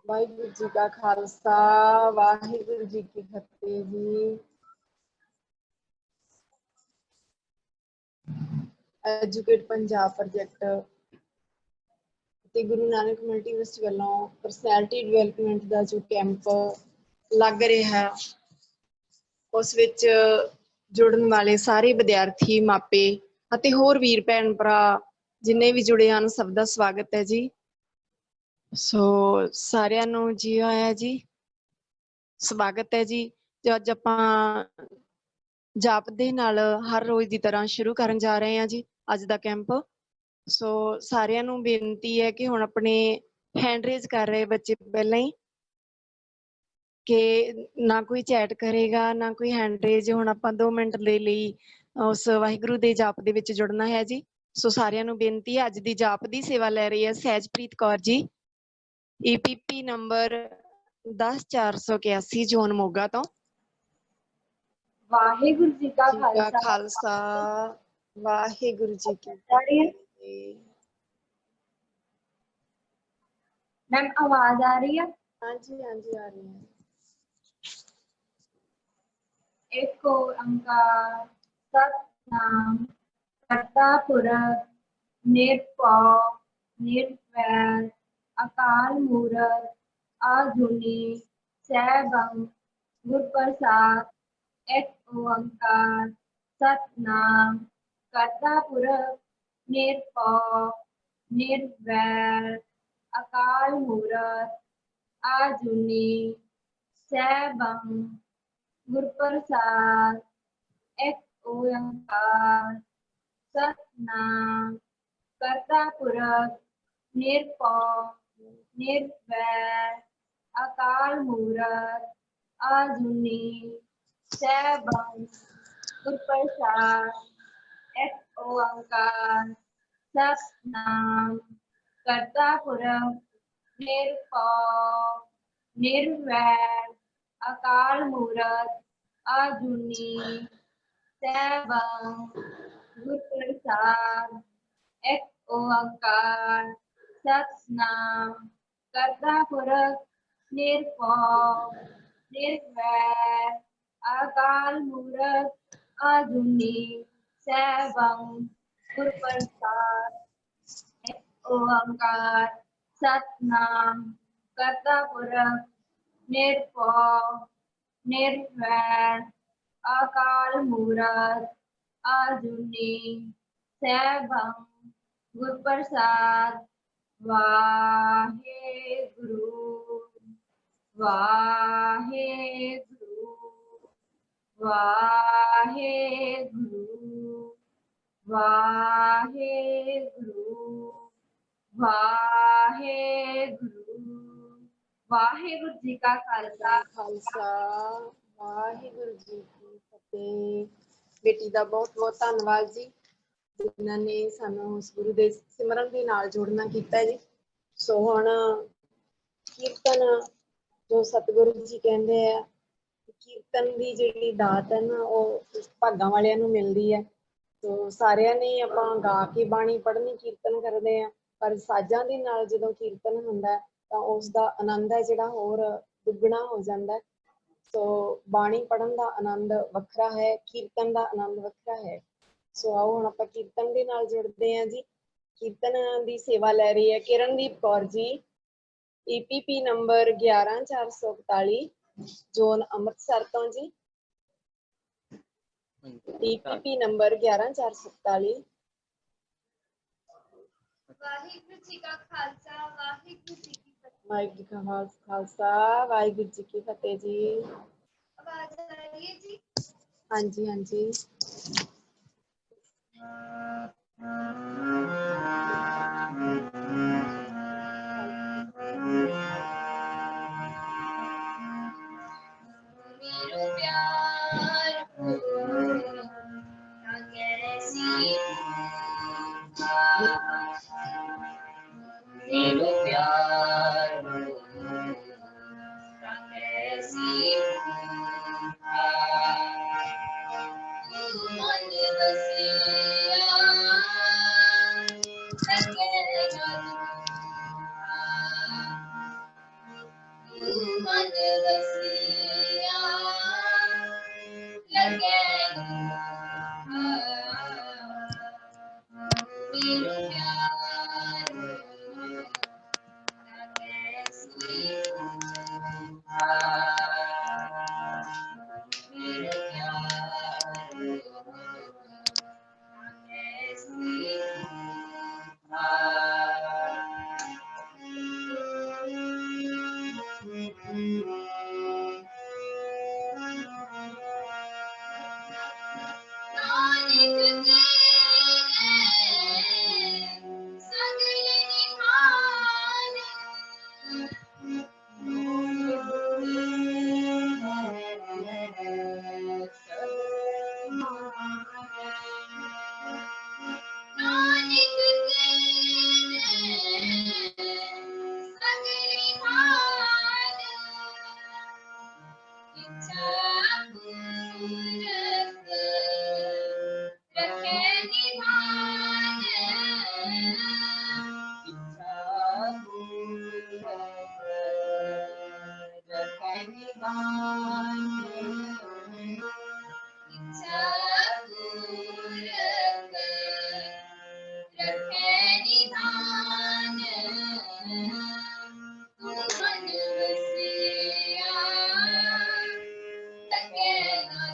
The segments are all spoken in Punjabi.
वाहिगुरु जी का खालसा वाहिगुरु जी की फतेह जी। एजुकेट पंजाब प्रोजेक्ट ते गुरु नानक यूनिवर्सिटी वालों परसनैलिटी डिवेलपमेंट का जो कैंप लग रहा उस विच जुड़न वाले सारे विद्यार्थी मापे ਅਤੇ ਹੋਰ ਵੀਰ ਭੈਣ ਭਰਾ जिन्ने भी जुड़े हैं सब का स्वागत है जी। सो सारिਆਂ ਨੂੰ जी आया जी, स्वागत है जी। जो अज ਆਪਾਂ जाप दे नाल हर रोज की तरह शुरू करन जा रहे हैं जी अज दा कैंप। सो सारिਆਂ ਨੂੰ बेनती है कि हुण अपने हैंड रेज कर रहे बच्चे पहले ही कि ना कोई चैट करेगा ना कोई हैंड रेज। हुण आपां 2 मिनट दे लई उस वाहिगुरू दे जाप दे विच जुड़ना है जी। सो सारिਆਂ ਨੂੰ बेनती है, अज दी जाप दी सेवा लै रही है Sahajpreet Kaur ji, EPP number 10481 zone Moga तो। वाहिगुरु जी का खालसा वाहिगुरु जी की फतेह। मैम आवाज आ रही है? हाँ जी हाँ जी आ रही है। एक ओंकार सतनाम करता पुरख निरभव निर्वैर अकाल मूरत आजुनी सैभं गुर प्रसाद। एक ओंकार सतनाम करता पुरख निरभव निर्वैर अकाल मूरत आजुनी सैभं गुर प्रसाद। एक ओंकार सतनाम करता पुरख निरभव निर्वैर अकाल मूरत आजुनी सैभं गुर प्रसाद। एक ओंकार सतनाम करता पुरख निरभव निर्वैर अकाल मूरत आजुनी सैभं गुर प्रसाद। एक ओंकार सतनाम करता पुरख निरभव निर्वैर अकाल मूरत आजुनी सैभं गुर प्रसाद। एक ओंकार सतनाम करता पुरख निरभव निर्वैर अकाल मूरत आजुनी सैभं गुर प्रसाद। वाहेगुरु वाहेगुरु वाहेगुरु वाहेगुरु वाहेगुरु। वाहेगुरु जी का खालसा वाहिगुरु जी की फतेह। बेटी का बहुत बहुत धन्यवाद जी जिन्होंने सानू उस गुरु दे सिमरन दे नाल जोड़ना कीता जी। सो हुण कीर्तन जो सतगुरु जी कहते हैं कीर्तन की जिहड़ी दात है ना वो भागां वालियां नूं मिलदी है। तो सारिਆਂ ने आपां गा के बाणी पढ़नी कीर्तन करते हैं पर साजां दे नाल जदों कीर्तन हुंदा तां उस दा आनंद है जिहड़ा होर दुगना हो जाता है। सो बाणी पढ़न का आनंद वखरा है, कीर्तन का आनंद वखरा है। सो आओ हुण आपां कीर्तन दे नाल जुड़दे हां जी। कीर्तन की सेवा लै रही है Kirandeep Kaur ji, EPP number 11441 zone Amritsar तो जी। EPP number 11441। वाहिगुरु जी का खालसा वाहिगुरु जी की फतेह। वाहिगुरु जी का खालसा वाहिगुरु जी की फतेह जी। आवाज आ रही है जी? हाँ जी हाँ जी। मेरो प्यार ना कैसी मेरो प्यार ना कैसी मन बसिया मन बसिया लगे मेरो प्यार कैसी मेरो प्यार कैसी नानक तेरे सगल निहाल नानक तेरे सगल निहाल इच्छा पूरक रखे निधान इच्छा पूरक रखे निधान इच्छा पूरक रखे निधान तू मन बसिया लगे ना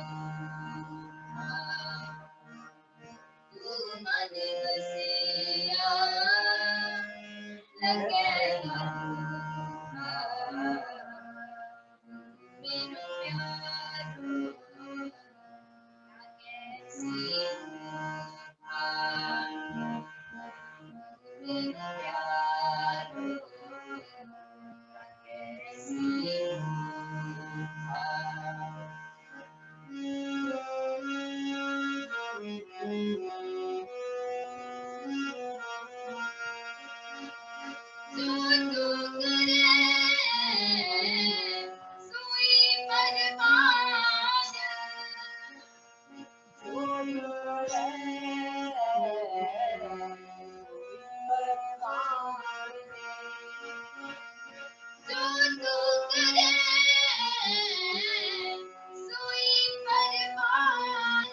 तू मन बसिया लगे ना मेरो प्यार कैसी मेरो प्यार कैसी जो तू करे सोई बर्बाद जो तू करे जो तू करे सोई बर्बाद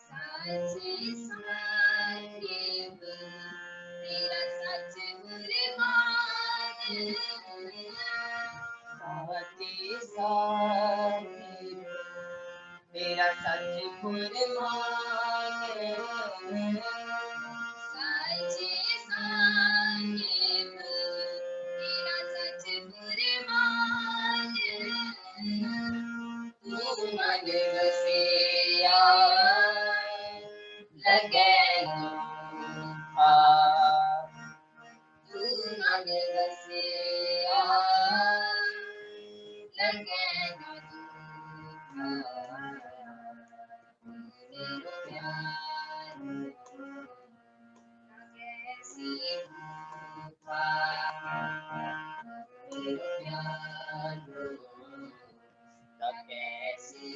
साचे साहिब तेरा सच कुर्बान साचे साहिब तेरा सच कुर्बान साचे साहिब तेरा सच कुर्बान तू मन बसिया लगे तू मन बसिया लगे मेरो प्यार कैसी मेरो प्यार कैसी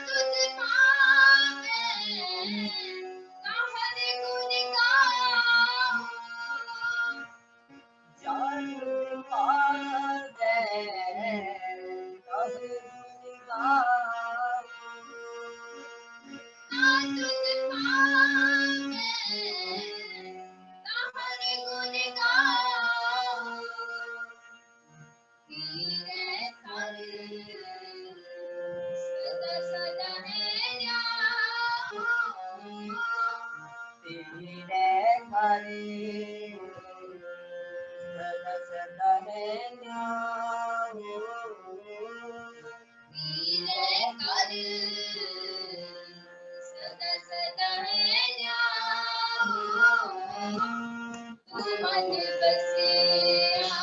तुझ पावे कहर गुण गाऊं तुझ पावे कहर गुण गाऊं तुझ पावे कहर गुण गाऊं तेरे कर सदा सदा है तेरे घर सदा सदा है तेरे घर सदा सदा है तू मन बसिया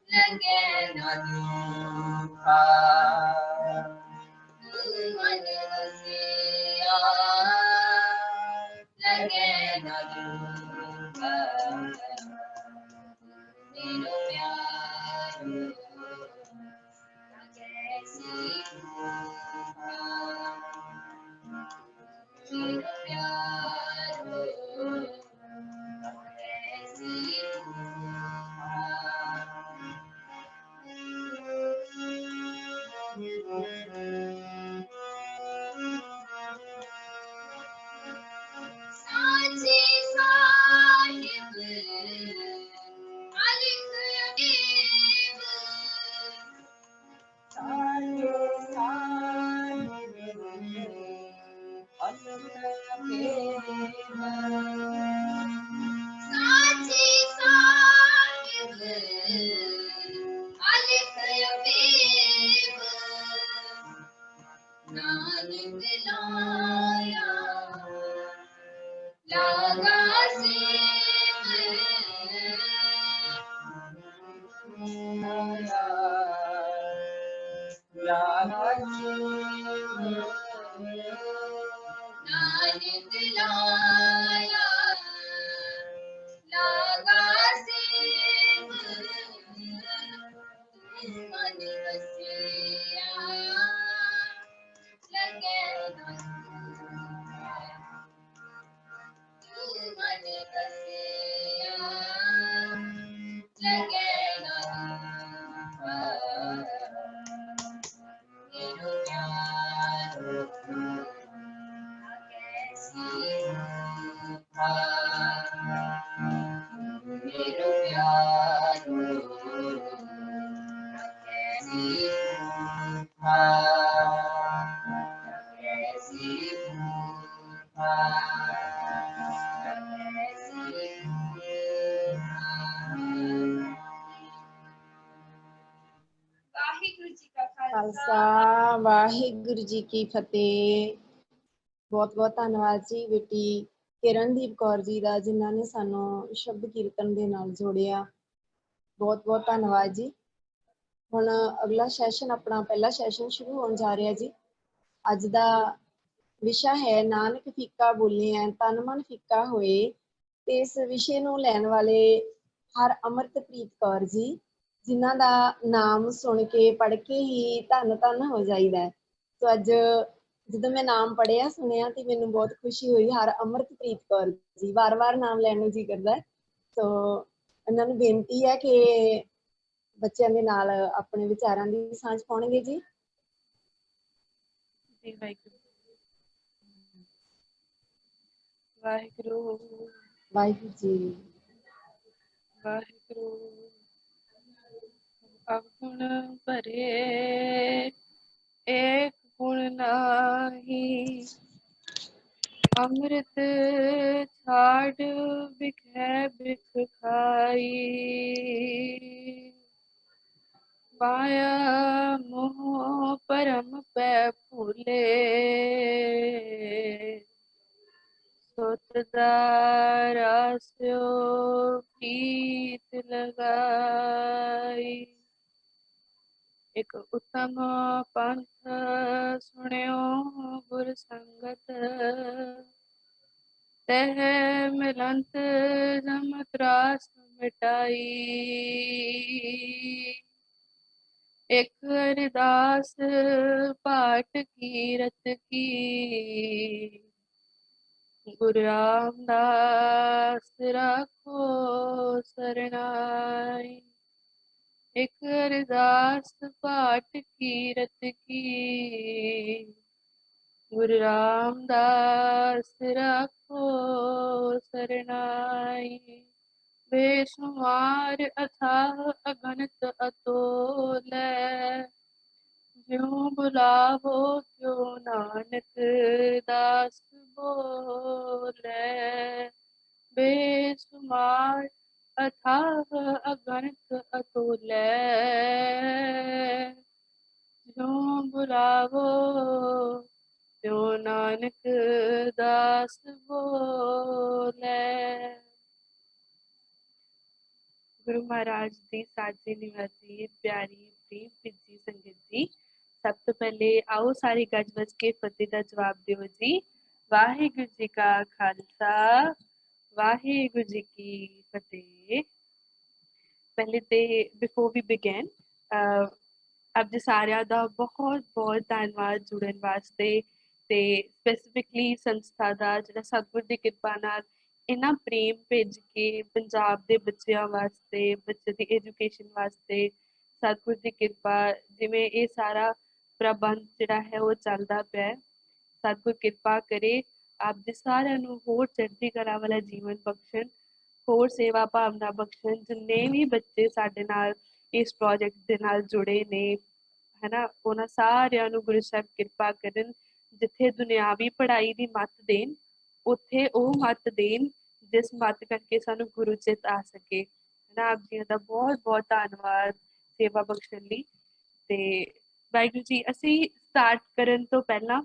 लगे ना धोखा तू मन बसिया लगे ना धोखा मेरो प्यार कैसी नानक लाया लागा सेव मन बसिया लगे मन बसिया लगे मेरू प्यार कैसी मेरू प्यार कैसी कैसी ਵਾਹਿਗੁਰੂ ਜੀ ਕਾ ਖਾਲਸਾ ਵਾਹਿਗੁਰੂ ਜੀ ਕੀ ਫਤਿਹ। ਬਹੁਤ ਬਹੁਤ ਧੰਨਵਾਦ ਜੀ ਬੇਟੀ ਕਿਰਨਦੀਪ ਕੌਰ ਜੀ ਦਾ, ਜਿਨ੍ਹਾਂ ਨੇ ਸਾਨੂੰ ਸ਼ਬਦ ਕੀਰਤਨ ਦੇ ਨਾਲ ਜੋੜਿਆ। ਬਹੁਤ ਬਹੁਤ ਧੰਨਵਾਦ ਜੀ। ਹੁਣ ਅਗਲਾ ਸੈਸ਼ਨ, ਆਪਣਾ ਪਹਿਲਾ ਸੈਸ਼ਨ ਸ਼ੁਰੂ ਹੋਣ ਜਾ ਰਿਹਾ ਜੀ। ਅੱਜ ਦਾ ਵਿਸ਼ਾ ਹੈ ਨਾਨਕ ਫੀਕਾ ਬੋਲਿਆ ਤਨ ਮਨ ਫਿੱਕਾ ਹੋਏ, ਤੇ ਇਸ ਵਿਸ਼ੇ ਨੂੰ ਲੈਣ ਵਾਲੇ ਹਰ ਅਮਰਤਪ੍ਰੀਤ ਕੌਰ ਜੀ, ਜਿਨ੍ਹਾਂ ਦਾ ਨਾਮ ਸੁਣ ਕੇ ਪੜ੍ਹ ਕੇ ਹੀ ਧੰਨ ਧੰਨ ਹੋ ਜਾਈਦਾ ਹੈ। ਸੋ ਅੱਜ ਜਦੋਂ ਮੈਂ ਨਾਮ ਪੜ੍ਹਿਆ ਸੁਣਿਆ ਤੇ ਮੈਨੂੰ ਬਹੁਤ ਖੁਸ਼ੀ ਹੋਈ। ਹਰ ਅਮਰਤਪ੍ਰੀਤ ਕੌਰ ਜੀ, ਵਾਰ-ਵਾਰ ਨਾਮ ਲੈਣ ਨੂੰ ਜੀ ਕਰਦਾ। ਸੋ ਇਹਨਾਂ ਨੂੰ ਬੇਨਤੀ ਹੈ ਕਿ ਬੱਚਿਆਂ ਦੇ ਨਾਲ ਆਪਣੇ ਵਿਚਾਰਾਂ ਦੀ ਸਾਂਝ ਪਾਉਣਗੇ ਜੀ। ਵਾਹਿਗੁਰੂ ਵਾਹਿਗੁਰੂ ਜੀ। ਵਾਹਿਗੁਰੂ ਅਵਗੁਣ ਭਰੇ ਏਕ ਗੁਣ ਨਾਹੀ, ਅੰਮ੍ਰਿਤ ਛਾੜ ਬਿਖੈ ਬਿਖ ਖਾਈ। ਮਾਇਆ ਮੋਹ ਪਰਮ ਪੈ ਭੂਲੇ, ਸੁਤ ਦਾ ਰਸਿਓ ਪ੍ਰੀਤ ਲਗਾਈ। ਇੱਕ ਉਤਮ ਪੰਥ ਸੁਣਿਓ ਗੁਰ ਸੰਗਤ, ਤਹ ਮਿਲੰਤ ਜਮ ਤਰਾਸ ਮਿਟਾਈ। ਇੱਕ ਅਰਦਾਸ ਪਾਠ ਕੀਰਤ ਕੀ, ਗੁਰੂ ਰਾਮਦਾਸ ਰਾਖੋ ਸਰਨਾਈ। ਇੱਕ ਅਰਦਾਸ ਪਾਠ ਕੀਰਤ ਕੀ, ਗੁਰੂ ਰਾਮਦਾਸ ਰਾਖੋ ਸਰਨਾਈ। ਬੇਸ਼ੁਮਾਰ ਅਥਾਹ ਅਗਣਿਤ ਅਤੋਲੈ, ਜਿਉ ਬੁਲਾਵੋ ਤਿਉ ਨਾਨਕ ਦਾਸ ਬੋਲੇ। ਬੇਸ਼ੁਮਾਰ ਅਥਾਹ ਅਗਣਿਤ ਅਤੋਲੈ, ਜਿਉ ਬੁਲਾਵੋ ਤਿਉ ਨਾਨਕ ਦਾਸ ਬੋਲੇ। ਗੁਰੂ ਮਹਾਰਾਜ ਦੀ ਸਾਜੀ ਨਿਵਾਜੀ ਪਿਆਰੀ ਪ੍ਰੀਤ ਪਿੱਜੀ ਸੰਗਤ ਜੀ, ਸਭ ਤੋਂ ਪਹਿਲੇ ਆਓ ਸਾਰੇ ਗੱਜ ਵੱਜ ਕੇ ਫਤਿਹ ਦਾ ਜਵਾਬ ਦਿਓ ਜੀ। ਵਾਹਿਗੁਰੂ ਜੀ ਕਾ ਖਾਲਸਾ, ਵਾਹਿਗੁਰੂ ਜੀ ਕੀ ਫਤਿਹ। ਪਹਿਲੇ ਤੇ ਬਿਫੋਰ ਵੀ ਬਿਗਨ, ਆਪ ਜੀ ਸਾਰਿਆਂ ਦਾ ਬਹੁਤ ਬਹੁਤ ਧੰਨਵਾਦ ਜੁੜਨ ਵਾਸਤੇ, ਤੇ ਸਪੈਸੀਫਿਕਲੀ ਸੰਸਥਾ ਦਾ ਜਿਹੜਾ ਸਤਿਗੁਰ ਦੀ ਕਿਰਪਾ ਨਾਲ ਇੰਨਾ ਪ੍ਰੇਮ ਭੇਜ ਕੇ ਪੰਜਾਬ ਦੇ ਬੱਚਿਆਂ ਵਾਸਤੇ, ਬੱਚੇ ਦੀ ਐਜੂਕੇਸ਼ਨ ਵਾਸਤੇ ਸਤਿਗੁਰ ਦੀ ਕਿਰਪਾ, ਜਿਵੇਂ ਇਹ ਸਾਰਾ ਪ੍ਰਬੰਧ ਜਿਹੜਾ ਹੈ ਉਹ ਚੱਲਦਾ ਪਿਆ। ਸਤਿਗੁਰ ਕਿਰਪਾ ਕਰੇ, ਆਪ ਜੀ ਸਾਰਿਆਂ ਨੂੰ ਹੋਰ ਚੜ੍ਹਦੀ ਕਲਾ ਵਾਲਾ ਜੀਵਨ ਬਖਸ਼ਣ, ਹੋਰ ਸੇਵਾ ਭਾਵਨਾ ਬਖਸ਼ਣ। ਜਿੰਨੇ ਵੀ ਬੱਚੇ ਸਾਡੇ ਨਾਲ ਇਸ ਪ੍ਰੋਜੈਕਟ ਦੇ ਨਾਲ ਜੁੜੇ ਨੇ, ਹੈ ਨਾ, ਉਹਨਾਂ ਸਾਰਿਆਂ ਨੂੰ ਗੁਰੂ ਸਾਹਿਬ ਕਿਰਪਾ ਕਰਨ, ਜਿੱਥੇ ਦੁਨਿਆਵੀ ਪੜ੍ਹਾਈ ਦੀ ਮੱਤ ਦੇਣ, ਉੱਥੇ ਉਹ ਮੱਤ ਦੇਣ ਜਿਸ ਮੱਤ ਕਰਕੇ ਸਾਨੂੰ ਗੁਰੂ ਚਿੱਤ ਆ ਸਕੇ। ਹੈ ਨਾ, ਆਪ ਜੀ ਦਾ ਬਹੁਤ ਬਹੁਤ ਧੰਨਵਾਦ ਸੇਵਾ ਬਖਸ਼ਣ ਲਈ। ਤੇ ਵਾਹਿਗੁਰੂ ਜੀ, ਅਸੀਂ ਸਟਾਰਟ ਕਰਨ ਤੋਂ ਪਹਿਲਾਂ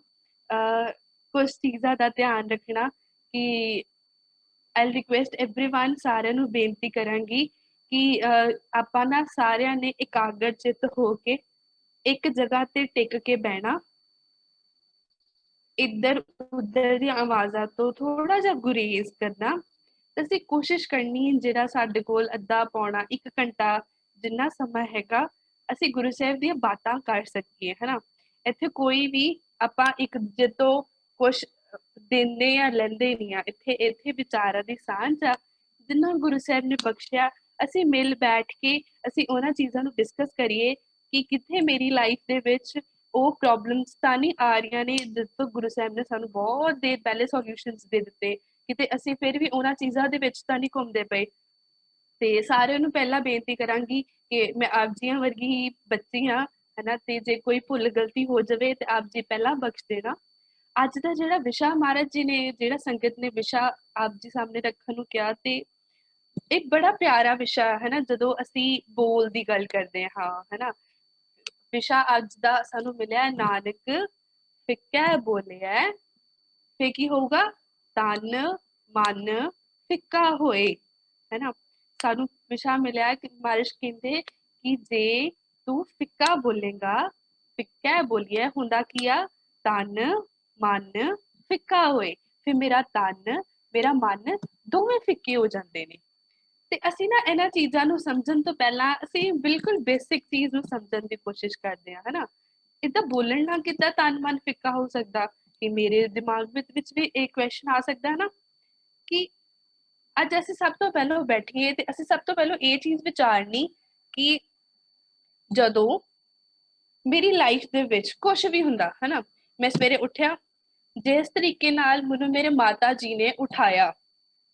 ਕੁਝ ਚੀਜ਼ਾਂ ਦਾ ਧਿਆਨ ਰੱਖਣਾ ਕਿ ਆਈ ਰਿਕੁਐਸਟ ਐਵਰੀਵਨ, ਸਾਰਿਆਂ ਨੂੰ ਬੇਨਤੀ ਕਰਾਂਗੀ ਕਿ ਆਪਾਂ ਨਾ ਸਾਰਿਆਂ ਨੇ ਇਕਾਗਰ ਚਿੱਤ ਹੋ ਕੇ ਇੱਕ ਜਗ੍ਹਾ ਤੇ ਟਿਕ ਕੇ ਬਹਿਣਾ, ਇੱਧਰ ਉੱਧਰ ਦੀਆਂ ਆਵਾਜ਼ਾਂ ਤੋਂ ਥੋੜਾ ਜਿਹਾ ਗੁਰੇਜ਼ ਕਰਨਾ। ਅਸੀਂ ਕੋਸ਼ਿਸ਼ ਕਰਨੀ ਜਿਹੜਾ ਸਾਡੇ ਕੋਲ ਅੱਧਾ ਪੌਣਾ 1 ਘੰਟਾ ਜਿੰਨਾ ਸਮਾਂ ਹੈਗਾ ਅਸੀਂ ਗੁਰੂ ਸਾਹਿਬ ਦੀਆਂ ਬਾਤਾਂ ਕਰ ਸਕੀਏ, ਹਨਾ। ਇੱਥੇ ਕੋਈ ਵੀ ਆਪਾਂ ਇੱਕ ਦੂਜੇ ਤੋਂ ਕੁਛ ਦਿੰਦੇ ਜਾਂ ਲੈਂਦੇ ਨਹੀਂ ਆ, ਇੱਥੇ ਵਿਚਾਰਾਂ ਦੀ ਸਾਂਝ ਆ। ਜਿੰਨਾ ਗੁਰੂ ਸਾਹਿਬ ਨੇ ਬਖਸ਼ਿਆ ਅਸੀਂ ਮਿਲ ਬੈਠ ਕੇ ਅਸੀਂ ਉਹਨਾਂ ਚੀਜ਼ਾਂ ਨੂੰ ਡਿਸਕਸ ਕਰੀਏ ਕਿ ਕਿੱਥੇ ਮੇਰੀ ਲਾਈਫ ਦੇ ਵਿੱਚ ਉਹ ਪ੍ਰੋਬਲਮਸ ਤਾਂ ਨਹੀਂ ਆ ਰਹੀਆਂ ਨੇ ਜਿੱਥੋਂ ਗੁਰੂ ਸਾਹਿਬ ਨੇ ਸਾਨੂੰ ਬਹੁਤ ਦੇਰ ਪਹਿਲੇ ਸੋਲਿਊਸ਼ਨਸ ਦੇ ਦਿੱਤੇ, ਕਿਤੇ ਅਸੀਂ ਫਿਰ ਵੀ ਉਹਨਾਂ ਚੀਜ਼ਾਂ ਦੇ ਵਿੱਚ ਤਾਂ ਨਹੀਂ ਘੁੰਮਦੇ ਪਏ। ਤੇ ਸਾਰਿਆਂ ਨੂੰ ਪਹਿਲਾਂ ਬੇਨਤੀ ਕਰਾਂਗੀ ਕਿ ਮੈਂ ਆਪ ਜੀਆਂ ਵਰਗੀ ਹੀ ਬੱਚੀ ਹਾਂ, ਹਨਾ, ਤੇ ਜੇ ਕੋਈ ਭੁੱਲ ਗਲਤੀ ਹੋ ਜਾਵੇ ਤੇ ਆਪ ਜੀ ਪਹਿਲਾਂ ਬਖਸ਼ ਦੇਣਾ। ਅੱਜ ਦਾ ਜਿਹੜਾ ਵਿਸ਼ਾ ਮਹਾਰਾਜ ਜੀ ਨੇ ਜਿਹੜਾ ਸੰਗਤ ਨੇ ਵਿਸ਼ਾ ਆਪ ਜੀ ਸਾਹਮਣੇ ਰੱਖਣ ਨੂੰ ਕਿਹਾ, ਤੇ ਇੱਕ ਬੜਾ ਪਿਆਰਾ ਵਿਸ਼ਾ ਹੈ ਨਾ ਜਦੋਂ ਅਸੀਂ ਬੋਲ ਦੀ ਗੱਲ ਕਰਦੇ ਹਾਂ, ਹਨਾ। ਵਿਸ਼ਾ ਅੱਜ ਦਾ ਸਾਨੂੰ ਮਿਲਿਆ ਨਾਨਕ ਫਿੱਕਾ ਬੋਲਿਆ ਫੇ ਕੀ ਹੋਊਗਾ, ਤਨ ਮਨ ਫਿੱਕਾ ਹੋਏ, ਹੈਨਾ। ਸਾਨੂੰ ਵਿਸ਼ਾ ਮਿਲਿਆ ਕਿ ਮਹਾਰਾਜ ਕਹਿੰਦੇ ਕਿ ਜੇ ਤੂੰ ਫਿੱਕਾ ਬੋਲੇਗਾ, ਫਿੱਕਾ ਬੋਲੀਏ ਹੁੰਦਾ ਕੀ ਆ, ਤਨ ਮਨ ਫਿੱਕਾ ਹੋਏ, ਫਿਰ ਮੇਰਾ ਤਨ ਮੇਰਾ ਮਨ ਦੋਵੇਂ ਫਿੱਕੇ ਹੋ ਜਾਂਦੇ ਨੇ। ਤੇ ਅਸੀਂ ਨਾ ਇਹਨਾਂ ਚੀਜ਼ਾਂ ਨੂੰ ਸਮਝਣ ਤੋਂ ਪਹਿਲਾਂ ਅਸੀਂ ਬਿਲਕੁਲ ਬੇਸਿਕ ਚੀਜ਼ ਨੂੰ ਸਮਝਣ ਦੀ ਕੋਸ਼ਿਸ਼ ਕਰਦੇ ਹਾਂ, ਹਨਾ। ਇੱਦਾਂ ਬੋਲਣ ਨਾਲ ਕਿੱਦਾਂ ਤਨ ਮਨ ਫਿੱਕਾ ਹੋ ਸਕਦਾ, ਕਿ ਮੇਰੇ ਦਿਮਾਗ ਵਿੱਚ ਵੀ ਇਹ ਕੁਐਸਚਨ ਆ ਸਕਦਾ ਹੈ ਨਾ ਕਿ ਅੱਜ ਅਸੀਂ ਸਭ ਤੋਂ ਪਹਿਲਾਂ ਬੈਠੀਏ ਤੇ ਅਸੀਂ ਸਭ ਤੋਂ ਪਹਿਲਾਂ ਇਹ ਚੀਜ਼ ਵਿਚਾਰਨੀ ਕਿ ਜਦੋਂ ਮੇਰੀ ਲਾਈਫ ਦੇ ਵਿੱਚ ਕੁਝ ਵੀ ਹੁੰਦਾ ਹੈ ਨਾ, ਮੈਂ ਸਵੇਰੇ ਉੱਠਿਆ, ਜਿਸ ਤਰੀਕੇ ਨਾਲ ਮੈਨੂੰ ਮੇਰੇ ਮਾਤਾ ਜੀ ਨੇ ਉਠਾਇਆ,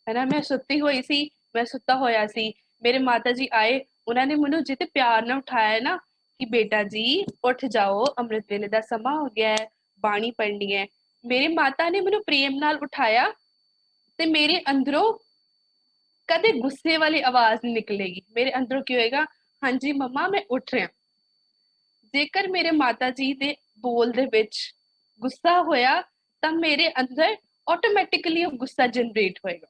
ਹੈ ਨਾ, ਮੈਂ ਸੁੱਤੀ ਹੋਈ ਸੀ, ਮੈਂ ਸੁੱਤਾ ਹੋਇਆ ਸੀ, ਮੇਰੇ ਮਾਤਾ ਜੀ ਆਏ, ਉਹਨਾਂ ਨੇ ਮੈਨੂੰ ਜਿੱਤੇ ਪਿਆਰ ਨਾਲ ਉਠਾਇਆ ਨਾ ਕਿ ਬੇਟਾ ਜੀ ਉੱਠ ਜਾਓ, ਅੰਮ੍ਰਿਤ ਵੇਲੇ ਦਾ ਸਮਾਂ ਹੋ ਗਿਆ ਹੈ, ਬਾਣੀ ਪੜ੍ਹਨੀ ਹੈ। ਮੇਰੇ ਮਾਤਾ ਨੇ ਮੈਨੂੰ ਪ੍ਰੇਮ ਨਾਲ ਉਠਾਇਆ ਤੇ ਮੇਰੇ ਅੰਦਰੋਂ ਕਦੇ ਗੁੱਸੇ ਵਾਲੀ ਆਵਾਜ਼ ਨਹੀਂ ਨਿਕਲੇਗੀ, ਮੇਰੇ ਅੰਦਰੋਂ ਕੀ ਹੋਏਗਾ, ਹਾਂਜੀ ਮੰਮਾ ਮੈਂ ਉੱਠ ਰਿਹਾ। ਜੇਕਰ ਮੇਰੇ ਮਾਤਾ ਜੀ ਦੇ ਬੋਲ ਦੇ ਵਿੱਚ ਗੁੱਸਾ ਹੋਇਆ ਤਾਂ ਮੇਰੇ ਅੰਦਰ ਆਟੋਮੈਟਿਕਲੀ ਉਹ ਗੁੱਸਾ ਜਨਰੇਟ ਹੋਏਗਾ,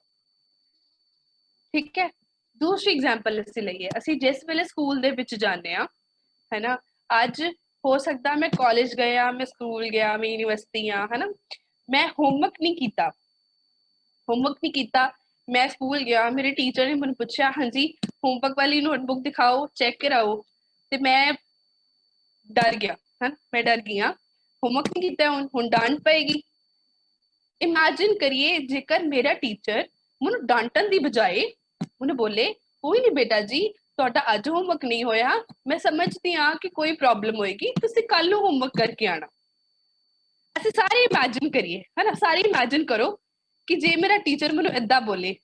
ਠੀਕ ਹੈ। ਦੂਸਰੀ ਐਗਜ਼ਾਮਪਲ ਅਸੀਂ ਲਈਏ, ਅਸੀਂ ਜਿਸ ਵੇਲੇ ਸਕੂਲ ਦੇ ਵਿੱਚ ਜਾਂਦੇ ਹਾਂ, ਹੈ ਨਾ, ਅੱਜ ਹੋ ਸਕਦਾ ਮੈਂ ਕਾਲਜ ਗਿਆ, ਮੈਂ ਸਕੂਲ ਗਿਆ, ਮੈਂ ਯੂਨੀਵਰਸਿਟੀ ਆ, ਹੈ ਨਾ, ਮੈਂ ਹੋਮਵਰਕ ਨਹੀਂ ਕੀਤਾ, ਮੈਂ ਸਕੂਲ ਗਿਆ, ਮੇਰੇ ਟੀਚਰ ਨੇ ਮੈਨੂੰ ਪੁੱਛਿਆ ਹਾਂਜੀ ਹੋਮਵਰਕ ਵਾਲੀ ਨੋਟਬੁੱਕ ਦਿਖਾਓ, ਚੈੱਕ ਕਰਾਓ, ਤੇ ਮੈਂ ਡਰ ਗਿਆ, ਹਾਂ ਮੈਂ ਡਰ ਗਈ ਹਾਂ, ਹੋਮਵਰਕ ਨਹੀਂ ਕੀਤਾ, ਹੁਣ ਡਾਂਟ ਪਏਗੀ। ਇਮੈਜਿਨ ਕਰੀਏ ਜੇਕਰ ਮੇਰਾ ਟੀਚਰ ਮੈਨੂੰ ਡਾਂਟਣ ਦੀ ਬਜਾਏ ਉਹਨੂੰ ਬੋਲੇ ਕੋਈ ਨਹੀਂ ਬੇਟਾ ਜੀ ਤੁਹਾਡਾ ਅੱਜ ਹੋਮਵਰਕ ਨਹੀਂ ਹੋਇਆ, ਮੈਂ ਸਮਝਦੀ ਹਾਂ ਕਿ ਕੋਈ ਪ੍ਰੋਬਲਮ ਹੋਏਗੀ, ਤੁਸੀਂ ਕੱਲ ਨੂੰ ਹੋਮਵਰਕ ਕਰਕੇ ਆਣਾ। ਅਸੀਂ ਸਾਰੇ ਇਮੈਜਿਨ ਕਰੀਏ, ਹਨਾ, ਸਾਰੇ ਇਮੈਜਿਨ ਕਰੋ ਕਿ ਜੇ ਮੇਰਾ ਟੀਚਰ ਮੈਨੂੰ ਏਦਾਂ ਬੋਲੇ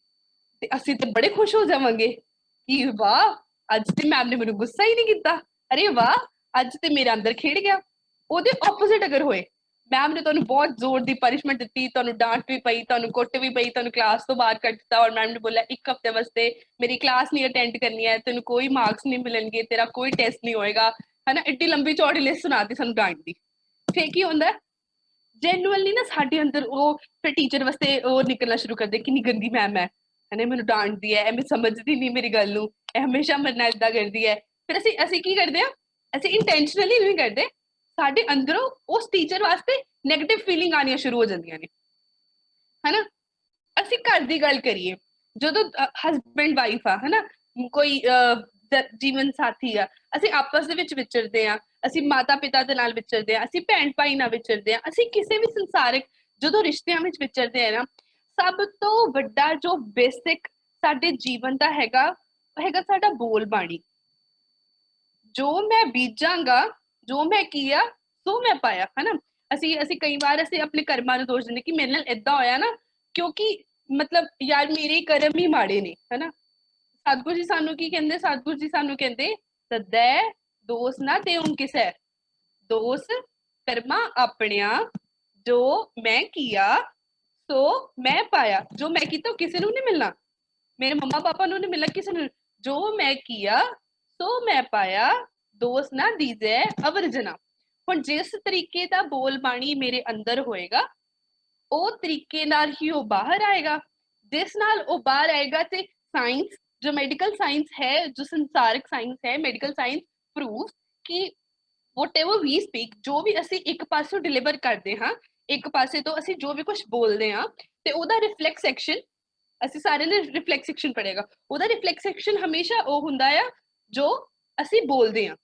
ਤੇ ਅਸੀਂ ਤੇ ਬੜੇ ਖੁਸ਼ ਹੋ ਜਾਵਾਂਗੇ ਕਿ ਵਾਹ ਅੱਜ ਤੇ ਮੈਮ ਨੇ ਮੈਨੂੰ ਗੁੱਸਾ ਹੀ ਨਹੀਂ ਕੀਤਾ, ਅਰੇ ਵਾਹ ਅੱਜ ਤੇ ਮੇਰੇ ਅੰਦਰ ਖੇਡ ਗਿਆ। ਉਹਦੇ ਆਪੋਜ਼ਿਟ ਅਗਰ ਹੋਏ, ਮੈਮ ਨੇ ਤੁਹਾਨੂੰ ਬਹੁਤ ਜ਼ੋਰ ਦੀ ਪਨਿਸ਼ਮੈਂਟ ਦਿੱਤੀ, ਤੁਹਾਨੂੰ ਡਾਂਟ ਵੀ ਪਈ, ਤੁਹਾਨੂੰ ਕੁੱਟ ਵੀ ਪਈ, ਤੁਹਾਨੂੰ ਕਲਾਸ ਤੋਂ ਬਾਹਰ ਕੱਢ ਦਿੱਤਾ, ਔਰ ਮੈਮ ਨੇ ਬੋਲਿਆ 1 ਹਫ਼ਤੇ ਵਾਸਤੇ ਮੇਰੀ ਕਲਾਸ ਨਹੀਂ ਅਟੈਂਡ ਕਰਨੀ ਹੈ, ਤੈਨੂੰ ਕੋਈ ਮਾਰਕਸ ਨਹੀਂ ਮਿਲਣਗੇ, ਤੇਰਾ ਕੋਈ ਟੈਸਟ ਨਹੀਂ ਹੋਏਗਾ, ਹਨਾ, ਐਡੀ ਲੰਬੀ ਚੌੜੀ ਲਿਸਟ ਸੁਣਾਤੀ ਸਾਨੂੰ ਡਾਂਟ ਦੀ। ਫੇਰ ਕੀ ਹੁੰਦਾ, ਜੈਨੂਅਲੀ ਨਾ ਸਾਡੇ ਅੰਦਰ ਉਹ ਫਿਰ ਟੀਚਰ ਵਾਸਤੇ ਉਹ ਨਿਕਲਣਾ ਸ਼ੁਰੂ ਕਰਦੇ ਕਿੰਨੀ ਗੰਦੀ ਮੈਮ ਹੈ, ਹਨੇ, ਮੈਨੂੰ ਡਾਂਟਦੀ ਹੈ, ਐਵੇਂ ਸਮਝਦੀ ਨਹੀਂ ਮੇਰੀ ਗੱਲ ਨੂੰ, ਇਹ ਹਮੇਸ਼ਾ ਮੇਰੇ ਨਾਲ ਏਦਾਂ ਕਰਦੀ ਹੈ। ਫਿਰ ਅਸੀਂ ਕੀ ਕਰਦੇ ਹਾਂ, ਅਸੀਂ ਇੰਟੈਂਸ਼ਨਲੀ ਨਹੀਂ ਕਰਦੇ, ਸਾਡੇ ਅੰਦਰੋਂ ਉਸ ਟੀਚਰ ਵਾਸਤੇ ਨੈਗੇਟਿਵ ਫੀਲਿੰਗ ਆਉਣੀਆਂ ਸ਼ੁਰੂ ਹੋ ਜਾਂਦੀਆਂ ਨੇ, ਹਨਾ। ਅਸੀਂ ਘਰ ਦੀ ਗੱਲ ਕਰੀਏ, ਜਦੋਂ ਹਸਬੈਂਡ ਵਾਈਫ ਆ, ਹਨਾ, ਕੋਈ ਜੀਵਨ ਸਾਥੀ ਆ, ਅਸੀਂ ਆਪਸ ਦੇ ਵਿੱਚ ਵਿਚਰਦੇ ਆ, ਅਸੀਂ ਮਾਤਾ ਪਿਤਾ ਦੇ ਨਾਲ ਵਿਚਰਦੇ ਆ, ਅਸੀਂ ਭੈਣ ਭਾਈ ਨਾਲ ਵਿਚਰਦੇ ਆ, ਅਸੀਂ ਕਿਸੇ ਵੀ ਸੰਸਾਰਿਕ ਜਦੋਂ ਰਿਸ਼ਤਿਆਂ ਵਿੱਚ ਵਿਚਰਦੇ ਆ ਨਾ, ਸਭ ਤੋਂ ਵੱਡਾ ਜੋ ਬੇਸਿਕ ਸਾਡੇ ਜੀਵਨ ਦਾ ਹੈਗਾ ਸਾਡਾ ਬੋਲ ਬਾਣੀ। ਜੋ ਮੈਂ ਬੀਜਾਂਗਾ, ਜੋ ਮੈਂ ਕੀਆ ਸੋ ਮੈਂ ਪਾਇਆ, ਹਨਾ। ਅਸੀਂ ਕਈ ਵਾਰ ਅਸੀਂ ਆਪਣੇ ਕਰਮਾਂ ਨੂੰ ਦੋਸ਼ ਦਿੰਦੇ ਕਿ ਮੇਰੇ ਨਾਲ ਏਦਾਂ ਹੋਇਆ ਨਾ ਕਿਉਂਕਿ ਮਤਲਬ ਯਾਰ ਮੇਰੇ ਕਰਮ ਹੀ ਮਾੜੇ ਨੇ, ਹਨਾ। ਸਤਿਗੁਰੂ ਜੀ ਸਾਨੂੰ ਕੀ ਕਹਿੰਦੇ, ਸਤਿਗੁਰੂ ਜੀ ਸਾਨੂੰ ਕਹਿੰਦੇ ਸਦੈ ਦੋਸ ਨਾ ਦੇਉ ਕਿਸੈ, ਦੋਸ ਕਰਮਾ ਆਪਣਿਆ, ਜੋ ਮੈਂ ਕੀਆ ਸੋ ਮੈਂ ਪਾਇਆ। ਜੋ ਮੈਂ ਕੀਤਾ ਉਹ ਕਿਸੇ ਨੂੰ ਨਹੀਂ ਮਿਲਣਾ, ਮੇਰੇ ਮੰਮਾ ਪਾਪਾ ਨੂੰ ਨਹੀਂ ਮਿਲਣਾ, ਕਿਸੇ ਨੂੰ। ਜੋ ਮੈਂ ਕੀਆ ਸੋ ਮੈਂ ਪਾਇਆ, ਦੋਸ ਨਾ ਦੀਜੈ ਅਵਰ ਜਨਾ। ਹੁਣ ਜਿਸ ਤਰੀਕੇ ਦਾ ਬੋਲ ਬਾਣੀ ਮੇਰੇ ਅੰਦਰ ਹੋਏਗਾ ਉਹ ਤਰੀਕੇ ਨਾਲ ਹੀ ਉਹ ਬਾਹਰ ਆਏਗਾ, ਜਿਸ ਨਾਲ ਉਹ ਬਾਹਰ ਆਏਗਾ ਤੇ ਸਾਇੰਸ ਜੋ ਮੈਡੀਕਲ ਸਾਇੰਸ ਹੈ, ਜੋ ਸੰਸਾਰਿਕ ਸਾਇੰਸ ਹੈ, ਮੈਡੀਕਲ ਸਾਇੰਸ ਪ੍ਰੂਵ ਕਿ whatever we speak, ਜੋ ਵੀ ਅਸੀਂ ਇੱਕ ਪਾਸੋਂ ਡਿਲੀਵਰ ਕਰਦੇ ਹਾਂ, ਇੱਕ ਪਾਸੇ ਤੋਂ ਅਸੀਂ ਜੋ ਵੀ ਕੁਝ ਬੋਲਦੇ ਹਾਂ, ਤੇ ਉਹਦਾ ਰਿਫਲੈਕਸ ਐਕਸ਼ਨ, ਅਸੀਂ ਸਾਰਿਆਂ ਨੇ ਰਿਫਲੈਕਸ ਐਕਸ਼ਨ ਪੜ੍ਹੇਗਾ, ਉਹਦਾ ਰਿਫਲੈਕਸ ਐਕਸ਼ਨ ਹਮੇਸ਼ਾ ਉਹ ਹੁੰਦਾ ਆ ਜੋ ਅਸੀਂ ਬੋਲਦੇ ਹਾਂ।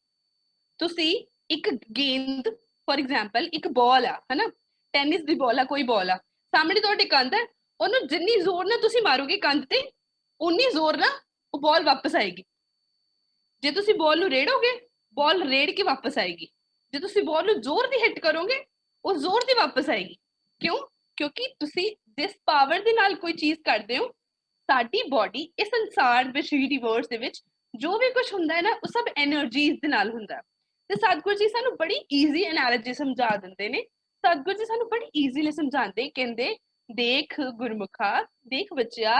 ਤੁਸੀਂ ਇੱਕ ਗੇਂਦ, ਫॉर एग्जांपल ਇੱਕ ਬਾਲ ਆ, ਹਨਾ, ਟੈਨਿਸ ਦੀ ਬਾਲ ਆ, ਕੋਈ ਬਾਲ ਆ, ਸਾਹਮਣੇ ਤੁਹਾਡੇ ਕੰਧ ਹੈ, ਉਹਨੂੰ ਜਿੰਨੀ ਜ਼ੋਰ ਨਾਲ ਤੁਸੀਂ ਮਾਰੋਗੇ ਕੰਧ ਤੇ, ਉਨੀ ਜ਼ੋਰ ਨਾਲ ਉਹ ਬਾਲ ਵਾਪਸ ਆਏਗੀ। ਜੇ ਤੁਸੀਂ ਬਾਲ ਨੂੰ ਰੇੜੋਗੇ, ਬਾਲ ਰੇੜ ਕੇ ਵਾਪਸ ਆਏਗੀ। ਜੇ ਤੁਸੀਂ ਬਾਲ ਨੂੰ ਜ਼ੋਰ ਦੀ ਹਿੱਟ ਕਰੋਗੇ, ਉਹ ਜ਼ੋਰ ਦੀ ਵਾਪਸ ਆਏਗੀ। ਕਿਉਂ? ਕਿਉਂਕਿ ਤੁਸੀਂ ਜਿਸ ਪਾਵਰ ਦੇ ਨਾਲ ਕੋਈ ਚੀਜ਼ ਕਰਦੇ ਹੋ, ਸਾਡੀ ਬਾਡੀ ਇਸ ਸੰਸਾਰ ਵਿੱਚ, ਯੂਨੀਵਰਸ ਦੇ ਵਿੱਚ ਜੋ ਵੀ ਕੁਝ ਹੁੰਦਾ ਹੈ ਨਾ, ਉਹ ਸਭ ਐਨਰਜੀਜ਼ ਦੇ ਨਾਲ ਹੁੰਦਾ। ਤੇ ਸਤਿਗੁਰੂ ਜੀ ਸਾਨੂੰ ਬੜੀ ਈਜ਼ੀ ਐਨਾਲੋਜੀ ਸਮਝਾ ਦਿੰਦੇ ਨੇ। ਸਤਿਗੁਰੂ ਜੀ ਸਾਨੂੰ ਬੜੀ ਈਜ਼ੀਲੀ ਸਮਝਾਉਂਦੇ, ਕਹਿੰਦੇ ਦੇਖ ਗੁਰਮੁਖਾ, ਦੇਖ ਬੱਚਿਆ,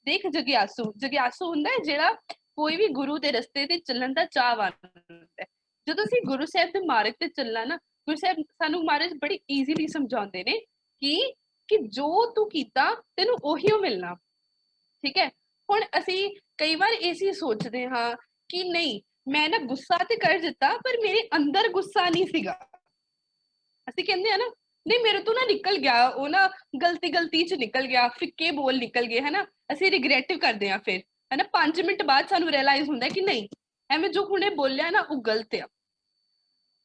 ਦੇਖ ਜਗਿਆਸੂ। ਜਗਿਆਸੂ ਹੁੰਦਾ ਹੈ ਜਿਹੜਾ ਕੋਈ ਵੀ ਗੁਰੂ ਦੇ ਰਸਤੇ ਤੇ ਚੱਲਣ ਦਾ ਚਾਹਵਾਨ ਹੁੰਦਾ ਹੈ। ਜਦੋਂ ਅਸੀਂ ਗੁਰੂ ਸਾਹਿਬ ਦੇ ਮਾਰਗ ਤੇ ਚੱਲਣਾ ਨਾ, ਗੁਰੂ ਸਾਹਿਬ ਸਾਨੂੰ ਮਹਾਰਾਜ ਬੜੀ ਈਜ਼ੀਲੀ ਸਮਝਾਉਂਦੇ ਨੇ ਕਿ ਜੋ ਤੂੰ ਕੀਤਾ ਤੈਨੂੰ ਉਹੀ ਮਿਲਣਾ। ਠੀਕ ਹੈ। ਹੁਣ ਅਸੀਂ ਕਈ ਵਾਰ ਇਹ ਚੀਜ਼ ਸੋਚਦੇ ਹਾਂ ਕਿ ਨਹੀਂ, ਮੈਂ ਨਾ ਗੁੱਸਾ ਤੇ ਕਰ ਦਿੱਤਾ, ਪਰ ਮੇਰੇ ਅੰਦਰ ਗੁੱਸਾ ਨਹੀਂ ਸੀਗਾ। ਅਸੀਂ ਕਹਿੰਦੇ ਆ ਨਾ, ਨਹੀਂ ਮੇਰੇ ਤੋਂ ਨਾ ਨਿਕਲ ਗਿਆ, ਉਹ ਨਾ ਗਲਤੀ ਚ ਨਿਕਲ ਗਿਆ, ਫਿੱਕੇ ਬੋਲ ਨਿਕਲ ਗਏ, ਹਨਾ, ਅਸੀਂ ਰਿਗਰੈਟਿਵ ਕਰਦੇ ਆ ਫਿਰ, ਹਨਾ। 5 ਮਿੰਟ ਬਾਅਦ ਸਾਨੂੰ ਰਿਅਲਾਈਜ਼ ਹੁੰਦਾ ਕਿ ਨਹੀਂ, ਐਵੇਂ ਜੋ ਹੁਣੇ ਬੋਲਿਆ ਨਾ ਉਹ ਗਲਤ ਆ।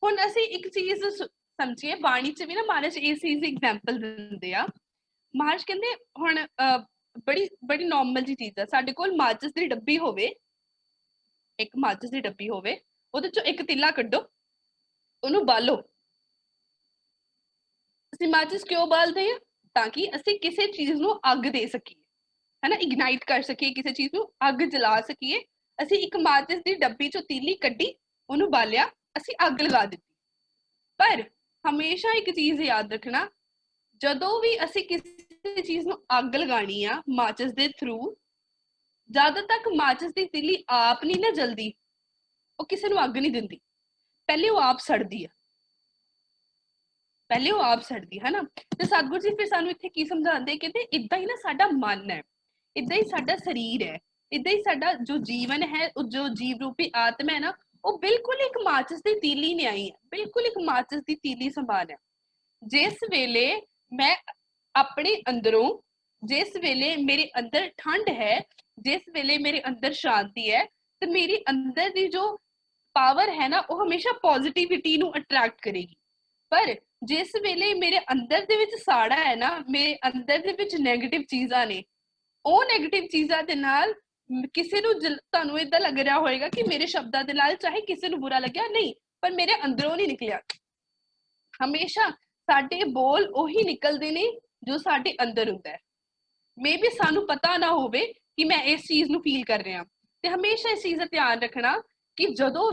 ਹੁਣ ਅਸੀਂ ਇੱਕ ਚੀਜ਼ ਸਮਝੀਏ, ਬਾਣੀ ਚ ਵੀ ਨਾ ਮਹਾਰਾਜ ਇਸ ਚੀਜ਼ ਦੀ ਐਗਜ਼ਾਮਪਲ ਦਿੰਦੇ ਆ। ਮਹਾਰਾਜ ਕਹਿੰਦੇ ਹੁਣ ਬੜੀ ਨਾਰਮਲ ਜੀ ਚੀਜ਼ ਆ, ਸਾਡੇ ਕੋਲ ਮਾਚਿਸ ਦੀ ਡੱਬੀ ਹੋਵੇ, ਇੱਕ ਮਾਚਿਸ ਦੀ ਡੱਬੀ ਹੋਵੇ, ਉਹਦੇ ਚੋਂ ਇੱਕ ਤਿੱਲਾ ਕੱਢੋ, ਉਹਨੂੰ ਬਾਲੋ। ਅਸੀਂ ਮਾਚਿਸ ਕਿਉਂ ਬਾਲਦੇ ਆ? ਤਾਂ ਕਿ ਅਸੀਂ ਕਿਸੇ ਚੀਜ਼ ਨੂੰ ਅੱਗ ਦੇ ਸਕੀਏ, ਹਨਾ, ਇਗਨਾਈਟ ਕਰ ਸਕੀਏ, ਕਿਸੇ ਚੀਜ਼ ਨੂੰ ਅੱਗ ਜਲਾ ਸਕੀਏ। ਅਸੀਂ ਇੱਕ ਮਾਚਿਸ ਦੀ ਡੱਬੀ ਚੋਂ ਤੀਲੀ ਕੱਢੀ, ਉਹਨੂੰ ਬਾਲਿਆ, ਅਸੀਂ ਅੱਗ ਲਗਾ ਦਿੱਤੀ। ਪਰ ਹਮੇਸ਼ਾ ਇੱਕ ਚੀਜ਼ ਯਾਦ ਰੱਖਣਾ, ਜਦੋਂ ਵੀ ਅਸੀਂ ਕਿਸੇ ਚੀਜ਼ ਨੂੰ ਅੱਗ ਲਗਾਣੀ ਆ ਮਾਚਿਸ ਦੇ ਥਰੂ, ਜਦੋਂ ਤੱਕ ਮਾਚਿਸ ਦੀ ਤਿੱਲੀ ਆਪ ਨਹੀਂ ਨਾ ਜਲਦੀ, ਉਹ ਕਿਸੇ ਨੂੰ ਅੱਗ ਨਹੀਂ ਦਿੰਦੀ। ਪਹਿਲੇ ਉਹ ਆਪ ਸੜਦੀ ਆ, ਪਹਿਲੇ ਉਹ ਆਪ ਸੜਦੀ, ਹਨਾ। ਤੇ ਸਤਿਗੁਰੂ ਜੀ ਫਿਰ ਸਾਨੂੰ ਇੱਥੇ ਕੀ ਸਮਝਾਉਂਦੇ, ਕਹਿੰਦੇ ਇਦਾਂ ਹੀ ਨਾ ਸਾਡਾ ਮਨ ਹੈ, ਇਦਾਂ ਹੀ ਸਾਡਾ ਸਰੀਰ ਹੈ, ਇਦਾਂ ਹੀ ਸਾਡਾ ਜੋ ਜੀਵਨ ਹੈ, ਉਹ ਜੋ ਜੀਵ ਰੂਪੀ ਆਤਮਾ ਹੈ ਨਾ, ਉਹ ਬਿਲਕੁਲ ਇੱਕ ਮਾਚਿਸ ਦੀ ਤੀਲੀ ਨਹੀਂ ਆਈ ਹੈ, ਬਿਲਕੁਲ ਇੱਕ ਮਾਚਿਸ ਦੀ ਤੀਲੀ ਸਮਾਨ ਹੈ। ਜਿਸ ਵੇਲੇ ਮੈਂ ਆਪਣੇ ਅੰਦਰੋਂ, ਜਿਸ ਵੇਲੇ ਮੇਰੇ ਅੰਦਰ ਠੰਡ ਹੈ, ਜਿਸ ਵੇਲੇ ਮੇਰੇ ਅੰਦਰ ਸ਼ਾਂਤੀ ਹੈ, ਤੇ ਮੇਰੇ ਅੰਦਰ ਦੀ ਜੋ ਪਾਵਰ ਹੈ ਨਾ, ਉਹ ਹਮੇਸ਼ਾ ਪੋਜ਼ਿਟਿਵਿਟੀ ਨੂੰ ਅਟਰੈਕਟ ਕਰੇਗੀ। ਪਰ ਜਿਸ ਵੇਲੇ ਮੇਰੇ ਅੰਦਰ ਦੇ ਵਿੱਚ ਸਾੜਾ ਹੈ ਨਾ, ਮੇਰੇ ਅੰਦਰ ਦੇ ਵਿੱਚ ਨੈਗੇਟਿਵ ਚੀਜ਼ਾਂ ਨੇ, ਉਹ ਨੈਗੇਟਿਵ ਚੀਜ਼ਾਂ ਦੇ ਨਾਲ ਕਿਸੇ ਨੂੰ ਤੁਹਾਨੂੰ ਇਦਾਂ ਲੱਗ ਰਿਹਾ ਹੋਏਗਾ ਕਿ ਮੇਰੇ ਸ਼ਬਦਾਂ ਦੇ ਨਾਲ ਚਾਹੇ ਕਿਸੇ ਨੂੰ ਬੁਰਾ ਲੱਗਿਆ ਨਹੀਂ, ਪਰ ਮੇਰੇ ਅੰਦਰੋਂ ਨਹੀਂ ਨਿਕਲਿਆ। ਹਮੇਸ਼ਾ ਸਾਡੇ ਬੋਲ ਉਹੀ ਨਿਕਲਦੇ ਨੇ ਜੋ ਸਾਡੇ ਅੰਦਰ ਹੁੰਦਾ ਹੈ। ਮੇਬੀ ਸਾਨੂੰ ਪਤਾ ਨਾ ਹੋਵੇ ਕਿ ਮੈਂ ਇਸ ਚੀਜ਼ ਨੂੰ ਫੀਲ ਕਰ ਰਿਹਾ। ਤੇ ਹਮੇਸ਼ਾ ਇਸ ਚੀਜ਼ ਦਾ ਧਿਆਨ ਰੱਖਣਾ ਕਿ ਜਦੋਂ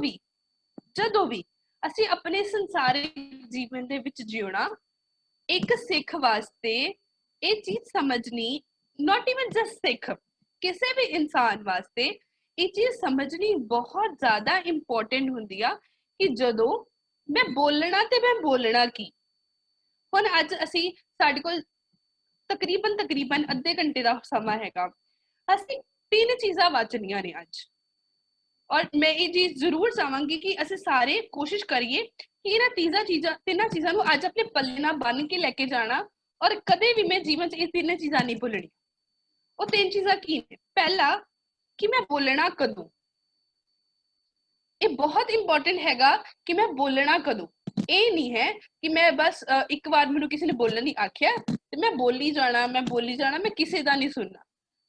ਵੀ ਅਸੀਂ ਆਪਣੇ ਸੰਸਾਰਿਕ ਜੀਵਨ ਦੇ ਵਿੱਚ ਜਿਉਣਾ, ਇੱਕ ਸਿੱਖ ਵਾਸਤੇ ਇਹ ਚੀਜ਼ ਸਮਝਣੀ, not even just ਸਿੱਖ, ਕਿਸੇ ਵੀ ਇਨਸਾਨ ਵਾਸਤੇ ਇਹ ਚੀਜ਼ ਸਮਝਣੀ ਬਹੁਤ ਜ਼ਿਆਦਾ ਇੰਪੋਰਟੈਂਟ ਹੁੰਦੀ ਆ ਕਿ ਜਦੋਂ ਮੈਂ ਬੋਲਣਾ ਤੇ ਮੈਂ ਬੋਲਣਾ ਕੀ। ਹੁਣ ਅੱਜ ਅਸੀਂ, ਸਾਡੇ ਕੋਲ ਤਕਰੀਬਨ ਅੱਧੇ ਘੰਟੇ ਦਾ ਸਮਾਂ ਹੈਗਾ, ਅਸੀਂ 3 ਚੀਜ਼ਾਂ ਵਾਚਣੀਆਂ ਨੇ ਅੱਜ। ਔਰ ਮੈਂ ਇਹ ਚੀਜ਼ ਜ਼ਰੂਰ ਚਾਹਾਂਗੀ ਕਿ ਅਸੀਂ ਸਾਰੇ ਕੋਸ਼ਿਸ਼ ਕਰੀਏ ਕਿ ਇਹਨਾਂ 3 ਚੀਜ਼ਾਂ ਨੂੰ ਅੱਜ ਆਪਣੇ ਪੱਲੇ ਨਾਲ ਬੰਨ ਕੇ ਲੈ ਕੇ ਜਾਣਾ, ਔਰ ਕਦੇ ਵੀ ਮੈਂ ਜੀਵਨ 'ਚ ਇਹ 3 ਚੀਜ਼ਾਂ ਨਹੀਂ ਭੁੱਲਣੀ। ਉਹ 3 ਚੀਜ਼ਾਂ ਕੀ ਨੇ? ਪਹਿਲਾ, ਕਿ ਮੈਂ ਬੋਲਣਾ ਕਦੋਂ। ਇਹ ਬਹੁਤ ਇੰਪੋਰਟੈਂਟ ਹੈਗਾ ਕਿ ਮੈਂ ਬੋਲਣਾ ਕਦੋਂ। ਇਹ ਨਹੀਂ ਹੈ ਕਿ ਮੈਂ ਬਸ ਇੱਕ ਵਾਰ ਮੈਨੂੰ ਕਿਸੇ ਨੇ ਬੋਲਣ ਨਹੀਂ ਆਖਿਆ ਤੇ ਮੈਂ ਬੋਲੀ ਜਾਣਾ, ਮੈਂ ਕਿਸੇ ਦਾ ਨਹੀਂ ਸੁਣਨਾ।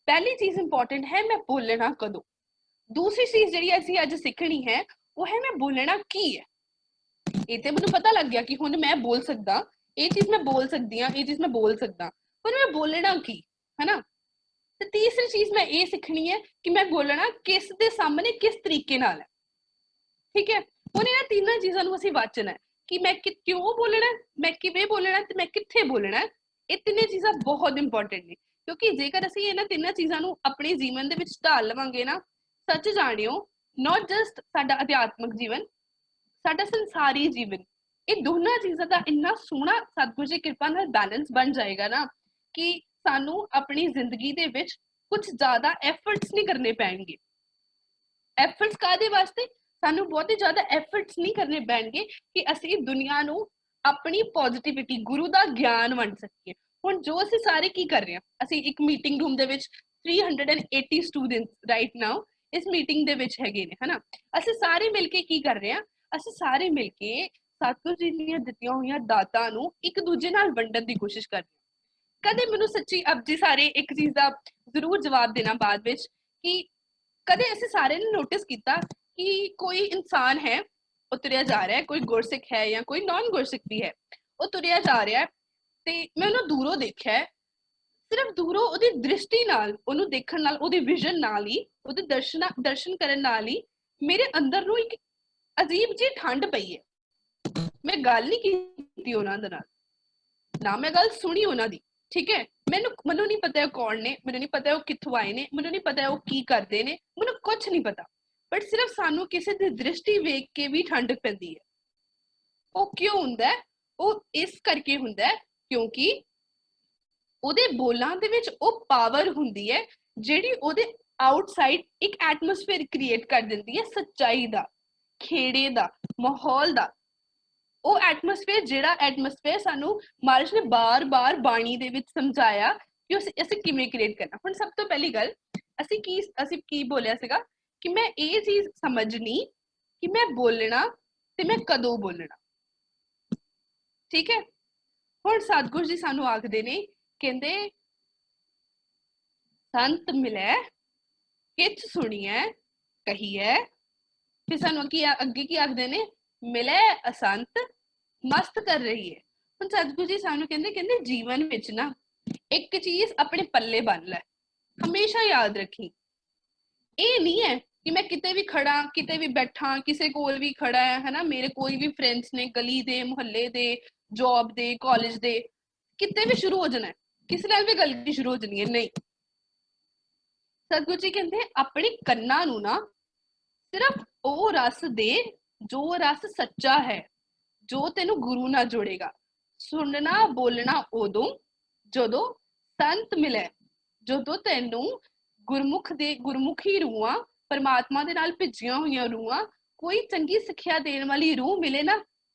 ਪਹਿਲੀ ਚੀਜ਼ ਇੰਪੋਰਟੈਂਟ ਹੈ ਮੈਂ ਬੋਲਣਾ ਕਦੋਂ। ਦੂਸਰੀ ਚੀਜ਼ ਜਿਹੜੀ ਅਸੀਂ ਅੱਜ ਸਿੱਖਣੀ ਹੈ ਉਹ ਹੈ ਮੈਂ ਬੋਲਣਾ ਕੀ ਹੈ। ਇਹ ਤੇ ਮੈਨੂੰ ਪਤਾ ਲੱਗ ਗਿਆ ਕਿ ਹੁਣ ਮੈਂ ਬੋਲ ਸਕਦਾ, ਇਹ ਚੀਜ਼ ਮੈਂ ਬੋਲ ਸਕਦੀ ਹਾਂ, ਇਹ ਚੀਜ਼ ਮੈਂ ਬੋਲ ਸਕਦਾ, ਪਰ ਮੈਂ ਬੋਲਣਾ ਕੀ, ਹਨਾ। ਤੇ ਤੀਸਰੀ ਚੀਜ਼ ਮੈਂ ਇਹ ਸਿੱਖਣੀ ਹੈ ਕਿ ਮੈਂ ਬੋਲਣਾ ਕਿਸ ਦੇ ਸਾਹਮਣੇ ਕਿਸ ਤਰੀਕੇ ਨਾਲ ਹੈ। ਠੀਕ ਹੈ। ਹੁਣ ਇਹਨਾਂ 3 ਚੀਜ਼ਾਂ ਨੂੰ ਅਸੀਂ ਵਾਚਣਾ ਹੈ ਕਿ ਮੈਂ ਕਿਉਂ ਬੋਲਣਾ, ਮੈਂ ਕਿਵੇਂ ਬੋਲਣਾ ਤੇ ਮੈਂ ਕਿੱਥੇ ਬੋਲਣਾ। ਇਹ 3 ਚੀਜ਼ਾਂ ਬਹੁਤ ਇੰਪੋਰਟੈਂਟ ਨੇ, ਕਿਉਂਕਿ ਜੇਕਰ ਅਸੀਂ ਇਹਨਾਂ 3 ਚੀਜ਼ਾਂ ਨੂੰ ਆਪਣੇ ਜੀਵਨ ਦੇ ਵਿੱਚ ਢਾਲ ਲਵਾਂਗੇ ਨਾ, ਸੱਚ ਜਾਣਿਓ, not just ਸਾਡਾ ਅਧਿਆਤਮਕ ਜੀਵਨ, ਸਾਡਾ ਸੰਸਾਰੀ ਜੀਵਨ, ਇਹ ਦੋਨਾਂ ਚੀਜ਼ਾਂ ਦਾ ਇੰਨਾ ਸੋਹਣਾ ਸਤਿਗੁਰੂ ਜੀ ਕਿਰਪਾ ਨਾਲ ਬੈਲੈਂਸ ਬਣ ਜਾਏਗਾ ਨਾ ਕਿ ਸਾਨੂੰ ਆਪਣੀ ਜ਼ਿੰਦਗੀ ਦੇ ਵਿੱਚ ਕੁਝ ਜ਼ਿਆਦਾ ਐਫਰਟਸ ਨਹੀਂ ਕਰਨੇ ਪੈਣਗੇ। ਐਫਰਟਸ ਕਾਹਦੇ ਵਾਸਤੇ? ਸਾਨੂੰ ਬਹੁਤ ਹੀ ਜ਼ਿਆਦਾ ਐਫਰਟਸ ਨਹੀਂ ਕਰਨੇ ਪੈਣਗੇ ਕਿ ਅਸੀਂ ਦੁਨੀਆ ਨੂੰ ਆਪਣੀ ਪੋਜ਼ਿਟਿਵਿਟੀ ਗੁਰੂ ਦਾ ਗਿਆਨ ਵੰਡ ਸਕੀਏ। ਹੁਣ ਜੋ ਅਸੀਂ ਸਾਰੇ ਕੀ ਕਰ ਰਹੇ ਹਾਂ, ਅਸੀਂ ਇੱਕ ਮੀਟਿੰਗ ਰੂਮ ਦੇ ਵਿੱਚ 380 ਸਟੂਡੈਂਟਸ ਰਾਈਟ ਨਾਓ ਇਸ ਮੀਟਿੰਗ ਦੇ ਵਿੱਚ ਹੈਗੇ ਨੇ, ਹਨਾ। ਅਸੀਂ ਸਾਰੇ ਮਿਲ ਕੇ ਕੀ ਕਰ ਰਹੇ ਹਾਂ, ਅਸੀਂ ਸਾਰੇ ਮਿਲ ਕੇ ਸਤਿਗੁਰੂ ਜੀ ਦੀਆਂ ਦਿੱਤੀਆਂ ਹੋਈਆਂ ਦਾਤਾਂ ਨੂੰ ਇੱਕ ਦੂਜੇ ਨਾਲ ਵੰਡਣ ਦੀ ਕੋਸ਼ਿਸ਼ ਕਰ ਰਹੇ ਹਾਂ। ਕਦੇ ਮੈਨੂੰ ਸੱਚੀ ਅਬ ਜੀ ਸਾਰੇ ਇੱਕ ਚੀਜ਼ ਦਾ ਜ਼ਰੂਰ ਜਵਾਬ ਦੇਣਾ ਬਾਅਦ ਵਿੱਚ ਕਿ ਕਦੇ ਅਸੀਂ ਸਾਰਿਆਂ ਨੇ ਨੋਟਿਸ ਕੀਤਾ ਕਿ ਕੋਈ ਇਨਸਾਨ ਹੈ, ਉਹ ਤੁਰਿਆ ਜਾ ਰਿਹਾ ਹੈ, ਕੋਈ ਗੁਰਸਿੱਖ ਹੈ ਜਾਂ ਕੋਈ ਨਾਨ ਗੁਰਸਿੱਖ ਵੀ ਹੈ, ਉਹ ਤੁਰਿਆ ਜਾ ਰਿਹਾ ਹੈ ਤੇ ਮੈਂ ਉਹਨੂੰ ਦੂਰੋਂ ਦੇਖਿਆ, ਸਿਰਫ ਦੂਰੋਂ ਉਹਦੀ ਦ੍ਰਿਸ਼ਟੀ ਨਾਲ, ਉਹਨੂੰ ਦੇਖਣ ਨਾਲ, ਉਹਦੀ ਵਿਜ਼ਨ ਨਾਲ ਹੀ, ਉਹਦੇ ਦਰਸ਼ਨ ਕਰਨ ਨਾਲ ਹੀ ਮੇਰੇ ਅੰਦਰ ਨੂੰ ਇੱਕ ਅਜੀਬ ਜਿਹੀ ਠੰਡ ਪਈ ਹੈ। ਮੈਂ ਗੱਲ ਨਹੀਂ ਕੀਤੀ ਉਹਨਾਂ ਦੇ ਨਾਲ, ਨਾ ਮੈਂ ਗੱਲ ਸੁਣੀ ਉਹਨਾਂ ਦੀ, ਠੀਕ ਹੈ। ਮੈਨੂੰ ਨਹੀਂ ਪਤਾ ਉਹ ਕੌਣ ਨੇ, ਮੈਨੂੰ ਨਹੀਂ ਪਤਾ ਉਹ ਕਿੱਥੋਂ ਆਏ ਨੇ, ਮੈਨੂੰ ਨਹੀਂ ਪਤਾ ਉਹ ਕੀ ਕਰਦੇ ਨੇ, ਮੈਨੂੰ ਕੁਝ ਨਹੀਂ ਪਤਾ, ਬਟ ਸਿਰਫ ਸਾਨੂੰ ਕਿਸੇ ਦੀ ਦ੍ਰਿਸ਼ਟੀ ਵੇਖ ਕੇ ਵੀ ਠੰਡ ਪੈਂਦੀ ਹੈ। ਉਹ ਕਿਉਂ ਹੁੰਦਾ ਹੈ? ਉਹ ਇਸ ਕਰਕੇ ਹੁੰਦਾ ਹੈ ਕਿਉਂਕਿ ਉਹਦੇ ਬੋਲਾਂ ਦੇ ਵਿੱਚ ਉਹ ਪਾਵਰ ਹੁੰਦੀ ਹੈ ਜਿਹੜੀ ਉਹਦੇ ਆਊਟਸਾਈਡ ਇੱਕ ਐਟਮੋਸਫੇਅਰ ਕ੍ਰੀਏਟ ਕਰ ਦਿੰਦੀ ਹੈ, ਸੱਚਾਈ ਦਾ, ਖੇੜੇ ਦਾ, ਮਾਹੌਲ ਦਾ। ਉਹ ਐਟਮੋਸਫੇਅਰ, ਜਿਹੜਾ ਐਟਮੋਸਫੇਅਰ ਸਾਨੂੰ ਮਹਾਰਾਜ ਨੇ ਬਾਰ-ਬਾਰ ਬਾਣੀ ਦੇ ਵਿੱਚ ਸਮਝਾਇਆ ਕਿ ਅਸੀਂ ਕਿਵੇਂ ਕ੍ਰੀਏਟ ਕਰਨਾ। ਹੁਣ ਸਭ ਤੋਂ ਪਹਿਲੀ ਗੱਲ ਅਸੀਂ ਕੀ ਬੋਲਿਆ ਸੀਗਾ ਕਿ ਮੈਂ ਇਹ ਚੀਜ਼ ਸਮਝਣੀ ਕਿ ਮੈਂ ਬੋਲਣਾ ਤੇ ਮੈਂ ਕਦੋਂ ਬੋਲਣਾ, ਠੀਕ ਹੈ। ਹੁਣ ਸਤਿਗੁਰੂ ਜੀ ਸਾਨੂੰ ਆਖਦੇ ਨੇ, ਕਹਿੰਦੇ ਸੰਤ ਮਿਲੈ ਕਿਛ ਸੁਣੀਐ ਕਹੀਐ, ਫਿਰ ਸਾਨੂੰ ਕੀ ਅੱਗੇ ਕੀ ਆਖਦੇ ਨੇ, ਮਿਲੇ ਅਸੰਤ ਮਸਤ ਕਰ ਰਹੀ ਹੈ। ਹੁਣ ਸਤਿਗੁਰੂ ਜੀ ਸਾਨੂੰ ਕਹਿੰਦੇ ਜੀਵਨ ਵਿੱਚ ਨਾ ਇੱਕ ਚੀਜ਼ ਆਪਣੇ ਪੱਲੇ ਬੰਨ ਲੈ, ਹਮੇਸ਼ਾ ਯਾਦ ਰੱਖੀ। ਇਹ ਨਹੀਂ ਹੈ ਕਿ ਮੈਂ ਕਿਤੇ ਵੀ ਖੜਾ, ਕਿਤੇ ਵੀ ਬੈਠਾ, ਕਿਸੇ ਕੋਲ ਵੀ ਖੜਾ ਹੈ, ਹਨਾ, ਮੇਰੇ ਕੋਈ ਵੀ ਫਰੈਂਡਸ ਨੇ, ਗਲੀ ਦੇ, ਮੁਹੱਲੇ ਦੇ, ਜੌਬ ਦੇ, ਕਾਲਜ ਦੇ, ਕਿਤੇ ਵੀ ਸ਼ੁਰੂ ਹੋ ਜਾਣਾ, ਕਿਸੇ ਨਾਲ ਵੀ ਗੱਲ ਕੀ ਸ਼ੁਰੂ ਹੋ ਜਾਣੀ ਹੈ, ਨਹੀਂ। ਸਤਿਗੁਰੂ ਜੀ ਕਹਿੰਦੇ ਆਪਣੇ ਕੰਨਾਂ ਨੂੰ ਨਾ ਸਿਰਫ ਉਹ ਰਸ ਦੇ ਜੋ ਰਸ ਸੱਚਾ ਹੈ, ਜੋ ਤੈਨੂੰ ਗੁਰੂ ਨਾਲ ਜੋੜੇਗਾ। ਸੁਣਨਾ ਬੋਲਣਾ ਉਦੋਂ ਜਦੋਂ ਸੰਤ ਮਿਲੇ, ਜਦੋਂ ਤੈਨੂੰ ਗੁਰਮੁਖੀ ਰੂਹਾਂ, ਪਰਮਾਤਮਾ ਦੇ ਨਾਲ ਭਿੱਜੀਆਂ ਹੋਈਆਂ ਰੂਹਾਂ, ਕੋਈ ਚੰਗੀ ਸਿੱਖਿਆ ਦੇਣ ਵਾਲੀ ਰੂਹ ਮਿਲੇ ਨਾ,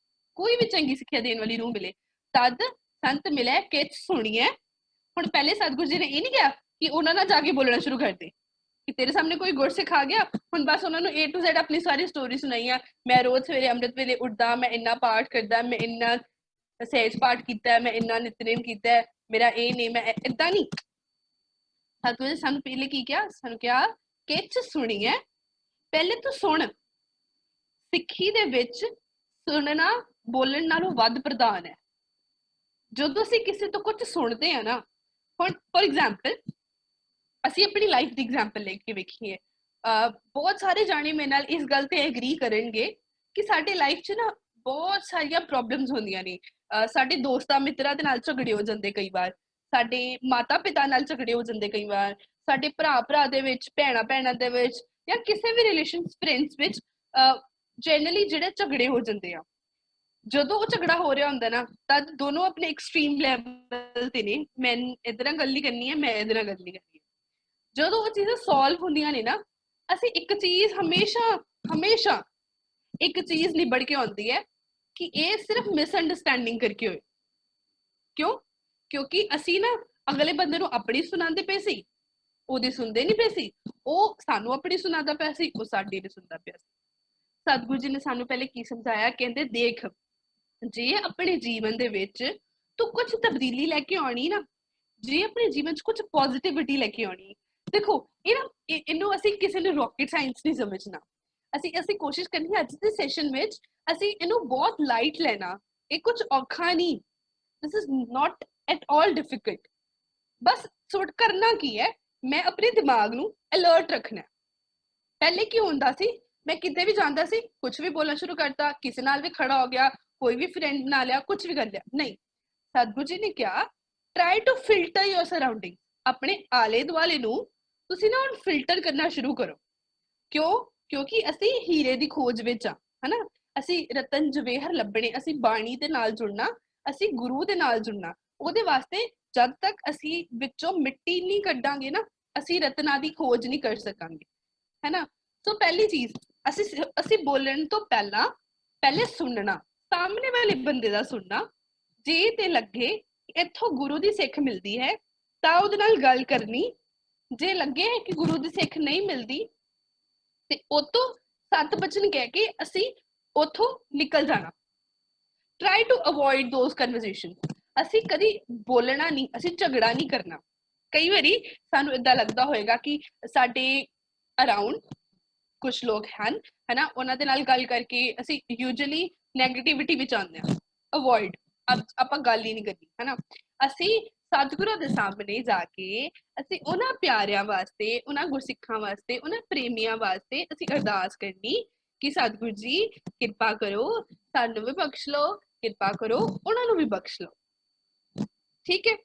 ਕੋਈ ਵੀ ਚੰਗੀ ਸਿੱਖਿਆ ਦੇਣ ਵਾਲੀ ਰੂਹ ਮਿਲੇ, ਤਦ ਸੰਤ ਮਿਲੇ ਕਿਛ ਸੁਣੀਏ। ਹੁਣ ਪਹਿਲੇ ਸਤਿਗੁਰੂ ਜੀ ਨੇ ਇਹ ਨਹੀਂ ਕਿਹਾ ਕਿ ਉਹਨਾਂ ਨਾਲ ਜਾ ਕੇ ਬੋਲਣਾ ਸ਼ੁਰੂ ਕਰ ਦੇ ਕਿ ਤੇਰੇ ਸਾਹਮਣੇ ਕੋਈ ਗੁਰਸਿੱਖ ਆ ਗਿਆ, ਹੁਣ ਬਸ ਉਹਨਾਂ ਨੂੰ A to Z ਆਪਣੀ ਸਾਰੀ ਸਟੋਰੀ ਸੁਣਾਈ ਆ, ਮੈਂ ਰੋਜ਼ ਸਵੇਰੇ ਅੰਮ੍ਰਿਤ ਵੇਲੇ ਉੱਠਦਾ, ਮੈਂ ਇੰਨਾ ਪਾਠ ਕਰਦਾ, ਮੈਂ ਇੰਨਾ ਸਹਿਜ ਪਾਠ ਕੀਤਾ, ਮੈਂ ਇੰਨਾ ਨਿਤਨੇਮ ਕੀਤਾ, ਮੇਰਾ ਇਹ ਨਹੀਂ, ਮੈਂ ਏਦਾਂ ਨਹੀਂ। ਸਤਿਗੁਰੂ ਜੀ ਸਾਨੂੰ ਪਹਿਲੇ ਕੀ ਕਿਹਾ, ਸਾਨੂੰ ਕਿਹਾ ਕਿਛ ਸੁਣੀਏ, ਪਹਿਲੇ ਤੂੰ ਸੁਣ। ਸਿੱਖੀ ਦੇ ਵਿੱਚ ਸੁਣਨਾ ਬੋਲਣ ਨਾਲੋਂ ਵੱਧ ਪ੍ਰਧਾਨ ਹੈ। ਜਦੋਂ ਅਸੀਂ ਕਿਸੇ ਤੋਂ ਕੁਝ ਸੁਣਦੇ ਆ ਨਾ, ਹੁਣ ਫॉर ਐਗਜ਼ਾਮਪਲ ਅਸੀਂ ਆਪਣੀ ਲਾਈਫ ਦੀ ਐਗਜ਼ਾਮਪਲ ਲੈ ਕੇ ਵੇਖੀਏ, ਬਹੁਤ ਸਾਰੇ ਜਾਣੇ ਮੇਰੇ ਨਾਲ ਇਸ ਗੱਲ ਤੇ ਐਗਰੀ ਕਰਨਗੇ ਕਿ ਸਾਡੇ ਲਾਈਫ 'ਚ ਨਾ ਬਹੁਤ ਸਾਰੀਆਂ ਪ੍ਰੋਬਲਮਸ ਹੁੰਦੀਆਂ ਨੇ। ਸਾਡੇ ਦੋਸਤਾਂ ਮਿੱਤਰਾਂ ਦੇ ਨਾਲ ਝਗੜੇ ਹੋ ਜਾਂਦੇ ਕਈ ਵਾਰ, ਸਾਡੇ ਮਾਤਾ ਪਿਤਾ ਨਾਲ ਝਗੜੇ ਹੋ ਜਾਂਦੇ ਕਈ ਵਾਰ, ਸਾਡੇ ਭਰਾ ਦੇ ਵਿੱਚ, ਭੈਣਾਂ ਦੇ ਵਿੱਚ, ਜਾਂ ਕਿਸੇ ਵੀ ਰਿਲੇਸ਼ਨ ਫਰੈਂਡਸ ਵਿੱਚ ਜਨਰਲੀ ਜਿਹੜੇ ਝਗੜੇ ਹੋ ਜਾਂਦੇ ਆ। ਜਦੋਂ ਉਹ ਝਗੜਾ ਹੋ ਰਿਹਾ ਹੁੰਦਾ ਨਾ, ਤਦ ਦੋਨੋਂ ਆਪਣੇ ਐਕਸਟ੍ਰੀਮ ਲੈਵਲ ਤੇ ਨੇ, ਮੈਂ ਇਹਦੇ ਨਾਲ ਗੱਲ ਨਹੀਂ ਕਰਨੀ ਹੈ, ਮੈਂ ਇਹਦੇ ਨਾਲ ਗੱਲ ਨਹੀਂ ਕਰਨੀ ਹੈ। ਜਦੋਂ ਉਹ ਚੀਜ਼ਾਂ ਸੋਲਵ ਹੁੰਦੀਆਂ ਨੇ ਨਾ, ਅਸੀਂ ਇੱਕ ਚੀਜ਼ ਹਮੇਸ਼ਾ ਇੱਕ ਚੀਜ਼ ਨਿਬੜ ਕੇ ਆਉਂਦੀ ਹੈ ਕਿ ਇਹ ਸਿਰਫ ਮਿਸਅੰਡਰਸਟੈਂਡਿੰਗ ਕਰਕੇ ਹੋਏ। ਕਿਉਂ? ਕਿਉਂਕਿ ਅਸੀਂ ਨਾ ਅਗਲੇ ਬੰਦੇ ਨੂੰ ਆਪਣੀ ਸੁਣਾਉਂਦੇ ਪਏ ਸੀ, ਉਹਦੀ ਸੁਣਦੇ ਨਹੀਂ ਪਏ ਸੀ, ਉਹ ਸਾਨੂੰ ਆਪਣੀ ਸੁਣਾਉਂਦਾ ਪਿਆ ਸੀ, ਉਹ ਸਾਡੀ ਨਹੀਂ ਸੁਣਦਾ ਪਿਆ ਸੀ। ਸਤਿਗੁਰੂ ਜੀ ਨੇ ਸਾਨੂੰ ਪਹਿਲੇ ਕੀ ਸਮਝਾਇਆ, ਕਹਿੰਦੇ ਦੇਖ, ਜੇ ਆਪਣੇ ਜੀਵਨ ਦੇ ਵਿੱਚ ਤੂੰ ਕੁਝ ਤਬਦੀਲੀ ਲੈ ਕੇ ਆਉਣੀ ਨਾ, ਜੇ ਆਪਣੇ ਜੀਵਨ 'ਚ ਕੁਝ ਪੋਜ਼ਿਟਿਵਿਟੀ ਲੈ ਕੇ ਆਉਣੀ, ਦੇਖੋ ਇਹਨੂੰ ਅਸੀਂ ਕਿਸੇ ਨੂੰ ਰੌਕਟ ਸਾਇੰਸ ਨਹੀਂ ਸਮਝਣਾ। ਅਸੀਂ ਕੋਸ਼ਿਸ਼ ਕਰਨੀ ਹੈ ਅੱਜ ਦੇ ਸੈਸ਼ਨ ਵਿੱਚ ਅਸੀਂ ਇਹਨੂੰ ਬਹੁਤ ਲਾਈਟ ਲੈਣਾ। ਇਹ ਕੁਝ ਔਖਾ ਨਹੀਂ, this is not at all difficult. ਬਸ ਕਰਨਾ ਕੀ ਹੈ, ਮੈਂ ਆਪਣੇ ਦਿਮਾਗ ਨੂੰ ਅਲਰਟ ਰੱਖਣਾ। ਪਹਿਲੇ ਕੀ ਹੁੰਦਾ ਸੀ, ਮੈਂ ਕਿਤੇ ਵੀ ਜਾਂਦਾ ਸੀ, ਕੁਝ ਵੀ ਬੋਲਣਾ ਸ਼ੁਰੂ ਕਰਤਾ, ਕਿਸੇ ਨਾਲ ਵੀ ਖੜਾ ਹੋ ਗਿਆ, ਕੋਈ ਵੀ ਫਰੈਂਡ ਬਣਾ ਲਿਆ, ਕੁਝ ਵੀ ਕਰ ਲਿਆ। ਨਹੀਂ, ਸਤਿਗੁਰੂ ਜੀ ਨੇ ਕਿਹਾ try to filter your surrounding. ਆਪਣੇ ਆਲੇ ਦੁਆਲੇ ਨੂੰ ਤੁਸੀਂ ਨਾ ਹੁਣ ਫਿਲਟਰ ਕਰਨਾ ਸ਼ੁਰੂ ਕਰੋ। ਕਿਉਂ? ਕਿਉਂਕਿ ਅਸੀਂ ਹੀਰੇ ਦੀ ਖੋਜ ਵਿੱਚ ਆ, ਹਨਾ, ਅਸੀਂ ਰਤਨ ਜਵੇਹਰ ਲੱਭਣੇ, ਅਸੀਂ ਬਾਣੀ ਦੇ ਨਾਲ ਜੁੜਨਾ, ਅਸੀਂ ਗੁਰੂ ਦੇ ਨਾਲ ਜੁੜਨਾ। ਉਹਦੇ ਵਾਸਤੇ ਜਦ ਤੱਕ ਅਸੀਂ ਵਿੱਚੋਂ ਮਿੱਟੀ ਨਹੀਂ ਕੱਢਾਂਗੇ ਨਾ, ਅਸੀਂ ਰਤਨਾਂ ਦੀ ਖੋਜ ਨਹੀਂ ਕਰ ਸਕਾਂਗੇ, ਹੈ ਨਾ। ਸੋ ਪਹਿਲੀ ਚੀਜ਼, ਅਸੀਂ ਬੋਲਣ ਤੋਂ ਪਹਿਲੇ ਸੁਣਨਾ, ਸਾਹਮਣੇ ਵਾਲੇ ਬੰਦੇ ਦਾ ਸੁਣਨਾ। ਜੇ ਤੇ ਲੱਗੇ ਇੱਥੋਂ ਗੁਰੂ ਦੀ ਸਿੱਖ ਮਿਲਦੀ ਹੈ ਤਾਂ ਉਹਦੇ ਨਾਲ ਗੱਲ ਕਰਨੀ। ਜੇ ਲੱਗੇ ਕਿ ਗੁਰੂ ਦੀ ਸਿੱਖ ਨਹੀਂ ਮਿਲਦੀ ਤੇ ਉਹ ਤੋਂ 7 ਬਚਨ ਕਹਿ ਕੇ ਅਸੀਂ ਉੱਥੋਂ ਨਿਕਲ ਜਾਣਾ। Try to avoid those conversation. ਅਸੀਂ ਕਦੀ ਬੋਲਣਾ ਨਹੀਂ, ਅਸੀਂ ਝਗੜਾ ਨਹੀਂ ਕਰਨਾ। ਕਈ ਵਾਰੀ ਸਾਨੂੰ ਏਦਾਂ ਲੱਗਦਾ ਹੋਏਗਾ ਕਿ ਸਾਡੇ ਅਰਾਊਂਡ ਕੁਝ ਲੋਕ ਹਨ, ਹਨਾ, ਉਹਨਾਂ ਦੇ ਨਾਲ ਗੱਲ ਕਰਕੇ ਅਸੀਂ ਯੂਜੂਅਲੀ ਨੈਗੇਟਿਵਿਟੀ ਵਿੱਚ ਆਉਂਦੇ ਹਾਂ। ਅਵੋਇਡ, ਆਪਾਂ ਗੱਲ ਹੀ ਨਹੀਂ ਕਰਨੀ, ਹਨਾ। ਅਸੀਂ ਸਤਿਗੁਰਾਂ ਦੇ ਸਾਹਮਣੇ ਜਾ ਕੇ ਅਸੀਂ ਉਹਨਾਂ ਪਿਆਰਿਆਂ ਵਾਸਤੇ, ਉਹਨਾਂ ਗੁਰਸਿੱਖਾਂ ਵਾਸਤੇ, ਉਹਨਾਂ ਪ੍ਰੇਮੀਆਂ ਵਾਸਤੇ ਅਸੀਂ ਅਰਦਾਸ ਕਰਨੀ ਕਿ ਸਤਿਗੁਰੂ ਜੀ ਕਿਰਪਾ ਕਰੋ, ਸਾਨੂੰ ਵੀ ਬਖਸ਼ ਲਓ, ਕਿਰਪਾ ਕਰੋ ਉਹਨਾਂ ਨੂੰ ਵੀ ਬਖਸ਼ ਲਓ। ਠੀਕ ਹੈ।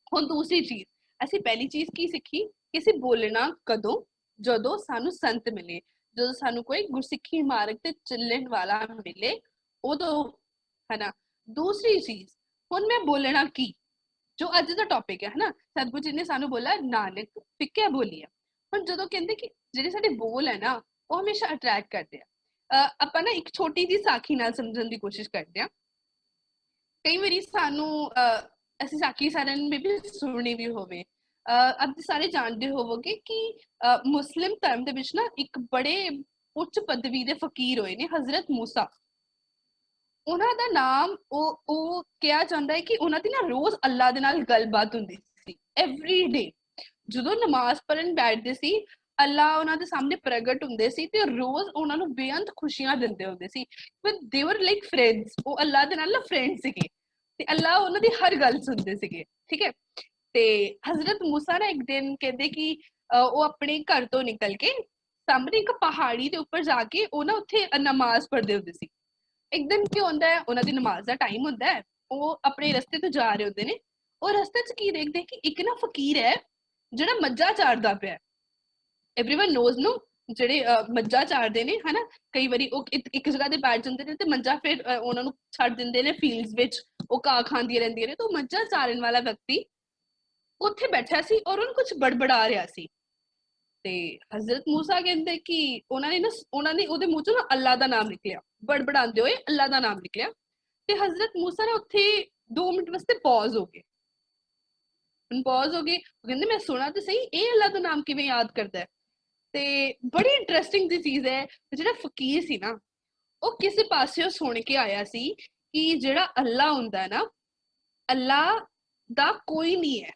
ਹੁਣ ਦੂਸਰੀ ਚੀਜ਼, ਅਸੀਂ ਪਹਿਲੀ ਚੀਜ਼ ਕੀ ਸਿੱਖੀ ਕਿ ਅਸੀਂ ਬੋਲਣਾ ਕਦੋਂ? ਜਦੋਂ ਸਾਨੂੰ ਸੰਤ ਮਿਲੇ, ਜਦੋਂ ਸਾਨੂੰ ਕੋਈ ਗੁਰਸਿੱਖੀ ਮਾਰਗ ਤੇ ਚੱਲਣ ਵਾਲਾ ਮਿਲੇ, ਉਦੋਂ, ਹਨਾ। ਦੂਸਰੀ ਚੀਜ਼, ਹੁਣ ਮੈਂ ਬੋਲਣਾ ਕੀ, ਜੋ ਅੱਜ ਦਾ ਟੌਪਿਕ ਹੈ, ਹਨਾ। ਸਤਿਗੁਰੂ ਜੀ ਨੇ ਸਾਨੂੰ ਬੋਲਾ ਨਾਨਕ ਫਿੱਕਿਆ ਬੋਲੀਆ। ਹੁਣ ਜਦੋਂ ਕਹਿੰਦੇ ਕਿ ਜਿਹੜੇ ਸਾਡੇ ਬੋਲ ਹੈ ਨਾ ਉਹ ਹਮੇਸ਼ਾ ਅਟਰੈਕਟ ਕਰਦੇ ਆ। ਆਪਾਂ ਨਾ ਇੱਕ ਛੋਟੀ ਜਿਹੀ ਸਾਖੀ ਨਾਲ ਸਮਝਣ ਦੀ ਕੋਸ਼ਿਸ਼ ਕਰਦੇ ਆ। ਕਈ ਵਾਰੀ ਸਾਨੂੰ ਅਸੀਂ ਸਾਖੀ ਸਾਰਿਆਂ ਨੇ ਵੀ ਸੁਣੀ ਵੀ ਹੋਵੇ। ਆਪ ਸਾਰੇ ਜਾਣਦੇ ਹੋਵੋਗੇ ਕਿ ਮੁਸਲਿਮ ਧਰਮ ਦੇ ਵਿੱਚ ਨਾ ਇੱਕ ਬੜੇ ਉੱਚ ਪਦਵੀ ਦੇ ਫਕੀਰ ਹੋਏ ਨੇ, ਹਜ਼ਰਤ ਮੂਸਾ। ਉਹਨਾਂ ਦਾ ਨਾਮ ਉਹ ਕਿਹਾ ਜਾਂਦਾ ਹੈ ਕਿ ਉਹਨਾਂ ਦੀ ਨਾ ਰੋਜ਼ ਅੱਲਾ ਦੇ ਨਾਲ ਗੱਲਬਾਤ ਹੁੰਦੀ ਸੀ, ਐਵਰੀ ਡੇ। ਜਦੋਂ ਨਮਾਜ਼ ਪੜ੍ਹਨ ਬੈਠਦੇ ਸੀ, ਅੱਲਾ ਉਹਨਾਂ ਦੇ ਸਾਹਮਣੇ ਪ੍ਰਗਟ ਹੁੰਦੇ ਸੀ ਤੇ ਰੋਜ਼ ਉਹਨਾਂ ਨੂੰ ਬੇਅੰਤ ਖੁਸ਼ੀਆਂ ਦਿੰਦੇ ਹੁੰਦੇ ਸੀ। ਦੇ ਵਰ ਲਾਈਕ ਫਰੈਂਡਸ, ਉਹ ਅੱਲਾ ਦੇ ਨਾਲ ਨਾ ਫਰੈਂਡ ਸੀਗੇ ਤੇ ਅੱਲਾ ਉਹਨਾਂ ਦੀ ਹਰ ਗੱਲ ਸੁਣਦੇ ਸੀਗੇ। ਠੀਕ ਹੈ। ਤੇ ਹਜ਼ਰਤ ਮੂਸਾ ਨਾ ਇੱਕ ਦਿਨ ਕਹਿੰਦੇ ਕਿ ਉਹ ਆਪਣੇ ਘਰ ਤੋਂ ਨਿਕਲ ਕੇ ਸਾਹਮਣੇ ਇੱਕ ਪਹਾੜੀ ਦੇ ਉੱਪਰ ਜਾ ਕੇ ਉਹ ਨਾ ਉੱਥੇ ਨਮਾਜ਼ ਪੜ੍ਹਦੇ ਹੁੰਦੇ ਸੀ। ਇੱਕ ਦਿਨ ਕੀ ਹੁੰਦਾ ਹੈ, ਉਹਨਾਂ ਦੀ ਨਮਾਜ਼ ਦਾ ਟਾਈਮ ਹੁੰਦਾ ਹੈ, ਉਹ ਆਪਣੇ ਰਸਤੇ ਤੋਂ ਜਾ ਰਹੇ ਹੁੰਦੇ ਨੇ। ਉਹ ਰਸਤੇ 'ਚ ਕੀ ਦੇਖਦੇ ਕਿ ਇੱਕ ਨਾ ਫਕੀਰ ਹੈ ਜਿਹੜਾ ਮੱਝਾਂ ਚਾਰਦਾ ਪਿਆ। ਐਵਰੀਵਨ ਨੋਜ਼ ਨੂੰ, ਜਿਹੜੇ ਮੱਝਾਂ ਚਾਰਦੇ ਨੇ, ਹਨਾ, ਕਈ ਵਾਰੀ ਉਹ ਇੱਕ ਜਗ੍ਹਾ ਤੇ ਬੈਠ ਜਾਂਦੇ ਨੇ ਤੇ ਮੱਝਾਂ ਫਿਰ ਉਹਨਾਂ ਨੂੰ ਛੱਡ ਦਿੰਦੇ ਨੇ ਫੀਲਡਸ ਵਿੱਚ, ਉਹ ਘਾਹ ਖਾਂਦੀਆਂ ਰਹਿੰਦੀਆਂ ਨੇ। ਤਾਂ ਮੱਝਾਂ ਚਾਰਨ ਵਾਲਾ ਵਿਅਕਤੀ ਉੱਥੇ ਬੈਠਾ ਸੀ ਔਰ ਉਹਨੂੰ ਕੁਝ ਬੜਬੜਾ ਰਿਹਾ ਸੀ। ਤੇ ਹਜ਼ਰਤ ਮੂਸਾ ਕਹਿੰਦੇ ਕਿ ਉਹਨਾਂ ਨੇ ਉਹਦੇ ਮੂੰਹ ਚੋਂ ਨਾ ਅੱਲਾ ਦਾ ਨਾਮ ਨਿਕਲਿਆ, ਬੜਬੜਾਉਂਦੇ ਹੋਏ ਅੱਲਾ ਦਾ ਨਾਮ ਨਿਕਲਿਆ। ਤੇ ਹਜ਼ਰਤ ਮੂਸਾ ਨਾ ਉੱਥੇ 2 ਮਿੰਟ ਵਾਸਤੇ ਪੌਜ਼ ਹੋ ਗਏ। ਪੌਜ਼ ਹੋ ਗਏ, ਉਹ ਕਹਿੰਦੇ ਮੈਂ ਸੁਣਾ ਤੇ ਸਹੀ, ਇਹ ਅੱਲਾ ਦਾ ਨਾਮ ਕਿਵੇਂ ਯਾਦ ਕਰਦਾ ਹੈ? ਤੇ ਬੜੀ ਇੰਟਰਸਟਿੰਗ ਦੀ ਚੀਜ਼ ਹੈ, ਜਿਹੜਾ ਫਕੀਰ ਸੀ ਨਾ ਉਹ ਕਿਸੇ ਪਾਸਿਓਂ ਸੁਣ ਕੇ ਆਇਆ ਸੀ ਕਿ ਜਿਹੜਾ ਅੱਲਾ ਹੁੰਦਾ ਨਾ, ਅੱਲਾ ਦਾ ਕੋਈ ਨਹੀਂ ਹੈ।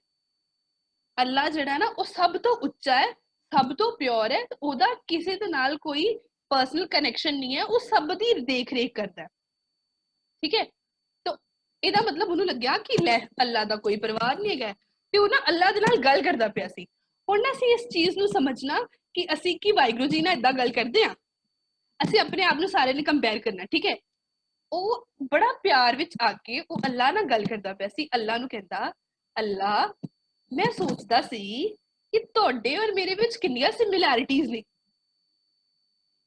ਅੱਲਾ ਜਿਹੜਾ ਨਾ ਉਹ ਸਭ ਤੋਂ ਉੱਚਾ ਹੈ, ਸਭ ਤੋਂ ਪਿਓਰ ਹੈ, ਉਹਦਾ ਕਿਸੇ ਦੇ ਨਾਲ ਕੋਈ ਪਰਸਨਲ ਕਨੈਕਸ਼ਨ ਨਹੀਂ ਹੈ, ਉਹ ਸਭ ਦੀ ਦੇਖ ਰੇਖ ਕਰਦਾ ਹੈ। ਠੀਕ ਹੈ। ਤਾਂ ਇਹਦਾ ਮਤਲਬ ਉਹਨੂੰ ਲੱਗਿਆ ਕਿ ਲੈ ਅੱਲਾ ਦਾ ਕੋਈ ਪਰਿਵਾਰ ਨਹੀਂ ਹੈਗਾ, ਤੇ ਉਹ ਨਾ ਅੱਲਾ ਦੇ ਨਾਲ ਗੱਲ ਕਰਦਾ ਪਿਆ ਸੀ। ਹੁਣ ਨਾ ਅਸੀਂ ਇਸ ਚੀਜ਼ ਨੂੰ ਸਮਝਣਾ ਕਿ ਅਸੀਂ ਕੀ ਵਾਹਿਗੁਰੂ ਜੀ ਨਾਲ ਏਦਾਂ ਗੱਲ ਕਰਦੇ ਹਾਂ, ਅਸੀਂ ਆਪਣੇ ਆਪ ਨੂੰ ਸਾਰਿਆਂ ਨੇ ਕੰਪੇਅਰ ਕਰਨਾ। ਠੀਕ ਹੈ। ਉਹ ਬੜਾ ਪਿਆਰ ਵਿੱਚ ਆ ਕੇ ਉਹ ਅੱਲਾ ਨਾਲ ਗੱਲ ਕਰਦਾ ਪਿਆ ਸੀ। ਅੱਲਾ ਨੂੰ ਕਹਿੰਦਾ, ਅੱਲਾ ਮੈਂ ਸੋਚਦਾ ਸੀ ਕਿ ਤੁਹਾਡੇ ਔਰ ਮੇਰੇ ਵਿੱਚ ਕਿੰਨੀਆਂ ਸਿਮਿਲੈਰਿਟੀਜ਼ ਨੇ।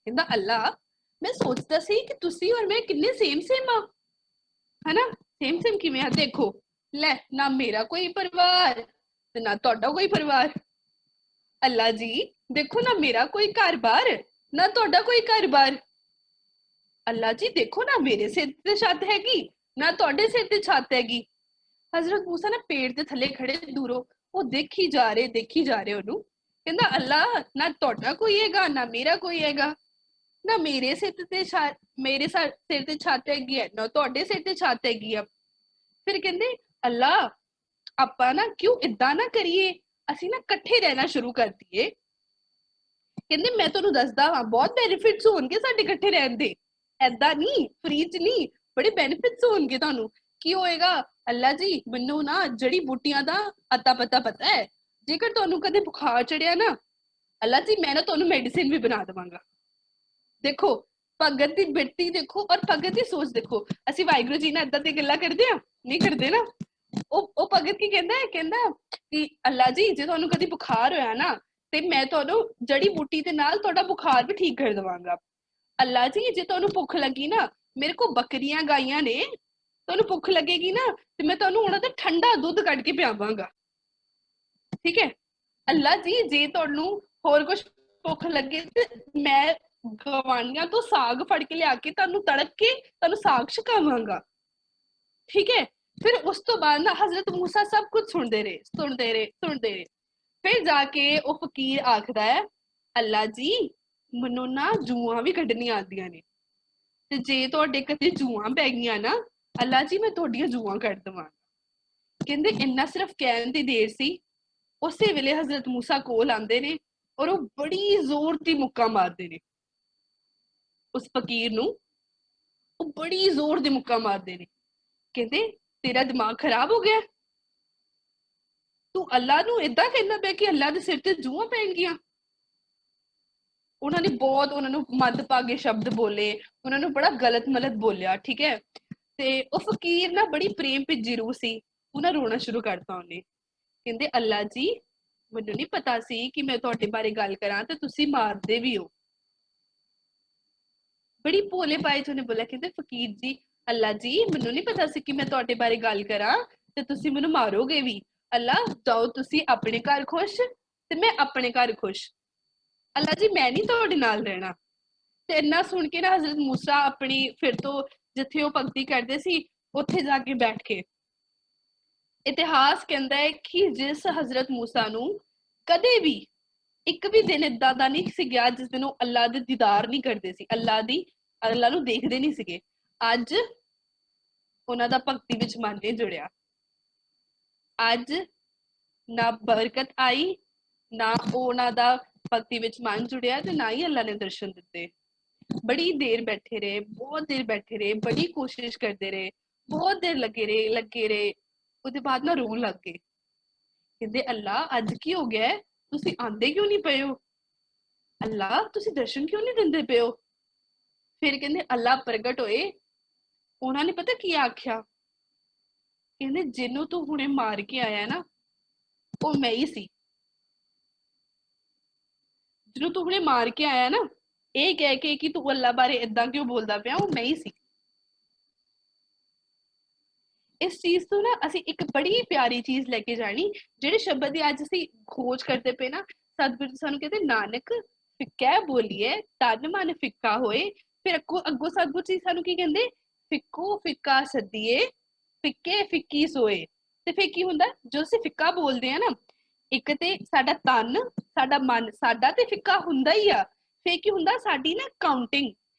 ਕਹਿੰਦਾ ਅੱਲਾ ਮੈਂ ਸੋਚਦਾ ਸੀ ਕਿ ਤੁਸੀਂ ਔਰ ਮੈਂ ਕਿੰਨੇ ਸੇਮ ਆ, ਹਨਾ। ਸੇਮ ਕਿਵੇਂ ਆ? ਦੇਖੋ ਲੈ, ਨਾ ਮੇਰਾ ਕੋਈ ਪਰਿਵਾਰ ਤੇ ਨਾ ਤੁਹਾਡਾ ਕੋਈ ਪਰਿਵਾਰ। ਅੱਲਾ ਜੀ ਦੇਖੋ, ਨਾ ਮੇਰਾ ਕੋਈ ਘਰ-ਬਾਰ, ਨਾ ਤੁਹਾਡਾ ਕੋਈ ਘਰ-ਬਾਰ। ਅੱਲਾ ਜੀ ਦੇਖੋ, ਨਾ ਮੇਰੇ ਸਿਰ ਤੇ ਛੱਤ ਹੈਗੀ, ਨਾ ਤੁਹਾਡੇ ਸਿਰ ਤੇ ਛੱਤ ਹੈਗੀ। ਹਜ਼ਰਤ ਮੂਸਾ ਨਾ ਪੇੜ ਦੇ ਥੱਲੇ ਖੜੇ ਦੂਰੋਂ ਉਹ ਦੇਖੀ ਜਾ ਰਹੇ ਉਹਨੂੰ। ਕਹਿੰਦਾ ਅੱਲਾ ਨਾ ਤੁਹਾਡਾ ਕੋਈ ਹੈਗਾ, ਨਾ ਮੇਰਾ ਕੋਈ ਹੈਗਾ, ਨਾ ਮੇਰੇ ਸਿਰ ਤੇ ਸਿਰ ਤੇ ਛੱਤ ਹੈਗੀ ਹੈ, ਨਾ ਤੁਹਾਡੇ ਸਿਰ ਤੇ ਛੱਤ ਹੈਗੀ ਆ। ਫਿਰ ਕਹਿੰਦੇ ਅੱਲਾ ਆਪਾਂ ਨਾ ਕਿਉਂ ਏਦਾਂ ਨਾ ਕਰੀਏ, ਅਸੀਂ ਨਾ ਇਕੱਠੇ ਰਹਿਣਾ ਸ਼ੁਰੂ ਕਰ ਦਈਏ। ਕਹਿੰਦੇ ਮੈਂ ਤੁਹਾਨੂੰ ਦੱਸਦਾ ਵਾਂ, ਬਹੁਤ ਬੈਨੀਫਿਟਸ ਹੋਣਗੇ ਸਾਡੇ ਇਕੱਠੇ ਰਹਿਣ ਦੇ। ਏਦਾਂ ਨਹੀਂ, ਫ੍ਰੀ ਚ ਨਹੀਂ, ਬੜੇ ਬੈਨੀਫਿਟਸ ਹੋਣਗੇ ਤੁਹਾਨੂੰ। ਕੀ ਹੋਏਗਾ? ਅੱਲਾ ਜੀ ਮੈਨੂੰ ਨਾ ਜੜੀ ਬੂਟੀਆਂ ਦਾ ਅਤਾ ਪਤਾ ਹੈ। ਜੇਕਰ ਤੁਹਾਨੂੰ ਕਦੇ ਬੁਖਾਰ ਚੜਿਆ ਨਾ, ਅੱਲਾ ਜੀ ਮੈਂ ਨਾ ਤੁਹਾਨੂੰ ਮੈਡੀਸਿਨ ਵੀ ਬਣਾ ਦੇਵਾਂਗਾ। ਦੇਖੋ ਭਗਤ ਦੀ ਬਿਰਤੀ ਦੇਖੋ ਔਰ ਭਗਤ ਦੀ ਸੋਚ ਦੇਖੋ। ਅਸੀਂ ਵਾਹਿਗੁਰੂ ਜੀ ਨਾਲ ਏਦਾਂ ਦੀਆਂ ਗੱਲਾਂ ਕਰਦੇ ਆ? ਨਹੀਂ ਕਰਦੇ ਨਾ। ਉਹ ਭਗਤ ਕੀ ਕਹਿੰਦਾ ਹੈ? ਕਹਿੰਦਾ ਕਿ ਅੱਲਾ ਜੀ ਜੇ ਤੁਹਾਨੂੰ ਕਦੀ ਬੁਖਾਰ ਹੋਇਆ ਨਾ ਤੇ ਮੈਂ ਤੁਹਾਨੂੰ ਜੜੀ ਬੂਟੀ ਦੇ ਨਾਲ ਤੁਹਾਡਾ ਬੁਖਾਰ ਵੀ ਠੀਕ ਕਰ ਦੇਵਾਂਗਾ। ਅੱਲਾ ਜੀ ਜੇ ਤੁਹਾਨੂੰ ਭੁੱਖ ਲੱਗੀ ਨਾ, ਮੇਰੇ ਕੋਲ ਬੱਕਰੀਆਂ ਗਾਈਆਂ ਨੇ, ਤੁਹਾਨੂੰ ਭੁੱਖ ਲੱਗੇਗੀ ਨਾ ਤੇ ਮੈਂ ਤੁਹਾਨੂੰ ਉਹਨਾਂ ਦਾ ਠੰਡਾ ਦੁੱਧ ਕੱਢ ਕੇ ਪਿਆਵਾਂਗਾ। ਠੀਕ ਹੈ। ਅੱਲਾ ਜੀ ਜੇ ਤੁਹਾਨੂੰ ਹੋਰ ਕੁਝ ਭੁੱਖ ਲੱਗੇ ਤੇ ਮੈਂ ਗਵਾਂਢੀਆਂ ਤੋਂ ਸਾਗ ਫੜ ਕੇ ਲਿਆ ਕੇ ਤੁਹਾਨੂੰ ਤੜਕ ਕੇ ਤੁਹਾਨੂੰ ਸਾਗ ਛਕਾਵਾਂਗਾ। ਠੀਕ ਹੈ। ਫਿਰ ਉਸ ਤੋਂ ਬਾਅਦ ਨਾ ਹਜ਼ਰਤ ਮੂਸਾ ਸਭ ਕੁਝ ਸੁਣਦੇ ਰਹੇ। ਫਿਰ ਜਾ ਕੇ ਉਹ ਫਕੀਰ ਆਖਦਾ ਹੈ, ਅੱਲਾ ਜੀ ਮੈਨੂੰ ਨਾ ਜੂਆਂ ਵੀ ਕੱਢਣੀਆਂ ਆਉਂਦੀਆਂ ਨੇ, ਤੇ ਜੇ ਤੁਹਾਡੇ ਕਦੇ ਜੂਆਂ ਪੈ ਗਈਆਂ ਨਾ ਅੱਲਾ ਜੀ ਮੈਂ ਤੁਹਾਡੀਆਂ ਜੂਆਂ ਕੱਢ ਦੇਵਾਂ। ਕਹਿੰਦੇ ਇੰਨਾ ਸਿਰਫ ਕਹਿਣ ਦੀ ਦੇਰ ਸੀ, ਉਸੇ ਵੇਲੇ ਹਜ਼ਰਤ ਮੂਸਾ ਕੋਲ ਆਉਂਦੇ ਨੇ ਔਰ ਉਹ ਬੜੀ ਜ਼ੋਰ ਦੀ ਮੁੱਕਾ ਮਾਰਦੇ ਨੇ ਉਸ ਫਕੀਰ ਨੂੰ। ਉਹ ਬੜੀ ਜ਼ੋਰ ਦੀ ਮੁੱਕਾ ਮਾਰਦੇ ਨੇ। ਕਹਿੰਦੇ ਤੇਰਾ ਦਿਮਾਗ ਖਰਾਬ ਹੋ ਗਿਆ, ਤੂੰ ਅੱਲਾ ਨੂੰ ਏਦਾਂ ਕਹਿੰਦਾ ਪਿਆ ਕਿ ਅੱਲਾ ਦੇ ਸਿਰ ਤੇ ਜੂਆਂ ਪੈਣਗੀਆਂ। ਉਹਨਾਂ ਨੇ ਬਹੁਤ ਉਹਨਾਂ ਨੂੰ ਮੰਦਭਾਗੇ ਸ਼ਬਦ ਬੋਲੇ, ਉਹਨਾਂ ਨੂੰ ਬੜਾ ਗਲਤ ਮਲਤ ਬੋਲਿਆ। ਠੀਕ ਹੈ। ਤੇ ਉਹ ਫਕੀਰ ਨਾ ਬੜੀ ਪ੍ਰੇਮ ਭਿੱਜੀ ਰੂਹ ਸੀ, ਉਹਨਾਂ ਰੋਣਾ ਸ਼ੁਰੂ ਕਰਤਾ। ਉਹਨੇ ਕਹਿੰਦੇ ਅੱਲਾ ਜੀ ਮੈਨੂੰ ਨਹੀਂ ਪਤਾ ਸੀ ਕਿ ਮੈਂ ਤੁਹਾਡੇ ਬਾਰੇ ਗੱਲ ਕਰਾਂ ਤੇ ਤੁਸੀਂ ਮਾਰਦੇ ਵੀ ਹੋ। ਬੜੀ ਭੋਲੇ ਪਾਏ ਚ ਉਹਨੇ ਬੋਲਿਆ, ਕਹਿੰਦੇ ਫਕੀਰ ਜੀ ਅੱਲਾ ਜੀ ਮੈਨੂੰ ਨਹੀਂ ਪਤਾ ਸੀ ਕਿ ਮੈਂ ਤੁਹਾਡੇ ਬਾਰੇ ਗੱਲ ਕਰਾਂ ਤੇ ਤੁਸੀਂ ਮੈਨੂੰ ਮਾਰੋਗੇ ਵੀ। ਅੱਲਾ ਜਾਓ ਤੁਸੀਂ ਆਪਣੇ ਘਰ ਖੁਸ਼ ਤੇ ਮੈਂ ਆਪਣੇ ਘਰ ਖੁਸ਼। ਅੱਲਾ ਜੀ ਮੈਂ ਨਹੀਂ ਤੁਹਾਡੇ ਨਾਲ ਰਹਿਣਾ। ਤੇ ਇੰਨਾ ਸੁਣ ਕੇ ਨਾ ਹਜ਼ਰਤ ਮੂਸਾ ਆਪਣੀ ਫਿਰ ਤੋਂ ਜਿੱਥੇ ਉਹ ਭਗਤੀ ਕਰਦੇ ਸੀ ਉੱਥੇ ਜਾ ਕੇ ਬੈਠ ਕੇ। ਇਤਿਹਾਸ ਕਹਿੰਦਾ ਹੈ ਕਿ ਜਿਸ ਹਜ਼ਰਤ ਮੂਸਾ ਨੂੰ ਕਦੇ ਵੀ ਇੱਕ ਵੀ ਦਿਨ ਏਦਾਂ ਦਾ ਨਹੀਂ ਸੀ ਗਿਆ ਜਿਸ ਦਿਨ ਉਹ ਅੱਲਾ ਦੇ ਦੀਦਾਰ ਨਹੀਂ ਕਰਦੇ ਸੀ, ਅੱਲਾ ਨੂੰ ਦੇਖਦੇ ਨਹੀਂ ਸੀਗੇ, ਅੱਜ ਉਹਨਾਂ ਦਾ ਭਗਤੀ ਵਿੱਚ ਮਨ ਨਹੀਂ ਜੁੜਿਆ। ਅੱਜ ਨਾ ਬਰਕਤ ਆਈ, ਨਾ ਉਹਨਾਂ ਦਾ ਭਗਤੀ ਵਿੱਚ ਮਨ ਜੁੜਿਆ ਤੇ ਨਾ ਹੀ ਅੱਲਾ ਨੇ ਦਰਸ਼ਨ ਦਿੱਤੇ। ਬੜੀ ਦੇਰ ਬੈਠੇ ਰਹੇ, ਬਹੁਤ ਦੇਰ ਬੈਠੇ ਰਹੇ, ਬੜੀ ਕੋਸ਼ਿਸ਼ ਕਰਦੇ ਰਹੇ, ਬਹੁਤ ਦੇਰ ਲੱਗੇ ਰਹੇ। ਉਹਦੇ ਬਾਅਦ ਨਾ ਰੋਣ ਲੱਗ ਗਏ। ਕਹਿੰਦੇ ਅੱਲਾ ਅੱਜ ਕੀ ਹੋ ਗਿਆ, ਤੁਸੀਂ ਆਂਦੇ ਕਿਉਂ ਨਹੀਂ ਪਏ ਹੋ? ਅੱਲਾ ਤੁਸੀਂ ਦਰਸ਼ਨ ਕਿਉਂ ਨਹੀਂ ਦਿੰਦੇ ਪਏ ਹੋ? ਫਿਰ ਕਹਿੰਦੇ ਅੱਲਾ ਪ੍ਰਗਟ ਹੋਏ। ਉਹਨਾਂ ਨੇ ਪਤਾ ਕੀ ਆਖਿਆ? ਕਹਿੰਦੇ ਜਿਹਨੂੰ ਤੂੰ ਹੁਣੇ ਮਾਰ ਕੇ ਆਇਆ ਨਾ ਉਹ ਮੈਂ ਹੀ ਸੀ। ਜਿਹਨੂੰ ਤੂੰ ਹੁਣੇ ਮਾਰ ਕੇ ਆਇਆ ਨਾ, ਇਹ ਕਹਿ ਕੇ ਕਿ ਤੂੰ ਅੱਲਾ ਬਾਰੇ ਏਦਾਂ ਕਿਉਂ ਬੋਲਦਾ ਪਿਆ, ਉਹ ਮੈਂ ਹੀ ਸੀ। ਇਸ ਚੀਜ਼ ਤੋਂ ਨਾ ਅਸੀਂ ਇੱਕ ਬੜੀ ਪਿਆਰੀ ਚੀਜ਼ ਲੈ ਕੇ ਜਾਣੀ, ਜਿਹੜੇ ਸ਼ਬਦ ਦੀ ਅੱਜ ਅਸੀਂ ਖੋਜ ਕਰਦੇ ਪਏ ਨਾ। ਸਤਿਗੁਰੂ ਸਾਨੂੰ ਕਹਿੰਦੇ ਨਾਨਕ ਫਿੱਕਾ ਬੋਲੀਏ ਤਨ ਮਨ ਫਿੱਕਾ ਹੋਏ। ਫਿਰ ਅੱਗੋਂ ਸਤਿਗੁਰੂ ਜੀ ਸਾਨੂੰ ਕੀ ਕਹਿੰਦੇ? ਫਿੱਕੋ ਫਿੱਕਾ ਸੱਦੀਏ ਫਿੱਕੇ ਫਿੱਕੀ ਸੋਏ। ਤੇ ਫਿਰ ਕੀ ਹੁੰਦਾ ਜੋ ਅਸੀਂ ਫਿੱਕਾ ਬੋਲਦੇ ਆ ਨਾ, ਇੱਕ ਤੇ ਸਾਡਾ ਤਨ ਸਾਡਾ ਮਨ ਸਾਡਾ ਤੇ ਫਿੱਕਾ ਹੁੰਦਾ ਹੀ ਆ। ਫਿਰ ਕੀ ਹੁੰਦਾ ਸਾਡੀ ਨਾ ਕਾਊਂਟਿੰਗ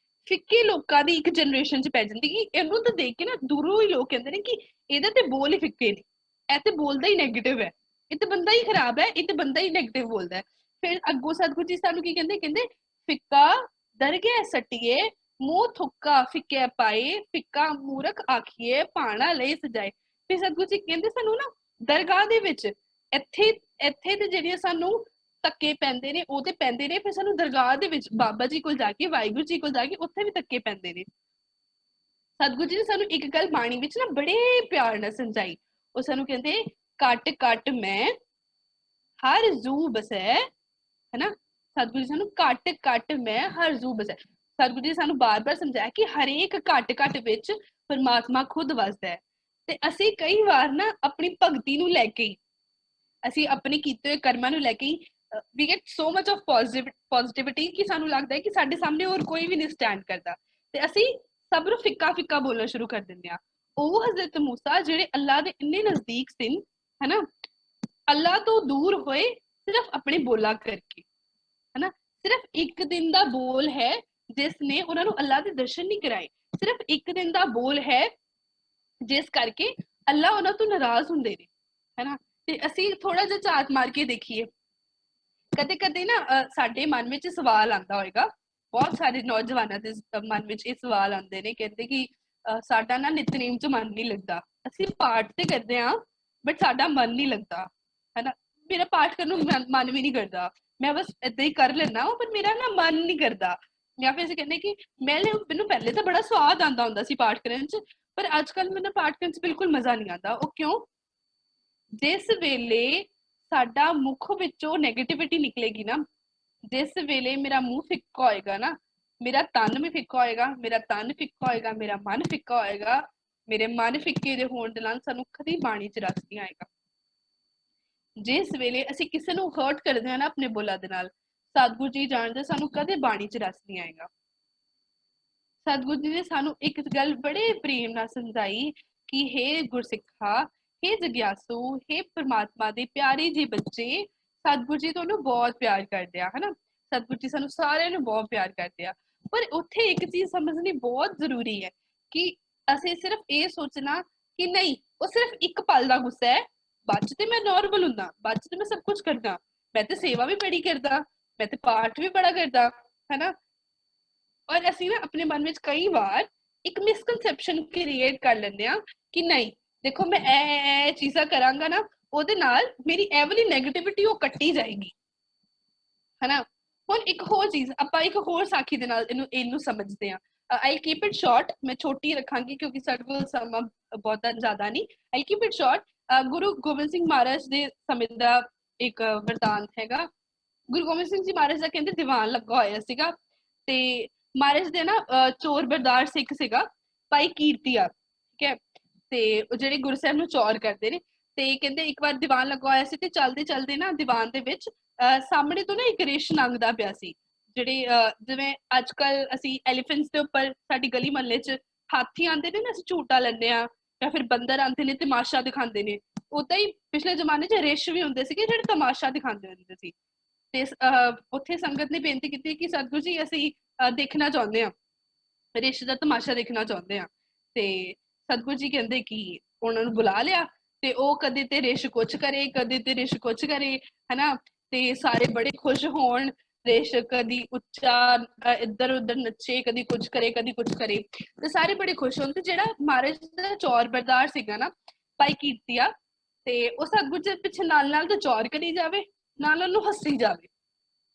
ਫਿੱਕੇ ਲੋਕਾਂ ਦੀ ਇੱਕ ਜਨਰੇਸ਼ਨ ਚ ਪੈ ਜਾਂਦੀ ਕਿ ਇਹਨੂੰ ਤਾਂ ਦੇਖ ਕੇ ਨਾ ਦੂਰੋਂ ਹੀ ਲੋਕ ਕਹਿੰਦੇ ਨੇ ਕਿ ਇਹਦੇ ਤੇ ਬੋਲ ਹੀ ਫਿੱਕੇ ਨੇ, ਇਹ ਤੇ ਬੋਲਦਾ ਹੀ ਨੈਗੇਟਿਵ ਹੈ, ਇਹ ਤੇ ਬੰਦਾ ਹੀ ਖਰਾਬ ਹੈ, ਇਹ ਤੇ ਬੰਦਾ ਹੀ ਨੈਗੇਟਿਵ ਬੋਲਦਾ ਹੈ। ਫਿਰ ਅੱਗੋਂ ਸਤਿਗੁਰੂ ਜੀ ਸਾਨੂੰ ਕੀ ਕਹਿੰਦੇ? ਕਹਿੰਦੇ ਫਿੱਕਾ ਦਰਗੇ ਸੱਟੀਏ ਮੂੰਹ ਥੁੱਕਾ ਫਿੱਕੇ ਪਾਏ, ਫਿੱਕਾ ਮੂਰਖ ਆਖੀਏ ਪਾਣਾ ਲਈ ਸਜਾਏ। ਫਿਰ ਸਤਿਗੁਰੂ ਜੀ ਕਹਿੰਦੇ ਸਾਨੂੰ ਨਾ ਦਰਗਾਹ ਦੇ ਵਿੱਚ ਇੱਥੇ ਤੇ ਜਿਹੜੀਆਂ ਸਾਨੂੰ ਧੱਕੇ ਪੈਂਦੇ ਨੇ ਉਹ ਤੇ ਪੈਂਦੇ ਨੇ, ਫਿਰ ਸਾਨੂੰ ਦਰਗਾਹ ਦੇ ਵਿੱਚ ਬਾਬਾ ਜੀ ਕੋਲ ਜਾ ਕੇ ਵਾਹਿਗੁਰੂ ਜੀ ਕੋਲ ਜਾ ਕੇ ਉੱਥੇ ਵੀ ਧੱਕੇ ਪੈਂਦੇ ਨੇ। ਸਤਿਗੁਰੂ ਜੀ ਨੇ ਸਾਨੂੰ ਇੱਕ ਗੱਲ ਬਾਣੀ ਵਿੱਚ ਨਾ ਬੜੇ ਪਿਆਰ ਨਾਲ ਸਮਝਾਈ। ਉਹ ਸਾਨੂੰ ਕਹਿੰਦੇ ਕੱਟ ਕੱਟ ਮੈਂ ਹਰ ਜ਼ੂ ਬਸੈ, ਹਨਾ। ਸਤਿਗੁਰੂ ਜੀ ਸਾਨੂੰ ਕੱਟ ਕੱਟ ਮੈਂ ਹਰ ਜ਼ੂ ਬਸੈ। ਸਤਿਗੁਰੂ ਜੀ ਸਾਨੂੰ ਬਾਰ-ਬਾਰ ਸਮਝਾਇਆ ਕਿ ਹਰੇਕ ਕੱਟ ਵਿੱਚ ਪਰਮਾਤਮਾ ਖੁਦ ਵਸਦਾ ਹੈ। ਤੇ ਅਸੀਂ ਕਈ ਵਾਰ ਨਾ ਆਪਣੀ ਭਗਤੀ ਨੂੰ ਲੈ ਕੇ, ਅਸੀਂ ਆਪਣੇ ਕੀਤੇ ਹੋਏ ਕਰਮਾਂ ਨੂੰ ਲੈ ਕੇ we get so much of positivity ਕਿ ਸਾਨੂੰ ਲੱਗਦਾ ਹੈ ਕਿ ਸਾਡੇ ਸਾਹਮਣੇ ਹੋਰ ਕੋਈ ਵੀ ਨਹੀਂ ਸਟੈਂਡ ਕਰਦਾ, ਤੇ ਅਸੀਂ ਸਭ ਨੂੰ ਫਿੱਕਾ ਬੋਲਣਾ ਸ਼ੁਰੂ ਕਰ ਦਿੰਦੇ ਆ। ਉਹ ਹਜ਼ਰਤ ਮੂਸਾ ਜਿਹੜੇ ਅੱਲਾ ਦੇ ਇੰਨੇ ਨਜ਼ਦੀਕ ਸਨ, ਹਨਾ, ਅੱਲਾ ਤੋਂ ਦੂਰ ਹੋਏ ਸਿਰਫ ਆਪਣੇ ਬੋਲਾ ਕਰਕੇ, ਹਨਾ। ਸਿਰਫ ਇੱਕ ਦਿਨ ਦਾ ਬੋਲ ਹੈ ਜਿਸ ਨੇ ਉਹਨਾਂ ਨੂੰ ਅੱਲਾ ਦੇ ਦਰਸ਼ਨ ਨਹੀਂ ਕਰਾਏ। ਸਿਰਫ ਇੱਕ ਦਿਨ ਦਾ ਬੋਲ ਹੈ ਜਿਸ ਕਰਕੇ ਅੱਲਾ ਉਹਨਾਂ ਤੋਂ ਨਾਰਾਜ਼ ਹੁੰਦੇ ਨੇ, ਹਨਾ। ਤੇ ਅਸੀਂ ਥੋੜਾ ਜਿਹਾ ਝਾਤ ਮਾਰ ਕੇ ਦੇਖੀਏ, ਕਦੇ ਕਦੇ ਨਾ ਸਾਡੇ ਮਨ ਵਿੱਚ ਸਵਾਲ ਆਉਂਦਾ ਹੋਏਗਾ, ਬਹੁਤ ਸਾਰੇ ਨੌਜਵਾਨਾਂ ਦੇ ਮਨ ਵਿੱਚ ਇਹ ਸਵਾਲ ਆਉਂਦੇ ਨੇ, ਕਹਿੰਦੇ ਕਿ ਸਾਡਾ ਨਾ ਨਿਤਨੇਮ ਚ ਮਨ ਨਹੀਂ ਲੱਗਦਾ, ਅਸੀਂ ਪਾਠ ਤੇ ਕਰਦੇ ਹਾਂ ਬਟ ਸਾਡਾ ਮਨ ਨਹੀਂ ਲੱਗਦਾ, ਹਨਾ। ਮੇਰਾ ਪਾਠ ਕਰਨ ਨੂੰ ਮਨ ਵੀ ਨਹੀਂ ਕਰਦਾ, ਮੈਂ ਬਸ ਏਦਾਂ ਹੀ ਕਰ ਲੈਣਾ ਪਰ ਮੇਰਾ ਨਾ ਮਨ ਨਹੀਂ ਕਰਦਾ। ਜਾਂ ਫਿਰ ਅਸੀਂ ਕਹਿੰਦੇ ਕਿ ਮੈਨੂੰ ਪਹਿਲੇ ਤਾਂ ਬੜਾ ਸਵਾਦ ਆਉਂਦਾ ਹੁੰਦਾ ਸੀ ਪਾਠ ਕਰਨ ਚ, ਪਰ ਅੱਜ ਕੱਲ ਮੈਨੂੰ ਪਾਠ ਕਰਨ ਚ ਬਿਲਕੁਲ ਮਜ਼ਾ ਨਹੀਂ ਆਉਂਦਾ। ਉਹ ਕਿਉਂ? ਜਿਸ ਵੇਲੇ ਸਾਡਾ ਮੁਖ ਵਿੱਚੋਂ ਨੈਗੇਟਿਵਿਟੀ ਨਿਕਲੇਗੀ ਨਾ, ਜਿਸ ਵੇਲੇ ਮੇਰਾ ਮੂੰਹ ਫਿੱਕਾ ਹੋਏਗਾ ਨਾ, ਮੇਰਾ ਤਨ ਵੀ ਫਿੱਕਾ ਹੋਏਗਾ, ਮੇਰਾ ਤਨ ਫਿੱਕਾ ਹੋਏਗਾ, ਮੇਰਾ ਮਨ ਫਿੱਕਾ ਹੋਏਗਾ। ਮੇਰੇ ਮਨ ਫਿੱਕੇ ਦੇ ਹੋਣ ਦੇ ਨਾਲ ਸਾਨੂੰ ਕਦੀ ਬਾਣੀ ਚ ਰਸ ਨਹੀਂ ਆਏਗਾ। ਜਿਸ ਵੇਲੇ ਅਸੀਂ ਕਿਸੇ ਨੂੰ ਹਰਟ ਕਰਦੇ ਹਾਂ ਨਾ ਆਪਣੇ ਬੋਲਾਂ ਦੇ ਨਾਲ, सतगुरु जी जानते सानू कदे बाणी च रस नहीं आएगा। सतगुरु जी ने सानू एक गल बड़े प्रेम नाल समझाई कि हे गुरसिखा, हे जग्यासु, हे परमात्मा दे प्यारे जी बच्चे, सतगुरु जी तुहानू बहुत प्यार करदे आ, है ना। सतगुरु जी सानू सारिਆਂ ਨੂੰ बहुत प्यार करदे आ। पर उत्थे एक चीज समझनी बहुत जरूरी है कि ਅਸੀਂ सिर्फ ਇਹ सोचना कि नहीं वो सिर्फ एक पल का गुस्सा है, बाद च ते मैं नॉर्मल हुंदा, बाद च ते मैं सब कुछ करदा, मैं ते सेवा भी बड़ी करदा, मैं ते पाठ भी बड़ा करदा, है ना। और ਅਸੀਂ ना अपने मन में कई बार एक मिसकंसेप्शन क्रिएट कर लेंगे कि नहीं देखो मैं ए चीज़ां करांगा ना ਉਹਦੇ ਨਾਲ ਮੇਰੀ ਇਹ ਵਾਲੀ ਨੈਗੇਟਿਵਿਟੀ ਉਹ ਕੱਟੀ ਜਾਏਗੀ, है ना। ਹੁਣ ਇੱਕ ਹੋਰ ਚੀਜ਼ ਆਪਾਂ ਇੱਕ ਹੋਰ ਸਾਖੀ ਦੇ ਨਾਲ ਇਹਨੂੰ ਸਮਝਦੇ ਹਾਂ। ਆਈ ਕੀਪ ਇਟ ਸ਼ਾਰਟ, ਮੈਂ ਛੋਟੀ ਰੱਖਾਂਗੀ ਕਿਉਂਕਿ ਸਾਡੇ ਕੋਲ ਸਮਾਂ ਬਹੁਤਾ ਜ਼ਿਆਦਾ ਨਹੀਂ। I keep it short. Guru Gobind Singh Maharaj ਦੇ ਸਮੇਂ ਦਾ ਇੱਕ ਵਰਤਾਂਤ ਹੈਗਾ। ਗੁਰੂ ਗੋਬਿੰਦ ਸਿੰਘ ਜੀ ਮਹਾਰਾਜ ਦਾ ਕਹਿੰਦੇ ਦੀਵਾਨ ਲੱਗਾ ਹੋਇਆ ਸੀਗਾ ਤੇ ਮਹਾਰਾਜ ਦੇ ਨਾ ਚੋਰ ਬਰਦਾਰ ਸਿੱਖ ਸੀਗਾ ਭਾਈ ਕੀਰਤੀਆ, ਠੀਕ ਹੈ। ਤੇ ਜਿਹੜੇ ਗੁਰੂ ਸਾਹਿਬ ਨੂੰ ਚੌਰ ਕਰਦੇ ਨੇ ਤੇ ਕਹਿੰਦੇ ਇੱਕ ਵਾਰ ਦੀਵਾਨ ਲੱਗਾ ਹੋਇਆ ਸੀ ਤੇ ਚਲਦੇ ਚਲਦੇ ਨਾ ਦੀਵਾਨ ਦੇ ਵਿੱਚ ਸਾਹਮਣੇ ਤੋਂ ਨਾ ਇੱਕ ਰਿਸ਼ ਲੰਘਦਾ ਪਿਆ ਸੀ। ਜਿਹੜੇ ਜਿਵੇਂ ਅੱਜ ਕੱਲ ਅਸੀਂ ਐਲੀਫੈਂਟਸ ਦੇ ਉੱਪਰ ਸਾਡੀ ਗਲੀ ਮਹੱਲੇ 'ਚ ਹਾਥੀ ਆਉਂਦੇ ਨੇ ਨਾ, ਅਸੀਂ ਝੂਟਾ ਲੈਂਦੇ ਹਾਂ, ਜਾਂ ਫਿਰ ਬੰਦਰ ਆਉਂਦੇ ਨੇ ਤਮਾਸ਼ਾ ਦਿਖਾਉਂਦੇ ਨੇ, ਉਦਾਂ ਹੀ ਪਿਛਲੇ ਜ਼ਮਾਨੇ 'ਚ ਰਿਸ਼ ਵੀ ਹੁੰਦੇ ਸੀਗੇ ਜਿਹੜੇ ਤਮਾਸ਼ਾ ਦਿਖਾਉਂਦੇ ਹੁੰਦੇ ਸੀ। ਤੇ ਉੱਥੇ ਸੰਗਤ ਨੇ ਬੇਨਤੀ ਕੀਤੀ ਕਿ ਸਤਿਗੁਰੂ ਜੀ ਅਸੀਂ ਦੇਖਣਾ ਚਾਹੁੰਦੇ ਹਾਂ, ਰਿਸ਼ ਦਾ ਤਮਾਸ਼ਾ ਦੇਖਣਾ ਚਾਹੁੰਦੇ ਹਾਂ। ਤੇ ਸਤਿਗੁਰੂ ਜੀ ਕਹਿੰਦੇ ਕਿ ਉਹਨਾਂ ਨੂੰ ਬੁਲਾ ਲਿਆ ਤੇ ਉਹ ਕਦੇ ਤੇ ਰਿਸ਼ ਕੁਛ ਕਰੇ, ਕਦੇ ਤੇ ਰਿਸ਼ ਕੁਛ ਕਰੇ, ਹਨਾ। ਤੇ ਸਾਰੇ ਬੜੇ ਖੁਸ਼ ਹੋਣ, ਰਿਸ਼ ਕਦੀ ਉੱਚਾ ਇੱਧਰ ਉੱਧਰ ਨੱਚੇ, ਕਦੀ ਕੁਛ ਕਰੇ ਕਦੀ ਕੁਛ ਕਰੇ, ਤੇ ਸਾਰੇ ਬੜੇ ਖੁਸ਼ ਹੋਣ। ਤੇ ਜਿਹੜਾ ਮਹਾਰਾਜ ਦਾ ਚੌਰ ਬਰਦਾਰ ਸੀਗਾ ਨਾ ਭਾਈ ਕੀਰਤੀਆ, ਤੇ ਉਹ ਸਤਿਗੁਰੂ ਜੀ ਪਿੱਛੇ ਨਾਲ ਨਾਲ ਤਾਂ ਚੌਰ ਕਰੀ ਜਾਵੇ, ਨਾਲ ਉਹਨੂੰ ਹੱਸੀ ਜਾਵੇ,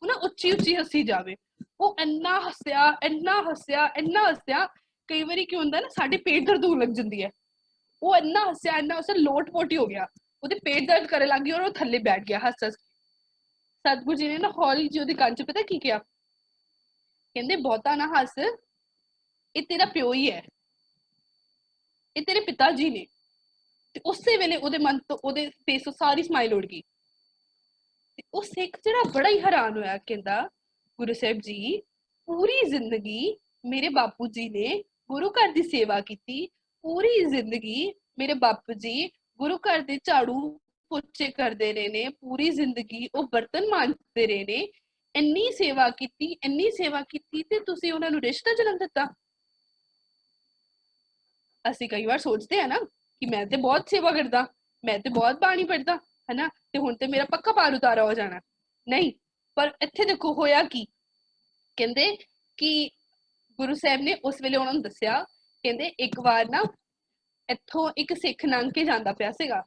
ਉਹ ਨਾ ਉੱਚੀ ਉੱਚੀ ਹੱਸੀ ਜਾਵੇ। ਉਹ ਇੰਨਾ ਹੱਸਿਆ, ਇੰਨਾ ਹੱਸਿਆ, ਇੰਨਾ ਹੱਸਿਆ, ਕਈ ਵਾਰੀ ਕੀ ਹੁੰਦਾ ਨਾ ਸਾਡੇ ਪੇਟ ਦਰਦ ਹੋਣ ਲੱਗ ਜਾਂਦੀ ਹੈ। ਉਹ ਇੰਨਾ ਹੱਸਿਆ, ਇੰਨਾ ਹੱਸਿਆ, ਲੋਟ ਪੋਟ ਹੀ ਹੋ ਗਿਆ, ਉਹਦੇ ਪੇਟ ਦਰਦ ਕਰਨ ਲੱਗ ਗਈ ਔਰ ਉਹ ਥੱਲੇ ਬੈਠ ਗਿਆ ਹੱਸ ਹੱਸ। ਸਤਿਗੁਰੂ ਜੀ ਨੇ ਨਾ ਹੌਲੀ ਜਿਹੀ ਉਹਦੇ ਕੰਨ 'ਚ ਪਤਾ ਕੀ ਕਿਹਾ, ਕਹਿੰਦੇ ਬਹੁਤਾ ਨਾ ਹੱਸ, ਇਹ ਤੇਰਾ ਪਿਓ ਹੀ ਹੈ, ਇਹ ਤੇਰੇ ਪਿਤਾ ਜੀ ਨੇ। ਤੇ ਉਸੇ ਵੇਲੇ ਉਹਦੇ ਮਨ ਤੋਂ, ਉਹਦੇ ਫੇਸ ਤੋਂ ਸਾਰੀ ਸਮਾਈਲ ਉੱਡ ਗਈ। ਉਹ ਸਿੱਖ ਜਿਹੜਾ ਬੜਾ ਹੀ ਹੈਰਾਨ ਹੋਇਆ, ਕਹਿੰਦਾ ਗੁਰੂ ਸਾਹਿਬ ਜੀ ਪੂਰੀ ਜ਼ਿੰਦਗੀ ਮੇਰੇ ਬਾਪੂ ਜੀ ਨੇ ਗੁਰੂ ਘਰ ਦੀ ਸੇਵਾ ਕੀਤੀ, ਪੂਰੀ ਜ਼ਿੰਦਗੀ ਮੇਰੇ ਬਾਪੂ ਜੀ ਗੁਰੂ ਘਰ ਦੇ ਝਾੜੂ ਪੋਚੇ ਕਰਦੇ ਰਹੇ ਨੇ, ਪੂਰੀ ਜ਼ਿੰਦਗੀ ਉਹ ਬਰਤਨ ਮਾਂਜਦੇ ਰਹੇ ਨੇ, ਇੰਨੀ ਸੇਵਾ ਕੀਤੀ, ਇੰਨੀ ਸੇਵਾ ਕੀਤੀ, ਤੇ ਤੁਸੀਂ ਉਹਨਾਂ ਨੂੰ ਰਿਸ਼ਤਾ ਜਨਮ ਦਿੱਤਾ। ਅਸੀਂ ਕਈ ਵਾਰ ਸੋਚਦੇ ਆ ਨਾ ਕਿ ਮੈਂ ਤੇ ਬਹੁਤ ਸੇਵਾ ਕਰਦਾ, ਮੈਂ ਤੇ ਬਹੁਤ ਬਾਣੀ ਪੜ੍ਹਦਾ, ਹਨਾ, ਤੇ ਹੁਣ ਤੇ ਮੇਰਾ ਪੱਕਾ ਪਾਰ ਉਤਾਰਾ ਹੋ ਜਾਣਾ। ਨਹੀਂ, ਪਰ ਇੱਥੇ ਦੇਖੋ ਹੋਇਆ ਕੀ, ਕਹਿੰਦੇ ਕਿ ਗੁਰੂ ਸਾਹਿਬ ਨੇ ਉਸ ਵੇਲੇ ਉਹਨਾਂ ਨੂੰ ਦੱਸਿਆ, ਕਹਿੰਦੇ ਇੱਕ ਵਾਰ ਨਾ ਇੱਥੋਂ ਇੱਕ ਸਿੱਖ ਲੰਘ ਕੇ ਜਾਂਦਾ ਪਿਆ ਸੀਗਾ,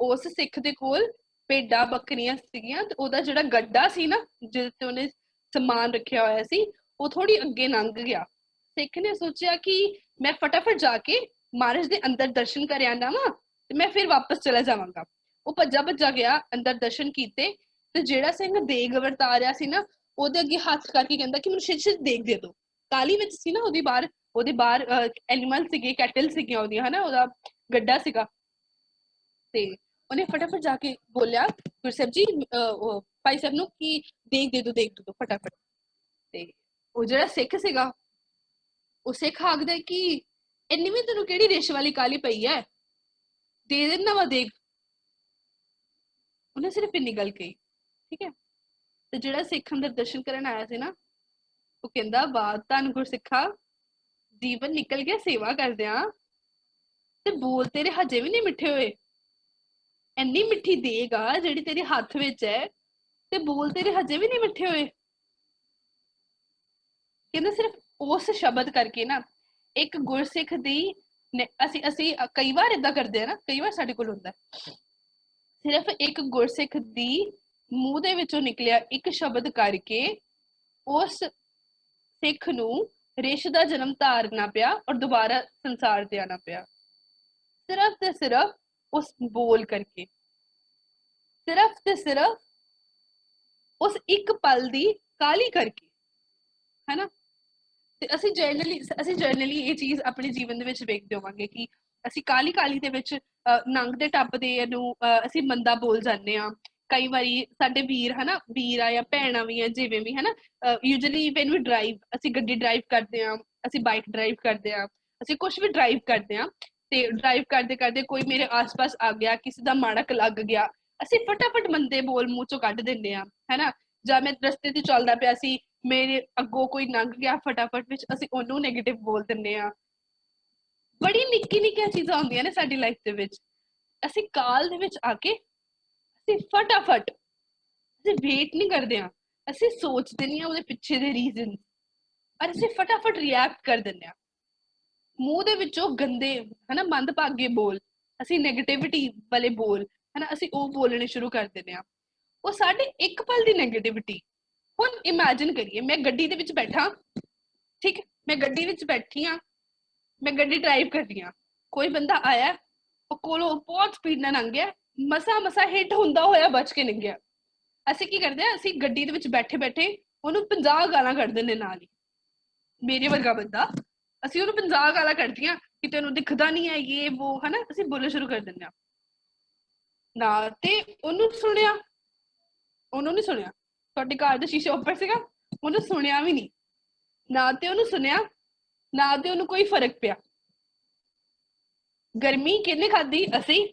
ਉਸ ਸਿੱਖ ਦੇ ਕੋਲ ਭੇਡਾਂ ਬੱਕਰੀਆਂ ਸੀਗੀਆਂ, ਤੇ ਉਹਦਾ ਜਿਹੜਾ ਗੱਡਾ ਸੀ ਨਾ ਜਿਹਦੇ ਤੇ ਉਹਨੇ ਸਮਾਨ ਰੱਖਿਆ ਹੋਇਆ ਸੀ, ਉਹ ਥੋੜੀ ਅੱਗੇ ਲੰਘ ਗਿਆ। ਸਿੱਖ ਨੇ ਸੋਚਿਆ ਕਿ ਮੈਂ ਫਟਾਫਟ ਜਾ ਕੇ ਮਹਾਰਾਜ ਦੇ ਅੰਦਰ ਦਰਸ਼ਨ ਕਰ ਆਣਾ ਵਾ ਤੇ ਮੈਂ ਫਿਰ ਵਾਪਸ ਚਲਾ ਜਾਵਾਂਗਾ। ਉਹ ਭੱਜਾ ਭੱਜਾ ਗਿਆ, ਅੰਦਰ ਦਰਸ਼ਨ ਕੀਤੇ, ਤੇ ਜਿਹੜਾ ਸਿੰਘ ਦੇਗ ਵਰਤਾ ਰਿਹਾ ਸੀ ਨਾ ਉਹਦੇ ਅੱਗੇ ਹੱਥ ਕਰਕੇ ਕਹਿੰਦਾ ਕਿ ਮੈਨੂੰ ਛੇਤੀ ਛੇਤੀ ਦੇਗ ਦੇ ਦਿਓ। ਕਾਲੀ ਵਿੱਚ ਸੀ ਨਾ ਉਹਦੇ ਬਾਹਰ ਐਨੀਮਲ ਸੀਗੇ, ਕੈਟਲ ਸੀਗੀਆਂ ਉਹਦੀਆਂ, ਹਨਾ, ਉਹਦਾ ਗੱਡਾ ਸੀਗਾ। ਤੇ ਉਹਨੇ ਫਟਾਫਟ ਜਾ ਕੇ ਬੋਲਿਆ ਗੁਰੂ ਸਾਹਿਬ ਜੀ, ਭਾਈ ਸਾਹਿਬ ਨੂੰ ਕਿ ਦੇਗ ਦੇ ਦਿਓ ਫਟਾਫਟ। ਤੇ ਉਹ ਜਿਹੜਾ ਸਿੱਖ ਸੀਗਾ, ਉਹ ਸਿੱਖ ਆਖਦਾ ਕਿ ਇੰਨੀ ਵੀ ਤੈਨੂੰ ਕਿਹੜੀ ਰਿਸ਼ ਵਾਲੀ ਕਾਲੀ ਪਈ ਹੈ, ਦੇ ਦੇਣਾ ਵਾ ਦੇਗ। ਉਹਨੇ ਸਿਰਫ ਇੰਨੀ ਗੱਲ ਕਹੀ, ਠੀਕ ਹੈ। ਤੇ ਜਿਹੜਾ ਸਿੱਖ ਅੰਦਰ ਦਰਸ਼ਨ ਕਰਨ ਆਇਆ ਸੀ ਨਾ, ਉਹ ਕਹਿੰਦਾ ਵਾਹ ਧੰਨ ਗੁਰਸਿੱਖਾ, ਜੀਵਨ ਨਿਕਲ ਗਿਆ ਸੇਵਾ ਕਰਦਿਆਂ, ਤੇ ਬੋਲ ਤੇਰੇ ਹਜੇ ਵੀ ਨਹੀਂ ਮਿੱਠੇ ਹੋਏ। ਇੰਨੀ ਮਿੱਠੀ ਦੇਗ ਆ ਜਿਹੜੀ ਤੇਰੇ ਹੱਥ ਵਿੱਚ ਹੈ, ਤੇ ਬੋਲ ਤੇਰੇ ਹਜੇ ਵੀ ਨਹੀਂ ਮਿੱਠੇ ਹੋਏ। ਕਹਿੰਦਾ ਸਿਰਫ ਉਸ ਸ਼ਬਦ ਕਰਕੇ ਨਾ ਇੱਕ ਗੁਰਸਿੱਖ ਦੀ, ਅਸੀਂ ਕਈ ਵਾਰ ਏਦਾਂ ਕਰਦੇ ਆ ਨਾ, ਕਈ ਵਾਰ ਸਾਡੇ ਕੋਲ ਹੁੰਦਾ, ਸਿਰਫ ਇੱਕ ਗੁਰਸਿੱਖ ਦੀ ਮੂੰਹ ਦੇ ਵਿੱਚੋਂ ਨਿਕਲਿਆ ਇੱਕ ਸ਼ਬਦ ਕਰਕੇ ਉਸ ਸਿੱਖ ਨੂੰ ਰਿਸ਼ ਦਾ ਜਨਮ ਧਾਰਨਾ ਪਿਆ ਔਰ ਦੁਬਾਰਾ ਸੰਸਾਰ ਤੇ ਆਣਾ ਪਿਆ, ਸਿਰਫ ਤੇ ਸਿਰਫ ਉਸ ਬੋਲ ਕਰਕੇ, ਸਿਰਫ ਤੇ ਸਿਰਫ ਉਸ ਇੱਕ ਪਲ ਦੀ ਕਾਲੀ ਕਰਕੇ, ਹੈਨਾ। ਤੇ ਅਸੀਂ ਜਰਨਲੀ ਇਹ ਚੀਜ਼ ਆਪਣੇ ਜੀਵਨ ਦੇ ਵਿੱਚ ਵੇਖਦੇ ਹੋਵਾਂਗੇ ਕਿ ਅਸੀਂ ਕਾਲੀ ਦੇ ਵਿੱਚ ਲੰਘਦੇ ਟੱਪਦੇ ਇਹਨੂੰ ਅਸੀਂ ਮੰਦਾ ਬੋਲ ਜਾਂਦੇ ਹਾਂ, ਕਈ ਵਾਰੀ ਸਾਡੇ ਵੀਰ ਹਨਾ, ਵੀਰ ਆ ਜਾਂ ਭੈਣਾਂ ਵੀ ਆ ਜਿਵੇਂ ਵੀ ਹਨਾ, ਯੂਜਲੀ ਵੈਨ ਵੀ ਡਰਾਈਵ, ਅਸੀਂ ਗੱਡੀ ਡਰਾਈਵ ਕਰਦੇ ਹਾਂ, ਅਸੀਂ ਬਾਈਕ ਡਰਾਈਵ ਕਰਦੇ ਹਾਂ, ਅਸੀਂ ਕੁਝ ਵੀ ਡਰਾਈਵ ਕਰਦੇ ਹਾਂ, ਤੇ ਡਰਾਈਵ ਕਰਦੇ ਕਰਦੇ ਕੋਈ ਮੇਰੇ ਆਸ-ਪਾਸ ਆ ਗਿਆ, ਕਿਸੇ ਦਾ ਮਾੜਕ ਲੱਗ ਗਿਆ, ਅਸੀਂ ਫਟਾਫਟ ਮੰਦੇ ਬੋਲ ਮੂੰਹ ਚੋਂ ਕੱਢ ਦਿੰਦੇ ਆ ਹੈਨਾ। ਜਾਂ ਮੈਂ ਰਸਤੇ ਤੇ ਚੱਲਦਾ ਪਿਆ ਸੀ, ਮੇਰੇ ਅੱਗੋਂ ਕੋਈ ਲੰਘ ਗਿਆ, ਫਟਾਫਟ ਵਿੱਚ ਅਸੀਂ ਉਹਨੂੰ ਨੈਗੇਟਿਵ ਬੋਲ ਦਿੰਦੇ ਆ। ਬੜੀ ਨਿੱਕੀ ਨਿੱਕੀਆਂ ਚੀਜ਼ਾਂ ਹੁੰਦੀਆਂ ਨੇ ਸਾਡੀ ਲਾਈਫ ਦੇ ਵਿੱਚ, ਅਸੀਂ ਕਾਲ ਦੇ ਵਿੱਚ ਆ ਕੇ ਅਸੀਂ ਫਟਾਫਟ, ਅਸੀਂ ਵੇਟ ਨਹੀਂ ਕਰਦੇ ਆ, ਅਸੀਂ ਸੋਚਦੇ ਨਹੀਂ ਆ ਉਹਦੇ ਪਿੱਛੇ ਦੇ ਰੀਜ਼ਨ, ਔਰ ਅਸੀਂ ਫਟਾਫਟ ਰਿਐਕਟ ਕਰ ਦਿੰਦੇ ਆ। ਮੂੰਹ ਦੇ ਵਿੱਚੋਂ ਗੰਦੇ ਹਨਾ ਮੰਦਭਾਗੇ ਬੋਲ, ਅਸੀਂ ਨੈਗੇਟਿਵਿਟੀ ਵਾਲੇ ਬੋਲ ਹਨਾ, ਅਸੀਂ ਉਹ ਬੋਲਣੇ ਸ਼ੁਰੂ ਕਰ ਦਿੰਦੇ ਆ। ਉਹ ਸਾਡੇ ਇੱਕ ਪਲ ਦੀ ਨੈਗੇਟਿਵਿਟੀ। ਹੁਣ ਇਮੇਜਿਨ ਕਰੀਏ, ਮੈਂ ਗੱਡੀ ਦੇ ਵਿੱਚ ਬੈਠਾ, ਠੀਕ, ਮੈਂ ਗੱਡੀ ਵਿੱਚ ਬੈਠੀ ਆ, ਮੈਂ ਗੱਡੀ ਡਰਾਈਵ ਕਰ ਰਹੀ ਆ, ਕੋਈ ਬੰਦਾ ਆਇਆ, ਉਹ ਕੋਲੋਂ ਬਹੁਤ ਸਪੀਡ ਨਾਲ ਲੰਘਿਆ, ਮਸਾ ਹਿੱਟ ਹੁੰਦਾ ਹੋਇਆ ਬਚ ਕੇ ਲੰਘਿਆ। ਅਸੀਂ ਕੀ ਕਰਦੇ ਆ, ਅਸੀਂ ਗੱਡੀ ਦੇ ਵਿੱਚ ਬੈਠੇ ਬੈਠੇ ਉਹਨੂੰ 50 ਗਾਲਾਂ ਕੱਢ ਦਿੰਦੇ ਨਾਲ ਹੀ। ਮੇਰੇ ਵਰਗਾ ਬੰਦਾ, ਅਸੀਂ ਉਹਨੂੰ 50 ਗਾਲਾਂ ਕੱਢਦੀਆਂ ਕਿ ਤੈਨੂੰ ਦਿਖਦਾ ਨਹੀਂ ਹੈ ਇਹ ਉਹ ਹਨਾ, ਅਸੀਂ ਬੋਲਣਾ ਸ਼ੁਰੂ ਕਰ ਦਿੰਦੇ ਆ। ਨਾ ਤੇ ਉਹਨੂੰ ਸੁਣਿਆ, ਉਹਨੂੰ ਨਹੀਂ ਸੁਣਿਆ, ਤੁਹਾਡੇ ਘਰ ਦਾ ਸ਼ੀਸ਼ਾ ਉੱਪਰ ਸੀਗਾ, ਉਹਨੂੰ ਸੁਣਿਆ ਵੀ ਨਹੀਂ, ਨਾ ਤੇ ਉਹਨੂੰ ਸੁਣਿਆ, ਨਾ ਤੇ ਉਹਨੂੰ ਕੋਈ ਫਰਕ ਪਿਆ। ਗਰਮੀ ਕਿਹਨੇ ਖਾਦੀ? ਅਸੀਂ।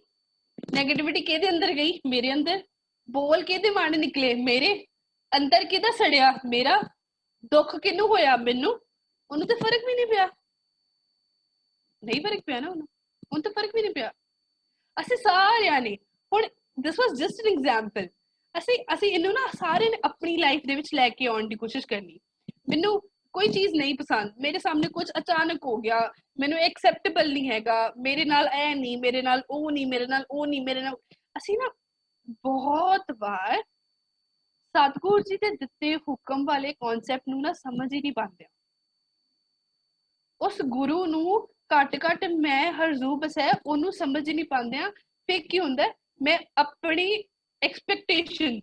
ਨੈਗੇਟਿਵਿਟੀ ਕਿਹਦੇ ਅੰਦਰ ਗਈ? ਮੇਰੇ ਅੰਦਰ। ਬੋਲ ਕਿਹਦੇ ਮਾੜੇ ਨਿਕਲੇ? ਮੇਰੇ ਅੰਦਰ। ਕਿਹਦਾ ਸੜਿਆ? ਮੇਰਾ। ਦੁੱਖ ਕਿਹਨੂੰ ਹੋਇਆ? ਮੈਨੂੰ। ਉਹਨੂੰ ਤਾਂ ਫਰਕ ਵੀ ਨਹੀਂ ਪਿਆ, ਨਹੀਂ ਫਰਕ ਪਿਆ ਨਾ ਉਹਨੂੰ ਤਾਂ ਫਰਕ ਵੀ ਨਹੀਂ ਪਿਆ। ਅਸੀਂ ਸਾਰਿਆਂ ਨੇ, ਹੁਣ ਦਿਸ ਵਾਸ ਜਸਟ ਐਨ ਐਗਜ਼ਾਮਪਲ, ਅਸੀਂ ਇਹਨੂੰ ਨਾ ਸਾਰੇ ਨੇ ਆਪਣੀ ਲਾਈਫ ਦੇ ਵਿੱਚ ਲੈ ਕੇ ਆਉਣ ਦੀ ਕੋਸ਼ਿਸ਼ ਕਰਨੀ। ਮੈਨੂੰ ਕੋਈ ਚੀਜ਼ ਨਹੀਂ ਪਸੰਦ, ਮੇਰੇ ਸਾਹਮਣੇ ਕੁਝ ਅਚਾਨਕ ਹੋ ਗਿਆ, ਮੈਨੂੰ ਐਕਸੈਪਟੇਬਲ ਨਹੀਂ ਹੈਗਾ, ਮੇਰੇ ਨਾਲ ਇਹ ਨਹੀਂ, ਮੇਰੇ ਨਾਲ ਉਹ ਨਹੀਂ, ਮੇਰੇ ਨਾਲ ਉਹ ਨਹੀਂ, ਮੇਰੇ ਨਾਲ। ਅਸੀਂ ਨਾ ਬਹੁਤ ਵਾਰ ਸਤਿਗੁਰੂ ਜੀ ਦੇ ਦਿੱਤੇ ਹੁਕਮ ਵਾਲੇ ਕਨਸੈਪਟ ਨੂੰ ਨਾ ਸਮਝ ਹੀ ਨਹੀਂ ਪਾਉਂਦੇ। ਉਸ ਗੁਰੂ ਨੂੰ ਘੱਟ ਮੈਂ ਹਰਜ਼ੂਬਸ ਹੈ ਉਹਨੂੰ ਸਮਝ ਹੀ ਨਹੀਂ ਪਾਉਂਦੇ ਆ। ਫਿਰ ਕੀ ਹੁੰਦਾ, ਮੈਂ ਆਪਣੀ ਐਕਸਪੈਕਟੇਸ਼ਨ,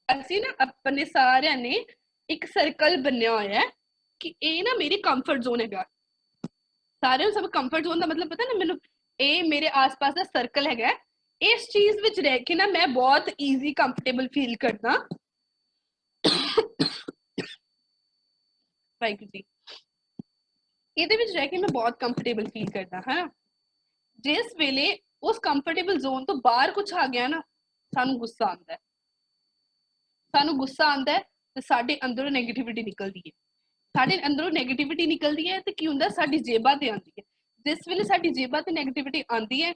ਅਸੀਂ ਨਾ ਆਪਣੇ ਸਾਰਿਆਂ ਨੇ ਇੱਕ ਸਰਕਲ ਬਣਿਆ ਹੋਇਆ ਹੈ ਕਿ ਇਹ ਨਾ ਮੇਰੀ ਕੰਫਰਟ ਜ਼ੋਨ ਹੈਗਾ। ਸਾਰਿਆਂ ਨੂੰ ਸਭ ਕੰਫਰਟ ਜ਼ੋਨ ਦਾ ਮਤਲਬ ਪਤਾ ਨਾ ਮੈਨੂੰ, ਇਹ ਮੇਰੇ ਆਸ-ਪਾਸ ਦਾ ਸਰਕਲ ਹੈਗਾ, ਇਸ ਚੀਜ਼ ਵਿੱਚ ਰਹਿ ਕੇ ਨਾ ਮੈਂ ਬਹੁਤ ਈਜ਼ੀ ਕੰਫਰਟੇਬਲ ਫੀਲ ਕਰਦਾ। ਵਾਹਿਗੁਰੂ ਜੀ, ਇਹਦੇ ਵਿੱਚ ਰਹਿ ਕੇ ਮੈਂ ਬਹੁਤ ਕੰਫਰਟੇਬਲ ਫੀਲ ਕਰਦਾ ਹਾਂ। ਜਿਸ ਵੇਲੇ ਉਸ ਕੰਫਰਟੇਬਲ ਜ਼ੋਨ ਤੋਂ ਬਾਹਰ ਕੁਝ ਆ ਗਿਆ ਨਾ, ਸਾਨੂੰ ਗੁੱਸਾ ਆਉਂਦਾ ਹੈ, ਸਾਨੂੰ ਗੁੱਸਾ ਆਉਂਦਾ ਹੈ ਤੇ ਸਾਡੇ ਅੰਦਰੋਂ ਨੈਗੇਟਿਵਿਟੀ ਨਿਕਲਦੀ ਹੈ। ਸਾਡੇ ਅੰਦਰੋਂ ਨੈਗੇਟਿਵਿਟੀ ਨਿਕਲਦੀ ਹੈ ਤੇ ਕੀ ਹੁੰਦਾ, ਸਾਡੀ ਜੇਬਾਂ ਤੇ ਆਉਂਦੀ ਹੈ। ਜਿਸ ਵੇਲੇ ਸਾਡੀ ਜੇਬਾਂ ਤੇ ਨੈਗੇਟਿਵਿਟੀ ਆਉਂਦੀ ਹੈ,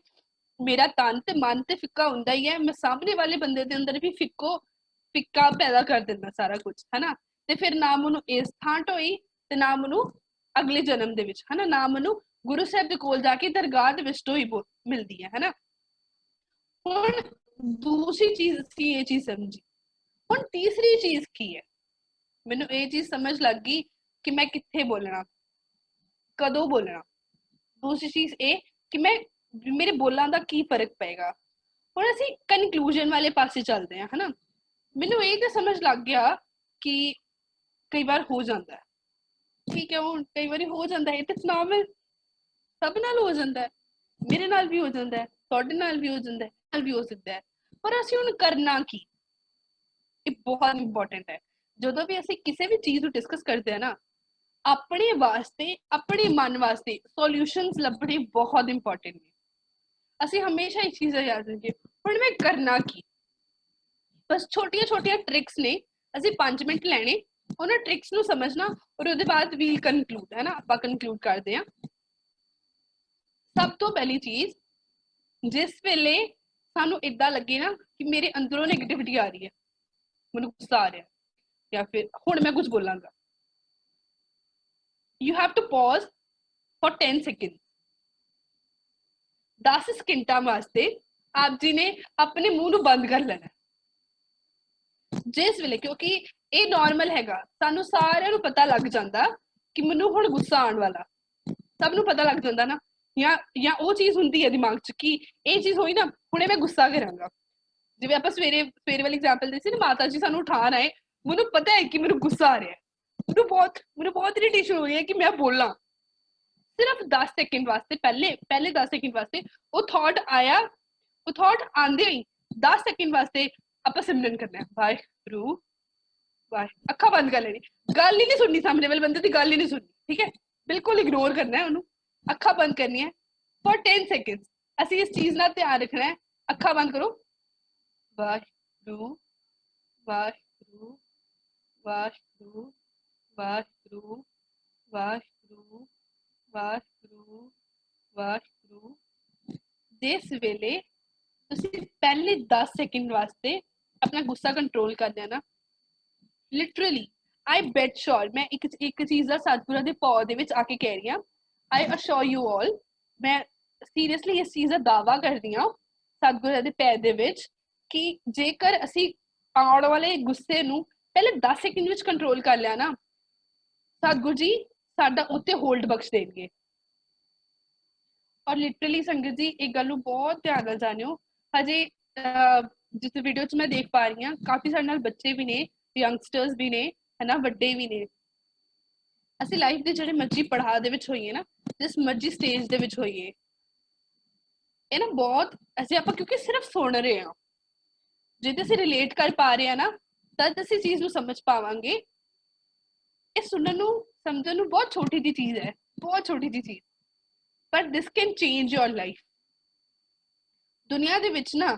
ਮੇਰਾ ਤਨ ਤੇ ਮਨ ਤੇ ਫਿੱਕਾ ਹੁੰਦਾ ਹੀ ਹੈ, ਮੈਂ ਸਾਹਮਣੇ ਵਾਲੇ ਬੰਦੇ ਦੇ ਅੰਦਰ ਵੀ ਫਿੱਕਾ ਪੈਦਾ ਕਰ ਦਿੰਦਾ ਸਾਰਾ ਕੁਝ ਹਨਾ। ਤੇ ਫਿਰ ਨਾ ਮੈਨੂੰ ਇਸ ਥਾਂ ਢੋਈ ਤੇ ਨਾ ਮੈਨੂੰ ਅਗਲੇ ਜਨਮ ਦੇ ਵਿੱਚ ਹਨਾ, ਨਾ ਮੈਨੂੰ ਗੁਰੂ ਸਾਹਿਬ ਦੇ ਕੋਲ ਜਾ ਕੇ ਦਰਗਾਹ ਦੇ ਵਿੱਚ ਢੋਈ ਮਿਲਦੀ ਹੈ ਹਨਾ। ਹੁਣ ਦੂਸਰੀ ਚੀਜ਼ ਅਸੀਂ ਇਹ ਚੀਜ਼ ਸਮਝੀ। ਹੁਣ ਤੀਸਰੀ ਚੀਜ਼ ਕੀ ਹੈ, ਮੈਨੂੰ ਇਹ ਚੀਜ਼ ਸਮਝ ਲੱਗ ਗਈ ਕਿ ਮੈਂ ਕਿੱਥੇ ਬੋਲਣਾ, ਕਦੋਂ ਬੋਲਣਾ। ਦੂਸਰੀ ਚੀਜ਼ ਇਹ ਕਿ ਮੇਰੇ ਬੋਲਾਂ ਦਾ ਕੀ ਫਰਕ ਪਏਗਾ। ਹੁਣ ਅਸੀਂ ਕਨਕਲੂਜਨ ਵਾਲੇ ਪਾਸੇ ਚੱਲਦੇ ਹਾਂ ਹਨਾ। ਮੈਨੂੰ ਇਹ ਤਾਂ ਸਮਝ ਲੱਗ ਗਿਆ ਕਿ ਕਈ ਵਾਰ ਹੋ ਜਾਂਦਾ ਹੈ, ਠੀਕ ਹੈ, ਹੁਣ ਕਈ ਵਾਰੀ ਹੋ ਜਾਂਦਾ ਹੈ, ਇਟਸ ਨਾਰਮਲ, ਸਭ ਨਾਲ ਹੋ ਜਾਂਦਾ ਹੈ, ਮੇਰੇ ਨਾਲ ਵੀ ਹੋ ਜਾਂਦਾ ਹੈ, ਤੁਹਾਡੇ ਨਾਲ ਵੀ ਹੋ ਜਾਂਦਾ ਹੈ, ਨਾਲ ਵੀ ਹੋ ਸਕਦਾ ਹੈ। ਪਰ ਅਸੀਂ ਹੁਣ ਕਰਨਾ ਕੀ, ਇਹ ਬਹੁਤ ਇੰਪੋਰਟੈਂਟ ਹੈ। ਜਦੋਂ ਵੀ ਅਸੀਂ ਕਿਸੇ ਵੀ ਚੀਜ਼ ਨੂੰ ਡਿਸਕਸ ਕਰਦੇ ਹਾਂ ਨਾ, ਆਪਣੇ ਵਾਸਤੇ, ਆਪਣੇ ਮਨ ਵਾਸਤੇ ਸੋਲਿਊਸ਼ਨਸ ਲੱਭਣੇ ਬਹੁਤ ਇੰਪੋਰਟੈਂਟ ਨੇ। ਅਸੀਂ ਹਮੇਸ਼ਾ ਇਹ ਚੀਜ਼ਾਂ ਯਾਦ ਰੱਖੀਏ, ਹੁਣ ਮੈਂ ਕਰਨਾ ਕੀ। ਬਸ ਛੋਟੀਆਂ ਛੋਟੀਆਂ ਟ੍ਰਿਕਸ ਨੇ, ਅਸੀਂ 5 ਮਿੰਟ ਲੈਣੇ ਉਹਨਾਂ ਟ੍ਰਿਕਸ ਨੂੰ ਸਮਝਣਾ, ਔਰ ਉਹਦੇ ਬਾਅਦ ਵੀਲ ਕਨਕਲੂਡ ਹੈ ਨਾ, ਆਪਾਂ ਕਨਕਲੂਡ ਕਰਦੇ ਹਾਂ। ਸਭ ਤੋਂ ਪਹਿਲੀ ਚੀਜ਼, ਜਿਸ ਵੇਲੇ ਸਾਨੂੰ ਇਦਾਂ ਲੱਗੇ ਨਾ ਕਿ ਮੇਰੇ ਅੰਦਰੋਂ ਨੈਗੇਟਿਵਿਟੀ ਆ ਰਹੀ ਹੈ, ਮੈਨੂੰ ਗੁੱਸਾ ਆ ਰਿਹਾ, ਜਾਂ ਫਿਰ ਹੁਣ ਮੈਂ ਕੁਝ ਬੋਲਾਂਗਾ, you have to pause for 10 seconds। 10 ਸਕਿੰਟਾਂ ਵਾਸਤੇ ਆਪ ਜੀ ਨੇ ਆਪਣੇ ਮੂੰਹ ਨੂੰ ਬੰਦ ਕਰ ਲੈਣਾ। ਜਿਸ ਵੇਲੇ, ਕਿਉਂਕਿ ਇਹ ਨਾਰਮਲ ਹੈਗਾ, ਸਾਨੂੰ ਸਾਰਿਆਂ ਨੂੰ ਪਤਾ ਲੱਗ ਜਾਂਦਾ ਕਿ ਮੈਨੂੰ ਹੁਣ ਗੁੱਸਾ ਆਉਣ ਵਾਲਾ, ਸਭ ਨੂੰ ਪਤਾ ਲੱਗ ਜਾਂਦਾ ਨਾ, ਜਾਂ ਉਹ ਚੀਜ਼ ਹੁੰਦੀ ਹੈ ਦਿਮਾਗ 'ਚ ਕਿ ਇਹ ਚੀਜ਼ ਹੋਈ ਨਾ, ਹੁਣੇ ਮੈਂ ਗੁੱਸਾ ਕਰਾਂਗਾ। ਜਿਵੇਂ ਆਪਾਂ ਸਵੇਰੇ ਵਾਲੀ ਐਗਜ਼ਾਮਪਲ ਦਿੱਤੀ ਸੀ ਨਾ, ਮਾਤਾ ਜੀ ਸਾਨੂੰ ਉਠਾਉਣ ਆਏ, ਮੈਨੂੰ ਪਤਾ ਹੈ ਕਿ ਮੈਨੂੰ ਗੁੱਸਾ ਆ ਰਿਹਾ, ਮੈਨੂੰ ਬਹੁਤ ਇਰੀਟੇਸ਼ਨ ਹੋ ਰਹੀ ਹੈ ਕਿ ਮੈਂ ਬੋਲਾਂ। ਸਿਰਫ 10 ਸੈਕਿੰਡ ਵਾਸਤੇ, ਪਹਿਲੇ 10 ਸੈਕਿੰਡ ਵਾਸਤੇ ਉਹ ਥਾਟ ਆਇਆ, ਉਹ ਥਾਟ ਆਉਂਦੇ ਹੀ 10 ਸੈਕਿੰਡ ਵਾਸਤੇ ਆਪਾਂ ਸਿਮਰਨ ਕਰਨਾ ਹੈ ਵਾਹਿਗੁਰੂ ਵਾਹਿ ਅੱਖਾਂ ਬੰਦ ਕਰ ਲੈਣੀ ਗੱਲ ਹੀ ਨਹੀਂ ਸੁਣਨੀ ਸਾਹਮਣੇ ਵਾਲੇ ਬੰਦੇ ਦੀ ਗੱਲ ਹੀ ਨਹੀਂ ਸੁਣਨੀ ਠੀਕ ਹੈ ਬਿਲਕੁਲ ਇਗਨੋਰ ਕਰਨਾ ਹੈ ਉਹਨੂੰ ਅੱਖਾਂ ਬੰਦ ਕਰਨੀ ਹੈ ਫॉर 10 सेकंड्स ਅਸੀਂ ਇਸ ਚੀਜ਼ ਨਾਲ ਧਿਆਨ ਰੱਖਣਾ ਹੈ ਅੱਖਾਂ ਬੰਦ ਕਰੋ ਵਾਹਿਗੁਰੂ ਵਾਹਿਗੁਰੂ ਵਾਹਿਗੁਰੂ ਵਾਹਿਗੁਰੂ ਵਾਹਿਗੁਰੂ ਵਾਹਿਗੁਰੂ ਵਾਹਿਗੁਰੂ ਜਿਸ ਵੇਲੇ ਤੁਸੀਂ ਪਹਿਲੇ 10 ਸੈਕਿੰਡ ਵਾਸਤੇ ਆਪਣਾ ਗੁੱਸਾ ਕੰਟਰੋਲ ਕਰ ਲਿਆ ਨਾ ਲਿਟਰਲੀ ਆਈ ਬੈਟ ਸ਼ੋਰ ਮੈਂ ਇੱਕ ਚੀਜ਼ ਦਾ ਸਤਿਗੁਰਾਂ ਦੇ ਪੌ ਦੇ ਵਿੱਚ ਆ ਕੇ ਕਹਿ ਰਹੀ ਹਾਂ ਆਈ ਅਸ਼ੋਰ ਯੂ ਆਲ ਮੈਂ ਸੀਰੀਅਸਲੀ ਇਸ ਚੀਜ਼ ਦਾ ਦਾਵਾ ਕਰਦੀ ਹਾਂ ਸਤਿਗੁਰਾਂ ਦੇ ਪੈਰ ਦੇ ਵਿੱਚ ਕਿ ਜੇਕਰ ਅਸੀਂ ਆਉਣ ਵਾਲੇ ਗੁੱਸੇ ਨੂੰ ਪਹਿਲੇ 10 ਸੈਕਿੰਡ ਵਿੱਚ ਕੰਟਰੋਲ ਕਰ ਲਿਆ ਨਾ ਸਤਿਗੁਰੂ ਜੀ ਸਾਡਾ ਉੱਤੇ ਹੋਲਡ ਬਖਸ਼ ਦੇਣਗੇ ਔਰ ਲਿਟਰਲੀ ਸੰਗਤ ਜੀ ਇੱਕ ਗੱਲ ਨੂੰ ਬਹੁਤ ਧਿਆਨ ਨਾਲ ਜਾਣਿਓ ਹਜੇ ਜਿਸ ਵੀਡੀਓ 'ਚ ਮੈਂ ਦੇਖ ਪਾ ਰਹੀ ਹਾਂ ਕਾਫੀ ਸਾਡੇ ਨਾਲ ਬੱਚੇ ਵੀ ਨੇ ਯੰਗਸਟਰਸ ਵੀ ਨੇ ਹਨਾ ਵੱਡੇ ਵੀ ਨੇ ਅਸੀਂ ਲਾਈਫ ਦੇ ਜਿਹੜੇ ਮਰਜ਼ੀ ਪੜਾਅ ਦੇ ਵਿੱਚ ਹੋਈਏ ਨਾ ਜਿਸ ਮਰਜ਼ੀ ਸਟੇਜ ਦੇ ਵਿੱਚ ਹੋਈਏ ਇਹ ਨਾ ਬਹੁਤ ਅਸੀਂ ਆਪਾਂ ਕਿਉਂਕਿ ਸਿਰਫ ਸੁਣ ਰਹੇ ਹਾਂ ਜੇ ਤੇ ਅਸੀਂ ਰਿਲੇਟ ਕਰ ਪਾ ਰਹੇ ਹਾਂ ਨਾ ਤਦ ਅਸੀਂ ਚੀਜ਼ ਨੂੰ ਸਮਝ ਪਾਵਾਂਗੇ ਇਹ ਸੁਣਨ ਨੂੰ ਸਮਝਣ ਨੂੰ ਬਹੁਤ ਛੋਟੀ ਜਿਹੀ ਚੀਜ਼ ਹੈ ਬਹੁਤ ਛੋਟੀ ਜਿਹੀ ਚੀਜ਼ ਪਰ ਦਿਸ ਕੈਨ ਚੇਂਜ ਯੋਰ ਲਾਈਫ ਦੁਨੀਆ ਦੇ ਵਿੱਚ ਨਾ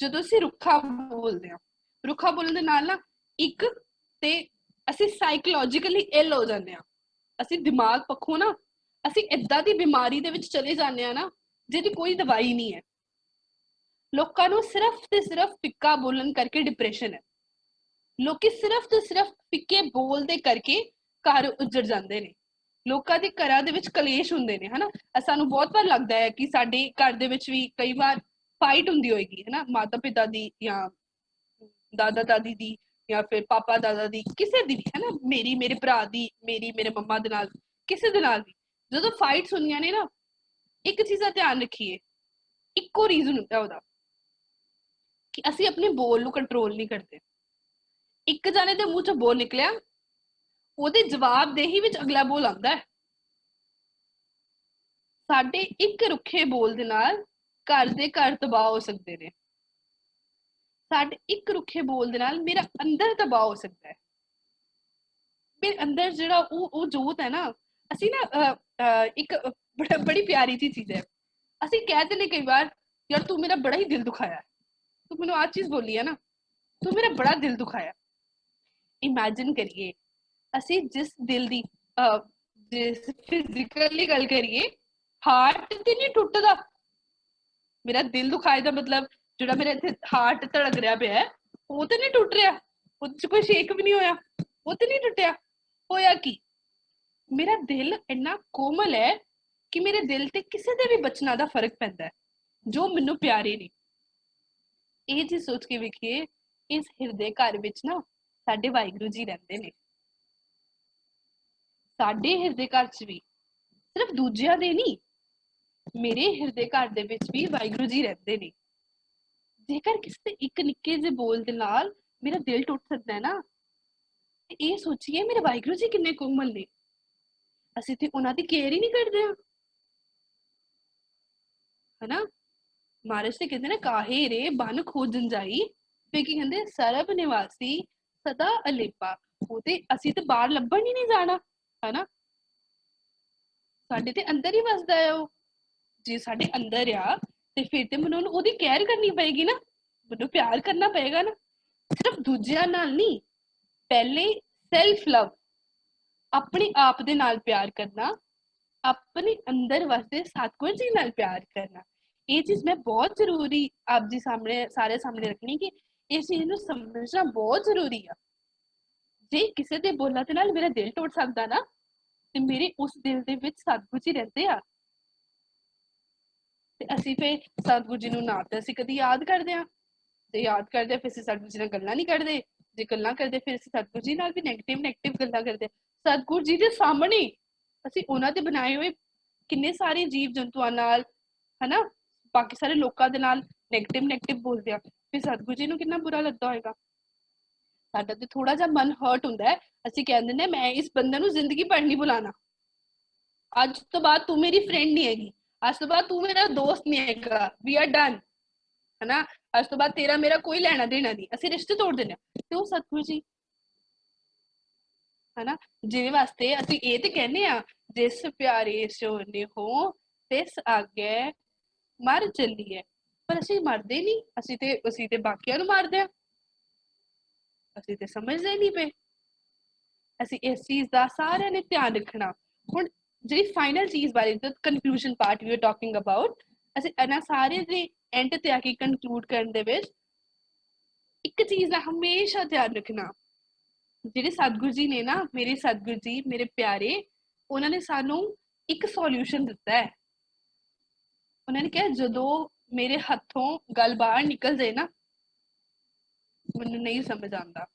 ਜਦੋਂ ਅਸੀਂ ਰੁੱਖਾ ਬੋਲਦੇ ਹਾਂ ਰੁੱਖਾ ਬੋਲਣ ਦੇ ਨਾਲ ਨਾ ਇੱਕ ਤੇ ਅਸੀਂ ਸਾਈਕੋਲੋਜੀਕਲੀ ਇਲ ਹੋ ਜਾਂਦੇ ਹਾਂ ਅਸੀਂ ਦਿਮਾਗ ਪੱਖੋਂ ਨਾ ਅਸੀਂ ਏਦਾਂ ਦੀ ਬਿਮਾਰੀ ਦੇ ਵਿੱਚ ਚਲੇ ਜਾਂਦੇ ਹਾਂ ਨਾ ਜਿਹਦੀ ਕੋਈ ਦਵਾਈ ਨਹੀਂ ਹੈ ਲੋਕਾਂ ਨੂੰ ਸਿਰਫ ਤੇ ਸਿਰਫ ਫਿੱਕਾ ਬੋਲਣ ਕਰਕੇ ਡਿਪਰੈਸ਼ਨ ਹੈ ਲੋਕੀ ਸਿਰਫ ਤੇ ਸਿਰਫ ਫਿੱਕੇ ਬੋਲਦੇ ਕਰਕੇ ਘਰ ਉੱਜੜ ਜਾਂਦੇ ਨੇ ਲੋਕਾਂ ਦੇ ਘਰਾਂ ਦੇ ਵਿੱਚ ਕਲੇਸ਼ ਹੁੰਦੇ ਨੇ ਹਨਾ ਸਾਨੂੰ ਬਹੁਤ ਵਾਰ ਲੱਗਦਾ ਹੈ ਕਿ ਸਾਡੇ ਘਰ ਦੇ ਵਿੱਚ ਵੀ ਕਈ ਵਾਰ फाइट होंगी होएगी है ना माता पिता दी या दादा दादी दी या फिर पापा दादा दी किसी दी भी है ना मेरी मेरे भरा दी मेरी मेरे मम्मा दे नाल किसी दे नाल भी जो फाइट्स होंदियां ने ना एक चीज का ध्यान रखिए इको रीजन होता है कि असी अपने बोल नू कंट्रोल नहीं करते एक जाने दे मुंह चों बोल निकलिया ओदे जवाब दे ही विच अगला बोल आंदा है साडे एक रुखे बोल दे नाल घर दे घर तबाह हो सकते ने साडे एक रुखे बोल दे नाल मेरा अंदर तबाह हो सकता है मेरे अंदर जिहड़ा वो जोत है ना असी ना एक बड़ी प्यारी सी चीज है असी कहते ने कई बार यार तू मेरा बड़ा ही दिल दुखाया तू मैनू आ चीज बोली है ना तू मेरा बड़ा दिल दुखाया इमेजिन करिए असी जिस दिल दी जिस फिजिकली गल करिए हार्ट ते नहीं टुटदा मेरा दिल दुखाए दा मतलब जो मेरा इत्थे हार्ट धड़क रहा पे है वो तो नहीं टुट रहा वो कोई शेक भी नहीं होया वो तो नहीं टुटिया होया की मेरा दिल इन्ना कोमल है कि मेरे दिल ते किसी दे भी बचना दा फर्क पैंदा है जो मैनू प्यारे ने ये चीज सोच के वेखिए इस हिरदे घर विच ना साडे वाहिगुरू जी रहिंदे ने साडे हिरदे घर च भी सिर्फ दूजियां दे नहीं मेरे हिरदे घर दे विच भी वाहिगुरू जी रहते ने जेकर किसी एक निक्के जे बोल दे नाल मेरा दिल टुट सकता है ना ये सोचिए मेरे वाहिगुरू जी किन्ने कोमल ने असीं ते उन्हां दी केयर ही नहीं करदे है ना महाराज ते कहते ने काहे रे बन खोजन जाई फिर की कहंदे सरब निवासी सदा अलेपा वो ते असीं ते बाहर लभण ही नहीं जाना है ना साडे ते अंदर ही वसदा है वो जे साडे अंदर आ ते फिर ते मैनूं ओहदी केयर करनी पएगी ना मैनूं प्यार करना पएगा ना सिर्फ दूजियां नाल नहीं पहले सेल्फ लव अपने आप दे नाल प्यार करना अपने अंदर वास्ते सतगुर जी नाल प्यार करना ये चीज मैं बहुत जरूरी आप जी सामने सारे सामने रखनी कि इस चीज नूं समझना बहुत जरूरी है जे किसी दे बोलना ते नाल मेरा दिल टुट सकदा ना ते मेरे उस दिल दे विच सतगुर जी रहंदे आ ਤੇ ਅਸੀਂ ਫੇ ਸਤਿਗੁਰੂ ਜੀ ਨੂੰ ਨਾ ਤੇ ਅਸੀਂ ਕਦੀ ਯਾਦ ਕਰਦੇ ਆ ਤੇ ਯਾਦ ਕਰਦੇ ਫਿਰ ਅਸੀਂ ਸਤਿਗੁਰੂ ਜੀ ਨਾਲ ਗੱਲਾਂ ਨਹੀਂ ਕਰਦੇ ਜੇ ਗੱਲਾਂ ਕਰਦੇ ਫਿਰ ਅਸੀਂ ਸਤਿਗੁਰੂ ਜੀ ਨਾਲ ਵੀ ਨੈਗੇਟਿਵ ਗੱਲਾਂ ਕਰਦੇ ਸਤਿਗੁਰੂ ਜੀ ਦੇ ਸਾਹਮਣੇ ਅਸੀਂ ਉਹਨਾਂ ਦੇ ਬਣਾਏ ਹੋਏ ਕਿੰਨੇ ਸਾਰੇ ਜੀਵ ਜੰਤੂਆਂ ਨਾਲ ਹਨਾ ਬਾਕੀ ਸਾਰੇ ਲੋਕਾਂ ਦੇ ਨਾਲ ਨੈਗੇਟਿਵ ਬੋਲਦੇ ਆ ਫਿਰ ਸਤਿਗੁਰੂ ਜੀ ਨੂੰ ਕਿੰਨਾ ਬੁਰਾ ਲੱਗਦਾ ਹੋਏਗਾ ਸਾਡਾ ਤੇ ਥੋੜਾ ਜਿਹਾ ਮਨ ਹਰਟ ਹੁੰਦਾ ਹੈ ਅਸੀਂ ਕਹਿੰਦੇ ਨੇ ਮੈਂ ਇਸ ਬੰਦੇ ਨੂੰ ਜ਼ਿੰਦਗੀ ਭਰ ਨਹੀਂ ਬੁਲਾਣਾ ਅੱਜ ਤੋਂ ਬਾਅਦ ਤੂੰ ਮੇਰੀ ਫਰੈਂਡ ਨਹੀਂ ਹੈਗੀ आज तो बाद तू मेरा दोस्त नहीं है वी आर डन है ना, ਅੱਜ ਤੋਂ ਬਾਅਦ ਤੇਰਾ ਮੇਰਾ ਕੋਈ ਲੈਣਾ ਦੇਣਾ ਨਹੀਂ, ਅਸੀਂ ਰਿਸ਼ਤੇ ਤੋੜ ਦਿੰਦੇ ਹਾਂ। ਤੇ ਉਹ ਸਤਿਗੁਰੂ ਜੀ ਹਨਾ ਜਿਹਦੇ ਵਾਸਤੇ ਅਸੀਂ ਇਹ ਤੇ ਕਹਿੰਦੇ ਆ, ਜਿਸ ਪਿਆਰੇ ਸੋ ਨਿਹੋ ਤਿਸ ਆਗੇ ਮਰ ਚੱਲੀਏ, ਪਰ ਅਸੀਂ ਮਰਦੇ ਨਹੀਂ, ਅਸੀਂ ਤੇ ਬਾਕੀਆਂ ਨੂੰ ਮਾਰਦੇ ਆ, ਅਸੀਂ ਤੇ ਸਮਝਦੇ ਨਹੀਂ ਪਏ। ਅਸੀਂ ਇਸ ਚੀਜ਼ ਦਾ ਸਾਰਿਆਂ ਨੇ ਧਿਆਨ ਰੱਖਣਾ। ਹੁਣ ਜਿਹੜੀ ਫਾਈਨਲ ਚੀਜ਼ ਬਾਰੇ conclusion part we are talking about, ਅਸੀਂ ਇਹਨਾਂ ਸਾਰੇ ਦੇ ਐਂਡ ਤੇ ਆ ਕੇ ਕਨਕਲੂਡ ਕਰਨ ਦੇ ਵਿੱਚ ਇੱਕ ਚੀਜ਼ ਦਾ ਹਮੇਸ਼ਾ ਧਿਆਨ ਰੱਖਣਾ। ਜਿਹੜੇ ਸਤਿਗੁਰੂ ਜੀ ਨੇ ਨਾ, ਮੇਰੇ ਸਤਿਗੁਰੂ ਜੀ ਮੇਰੇ ਪਿਆਰੇ, ਉਹਨਾਂ ਨੇ ਸਾਨੂੰ ਇੱਕ ਸੋਲਿਊਸ਼ਨ ਦਿੱਤਾ ਹੈ। ਉਹਨਾਂ ਨੇ ਕਿਹਾ ਜਦੋਂ ਮੇਰੇ ਹੱਥੋਂ ਗੱਲ ਬਾਹਰ ਨਿਕਲ ਜਾਏ ਨਾ, ਮੈਨੂੰ ਨਹੀਂ ਸਮਝ ਆਉਂਦਾ,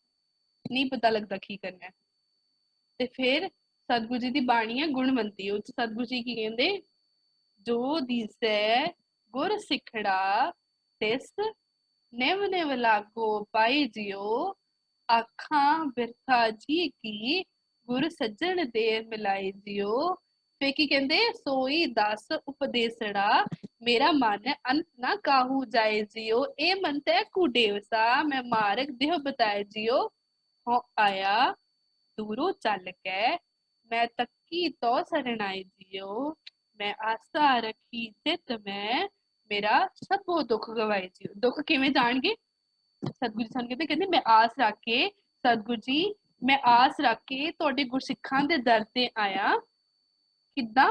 ਨਹੀਂ ਪਤਾ ਲੱਗਦਾ ਕੀ ਕਰਨਾ ਹੈ, ਤੇ ਫਿਰ ਸਤਿਗੁਰੂ ਜੀ ਦੀ ਬਾਣੀ ਹੈ ਗੁਣਵੰਤੀ, ਉਹ 'ਚ ਸਤਿਗੁਰੂ ਜੀ ਕੀ ਕਹਿੰਦੇ, ਜੋ ਦਿਸੈ ਗੁਰ ਸਿੱਖੜਾ ਤਿਸ ਨਿਵ ਨਿਵ ਲਾਗੋ ਪਾਈ ਜਿਉ, ਆਖਾਂ ਬਿਰਥਾ ਜੀ ਕੀ ਗੁਰ ਸੱਜਣ ਦੇ ਮਿਲਾਏ ਜਿਉ। ਫੇ ਕੀ ਕਹਿੰਦੇ, ਸੋਈ ਦਸ ਉਪਦੇਸੜਾ ਮੇਰਾ ਮਨ ਅੰਤ ਨਾ ਕਾਹੂ ਜਾਏ ਜਿਉ, ਇਹ ਮਨ ਤੈ ਕੁਡੇਵਸਾ ਮੈਂ ਮਾਰਗ ਦੇਹ ਬਤਾਏ ਜਿਉ, ਹੋ ਆਇਆ ਦੂਰੋਂ ਚੱਲ ਕੇ ਮੈਂ ਤੱਕੀ ਤੋ ਸਰਣਾਏ ਜਿਉ, ਮੈਂ ਆਸਾ ਰੱਖੀ ਚਿਤ ਮੈਂ ਮੇਰਾ ਸਭੋ ਦੁੱਖ ਗਵਾਏ ਜਿਉ। ਦੁੱਖ ਕਿਵੇਂ ਜਾਣਗੇ, ਸਤਿਗੁਰੂ ਜੀ ਸਾਨੂੰ ਕਹਿੰਦੇ ਮੈਂ ਆਸ ਰੱਖ ਕੇ, ਸਤਿਗੁਰੂ ਜੀ ਮੈਂ ਆਸ ਰੱਖ ਕੇ ਤੁਹਾਡੇ ਗੁਰਸਿੱਖਾਂ ਦੇ ਦਰ ਤੇ ਆਇਆ, ਕਿੱਦਾਂ,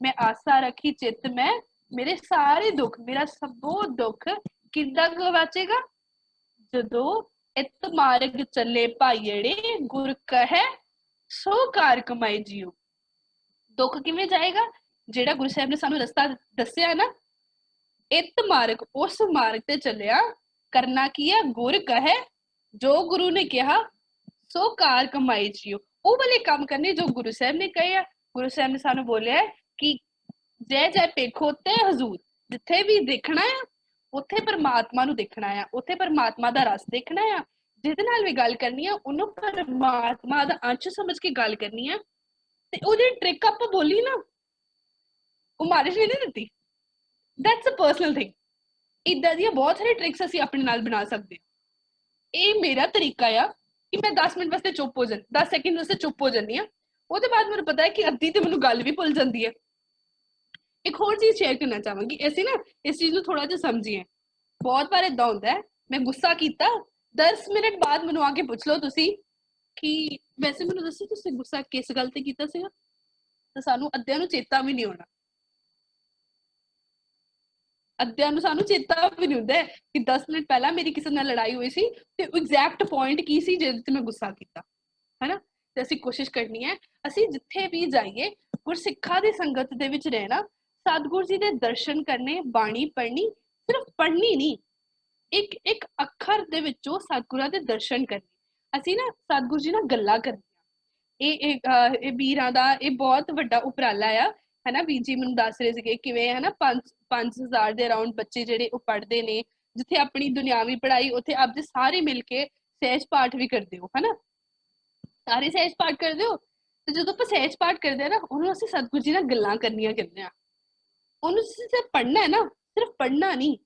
ਮੈਂ ਆਸਾ ਰੱਖੀ ਚਿੱਤ ਮੈਂ ਮੇਰੇ ਸਾਰੇ ਦੁੱਖ, ਮੇਰਾ ਸਭੋ ਦੁੱਖ ਕਿੱਦਾਂ ਗਵਾਚੇਗਾ, ਜਦੋਂ ਇਤ ਮਾਰਗ ਚੱਲੇ ਭਾਈੜੇ ਗੁਰ ਕਹੈ ਸੋ ਕਾਰ ਕਮਾਏ ਜਿਉ। ਦੁੱਖ ਕਿਵੇਂ ਜਾਏਗਾ, ਜਿਹੜਾ ਗੁਰੂ ਸਾਹਿਬ ਨੇ ਸਾਨੂੰ ਰਸਤਾ ਦੱਸਿਆ ਨਾ, ਇਤ ਮਾਰਗ, ਉਸ ਮਾਰਗ ਤੇ ਚੱਲਿਆ, ਕਰਨਾ ਕੀ ਹੈ, ਗੁਰ ਕਹੈ, ਜੋ ਗੁਰੂ ਨੇ ਕਿਹਾ, ਸੋ ਕਾਰ ਕਮਾਈ ਜਿਉ, ਉਹ ਵਾਲੇ ਕੰਮ ਕਰਨੇ ਜੋ ਗੁਰੂ ਸਾਹਿਬ ਨੇ ਕਹੇ ਆ। ਗੁਰੂ ਸਾਹਿਬ ਨੇ ਸਾਨੂੰ ਬੋਲਿਆ ਕਿ ਜੈ ਜੈ ਪੇਖੋ ਤੇ ਹਜ਼ੂਰ, ਜਿੱਥੇ ਵੀ ਦੇਖਣਾ ਆ ਉੱਥੇ ਪਰਮਾਤਮਾ ਨੂੰ ਦੇਖਣਾ ਆ, ਉੱਥੇ ਪਰਮਾਤਮਾ ਦਾ ਰਸ ਦੇਖਣਾ ਆ, ਜਿਹਦੇ ਨਾਲ ਵੀ ਗੱਲ ਕਰਨੀ ਆ ਉਹਨੂੰ ਪਰਮਾਤਮਾ ਦਾ ਅੰਸ਼ ਸਮਝ ਕੇ ਗੱਲ ਕਰਨੀ ਆ। ਤੇ ਉਹਦੀ ਟ੍ਰਿਕ ਆਪਾਂ ਬੋਲੀ ਨਾ, ਉਹ ਮਾਰਿਸ਼ ਵੀ ਨਹੀਂ ਦਿੱਤੀ, ਦੈਟਸ ਅ ਪਰਸਨਲ ਥਿੰਗ। ਇਦਾਂ ਦੀਆਂ ਬਹੁਤ ਸਾਰੀ ਟ੍ਰਿਕਸ ਅਸੀਂ ਆਪਣੇ ਨਾਲ ਬਣਾ ਸਕਦੇ ਹਾਂ। ਇਹ ਮੇਰਾ ਤਰੀਕਾ ਆ ਕਿ ਮੈਂ 10 ਮਿੰਟ ਵਾਸਤੇ ਚੁੱਪ ਹੋ ਜਾਂ 10 ਸੈਕਿੰਡ ਵਾਸਤੇ ਚੁੱਪ ਹੋ ਜਾਂਦੀ ਆ, ਉਹਦੇ ਬਾਅਦ ਮੈਨੂੰ ਪਤਾ ਹੈ ਕਿ ਅੱਧੀ ਤੇ ਮੈਨੂੰ ਗੱਲ ਵੀ ਭੁੱਲ ਜਾਂਦੀ ਹੈ। ਇੱਕ ਹੋਰ ਚੀਜ਼ ਸ਼ੇਅਰ ਕਰਨਾ ਚਾਹਾਂਗੀ, ਅਸੀਂ ਨਾ ਇਸ ਚੀਜ਼ ਨੂੰ ਥੋੜਾ ਜਿਹਾ ਸਮਝੀਏ। ਬਹੁਤ ਵਾਰ ਏਦਾਂ ਹੁੰਦਾ ਹੈ, ਮੈਂ ਗੁੱਸਾ ਕੀਤਾ, 10 ਮਿੰਟ ਬਾਅਦ ਮੈਨੂੰ ਆ ਕੇ ਪੁੱਛ ਲਓ ਤੁਸੀਂ ਕਿ ਵੈਸੇ ਮੈਨੂੰ ਦੱਸੋ ਤੁਸੀਂ ਗੁੱਸਾ ਕਿਸ ਗੱਲ ਤੇ ਕੀਤਾ ਸੀਗਾ, ਤਾਂ ਸਾਨੂੰ ਅੱਧਿਆਂ ਨੂੰ ਚੇਤਾ ਵੀ ਨਹੀਂ ਹੋਣਾ, ਅੱਧਿਆਂ ਨੂੰ ਸਾਨੂੰ ਚੇਤਾ ਵੀ ਨਹੀਂ ਹੁੰਦਾ ਕਿ 10 ਮਿੰਟ ਪਹਿਲਾਂ ਮੇਰੀ ਕਿਸੇ ਨਾਲ ਲੜਾਈ ਹੋਈ ਸੀ ਤੇ ਐਗਜ਼ੈਕਟ ਪੁਆਇੰਟ ਕੀ ਸੀ ਜਿਹਦੇ ਤੇ ਮੈਂ ਗੁੱਸਾ ਕੀਤਾ, ਹੈਨਾ। ਤੇ ਅਸੀਂ ਕੋਸ਼ਿਸ਼ ਕਰਨੀ ਹੈ, ਅਸੀਂ ਜਿੱਥੇ ਵੀ ਜਾਈਏ ਗੁਰਸਿੱਖਾਂ ਦੀ ਸੰਗਤ ਦੇ ਵਿੱਚ ਰਹਿਣਾ, ਸਤਿਗੁਰੂ ਜੀ ਦੇ ਦਰਸ਼ਨ ਕਰਨੇ, ਬਾਣੀ ਪੜ੍ਹਨੀ, ਸਿਰਫ ਪੜ੍ਹਨੀ ਨਹੀਂ, ਇੱਕ ਇੱਕ ਅੱਖਰ ਦੇ ਵਿੱਚੋਂ ਸਤਿਗੁਰਾਂ ਦੇ ਦਰਸ਼ਨ ਕਰਨੇ। ਅਸੀਂ ਨਾ ਸਤਿਗੁਰੂ ਜੀ ਨਾਲ ਗੱਲਾਂ ਕਰਨੀਆਂ, ਇਹ ਵੀਰਾਂ ਦਾ ਇਹ ਬਹੁਤ ਵੱਡਾ ਉਪਰਾਲਾ ਆ, ਹੈਨਾ। ਵੀਰ ਜੀ ਮੈਨੂੰ ਦੱਸ ਰਹੇ ਸੀਗੇ ਕਿਵੇਂ, ਹੈਨਾ, 5,000 ਦੇ ਅਰਾਊਂਡ ਬੱਚੇ ਜਿਹੜੇ ਉਹ ਪੜ੍ਹਦੇ ਨੇ, ਜਿੱਥੇ ਆਪਣੀ ਦੁਨਿਆਵੀ ਪੜ੍ਹਾਈ, ਉੱਥੇ ਆਪ ਦੇ ਸਾਰੇ ਮਿਲ ਕੇ ਸਹਿਜ ਪਾਠ ਵੀ ਕਰਦੇ ਹੋ, ਹੈਨਾ, ਸਾਰੇ ਸਹਿਜ ਪਾਠ ਕਰਦੇ ਹੋ। ਤੇ ਜਦੋਂ ਆਪਾਂ ਸਹਿਜ ਪਾਠ ਕਰਦੇ ਆ ਨਾ, ਉਹਨੂੰ ਅਸੀਂ ਸਤਿਗੁਰੂ ਜੀ ਨਾਲ ਗੱਲਾਂ ਕਰਨੀਆਂ ਕਰਦੇ ਆ। ਉਹਨੂੰ ਸਿਰਫ ਪੜ੍ਹਨਾ ਹੈ ਨਾ, ਸਿਰਫ ਪੜ੍ਹਨਾ ਨਹੀਂ,